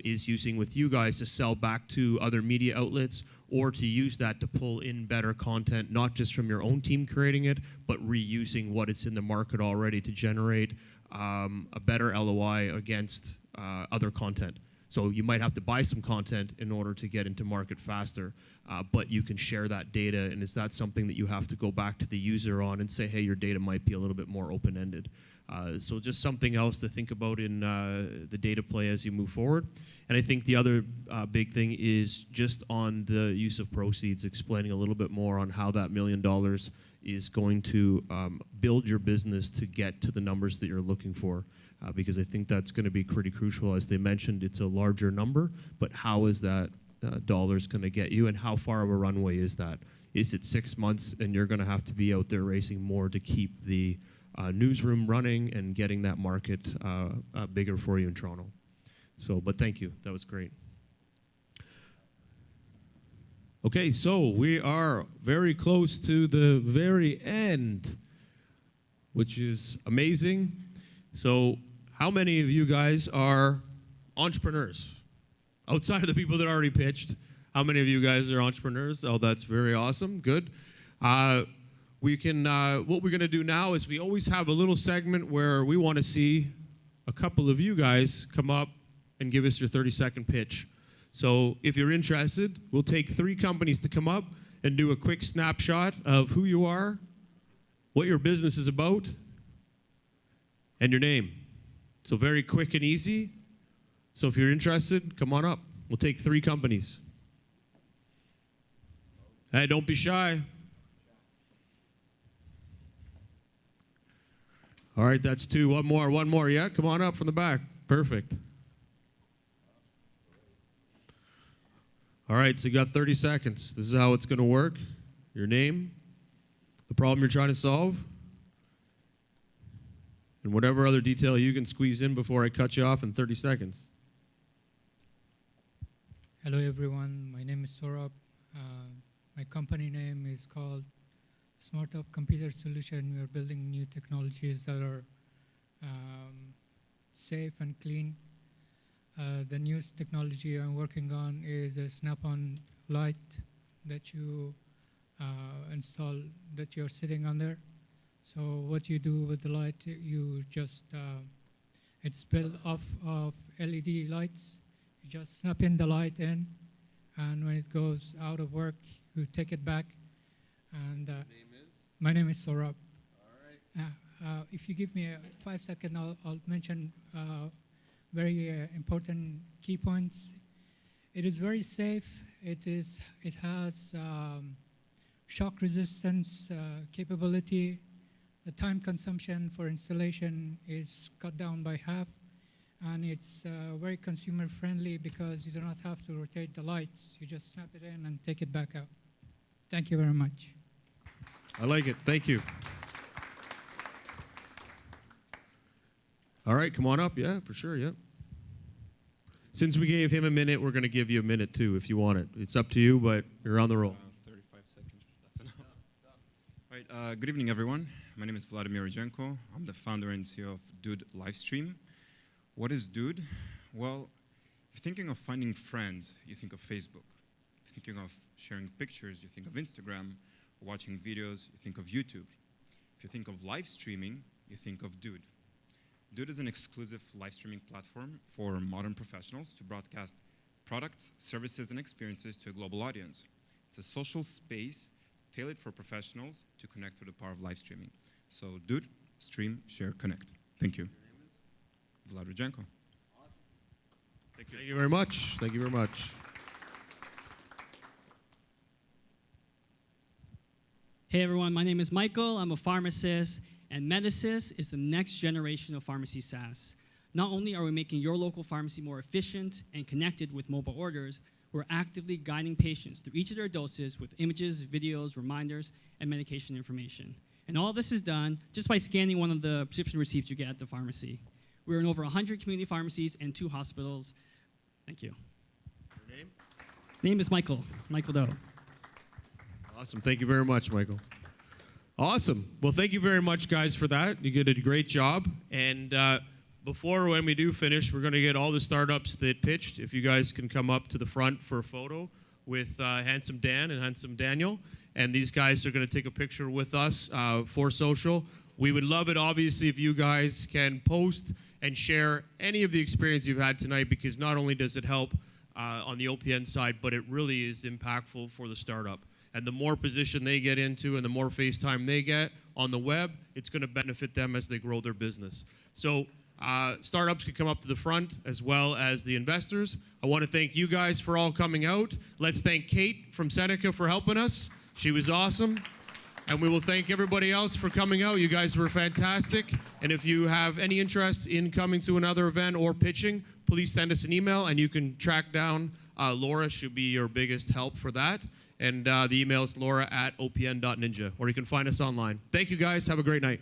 is using with you guys to sell back to other media outlets, or to use that to pull in better content, not just from your own team creating it, but reusing what is in the market already to generate a better LOI against other content. So you might have to buy some content in order to get into market faster, but you can share that data, and is that something that you have to go back to the user on and say, hey, your data might be a little bit more open-ended. So just something else to think about in the data play as you move forward. And I think the other big thing is just on the use of proceeds, explaining a little bit more on how that $1 million is going to build your business to get to the numbers that you're looking for. Because I think that's going to be pretty crucial. As they mentioned, it's a larger number, but how is that dollars going to get you, and how far of a runway is that? Is it 6 months and you're going to have to be out there racing more to keep the newsroom running and getting that market bigger for you in Toronto? So, but thank you. That was great. Okay, so we are very close to the very end, which is amazing. So how many of you guys are entrepreneurs? Outside of the people that already pitched, how many of you guys are entrepreneurs? Oh, that's very awesome. Good. We can, what we're going to do now is we always have a little segment where we want to see a couple of you guys come up and give us your 30-second pitch. So if you're interested, we'll take 3 companies to come up and do a quick snapshot of who you are, what your business is about, and your name. So very quick and easy. So if you're interested, come on up. We'll take 3 companies. Hey, don't be shy. All right, that's 2. One more. Yeah, come on up from the back. Perfect. All right, so you got 30 seconds. This is how it's going to work. Your name, the problem you're trying to solve, and whatever other detail you can squeeze in before I cut you off in 30 seconds.
Hello, everyone. My name is Saurabh. My company name is called SmartUp Computer Solution. We are building new technologies that are safe and clean. The newest technology I'm working on is a snap-on light that you install, that you're sitting under. So what you do with the light, you just, it's built off of LED lights. You just snap in the light in, and when it goes out of work, you take it back. And name is? My name is Saurabh. All right. If you give me 5 seconds, I'll mention very important key points. It is very safe. It has shock resistance capability. The time consumption for installation is cut down by half, and it's very consumer friendly because you do not have to rotate the lights. You just snap it in and take it back out. Thank you very much.
I like it. Thank you. All right, come on up. Yeah, for sure. Yeah. Since we gave him a minute, we're going to give you a minute too if you want it. It's up to you, but you're on the roll.
35 seconds. That's enough. All right. Good evening, everyone. My name is Vladimir Ryjenko. I'm the founder and CEO of Dude Livestream. What is Dude? Well, if you're thinking of finding friends, you think of Facebook. If you're thinking of sharing pictures, you think of Instagram. Watching videos, you think of YouTube. If you think of live streaming, you think of Dude. Dude is an exclusive live streaming platform for modern professionals to broadcast products, services, and experiences to a global audience. It's a social space tailored for professionals to connect through the power of live streaming. So Dude, stream, share, connect. Thank you. Vlad Rujenko.
Thank you. Thank you very much. Thank you very much.
Hey everyone, my name is Michael. I'm a pharmacist, and Medisys is the next generation of pharmacy SaaS. Not only are we making your local pharmacy more efficient and connected with mobile orders, we're actively guiding patients through each of their doses with images, videos, reminders, and medication information. And all this is done just by scanning one of the prescription receipts you get at the pharmacy. We're in over 100 community pharmacies and 2 hospitals. Thank you.
Your name?
Name is Michael Doe.
Awesome. Thank you very much, Michael. Awesome. Well, thank you very much, guys, for that. You did a great job. And before, when we do finish, we're going to get all the startups that pitched. If you guys can come up to the front for a photo with Handsome Dan and Handsome Daniel. And these guys are going to take a picture with us for social. We would love it, obviously, if you guys can post and share any of the experience you've had tonight, because not only does it help on the OPN side, but it really is impactful for the startup. And the more position they get into and the more face time they get on the web, it's going to benefit them as they grow their business. So startups can come up to the front as well as the investors. I want to thank you guys for all coming out. Let's thank Kate from Seneca for helping us. She was awesome. And we will thank everybody else for coming out. You guys were fantastic. And if you have any interest in coming to another event or pitching, please send us an email and you can track down Laura. Should be your biggest help for that. And the email is laura@opn.ninja, or you can find us online. Thank you, guys. Have a great night.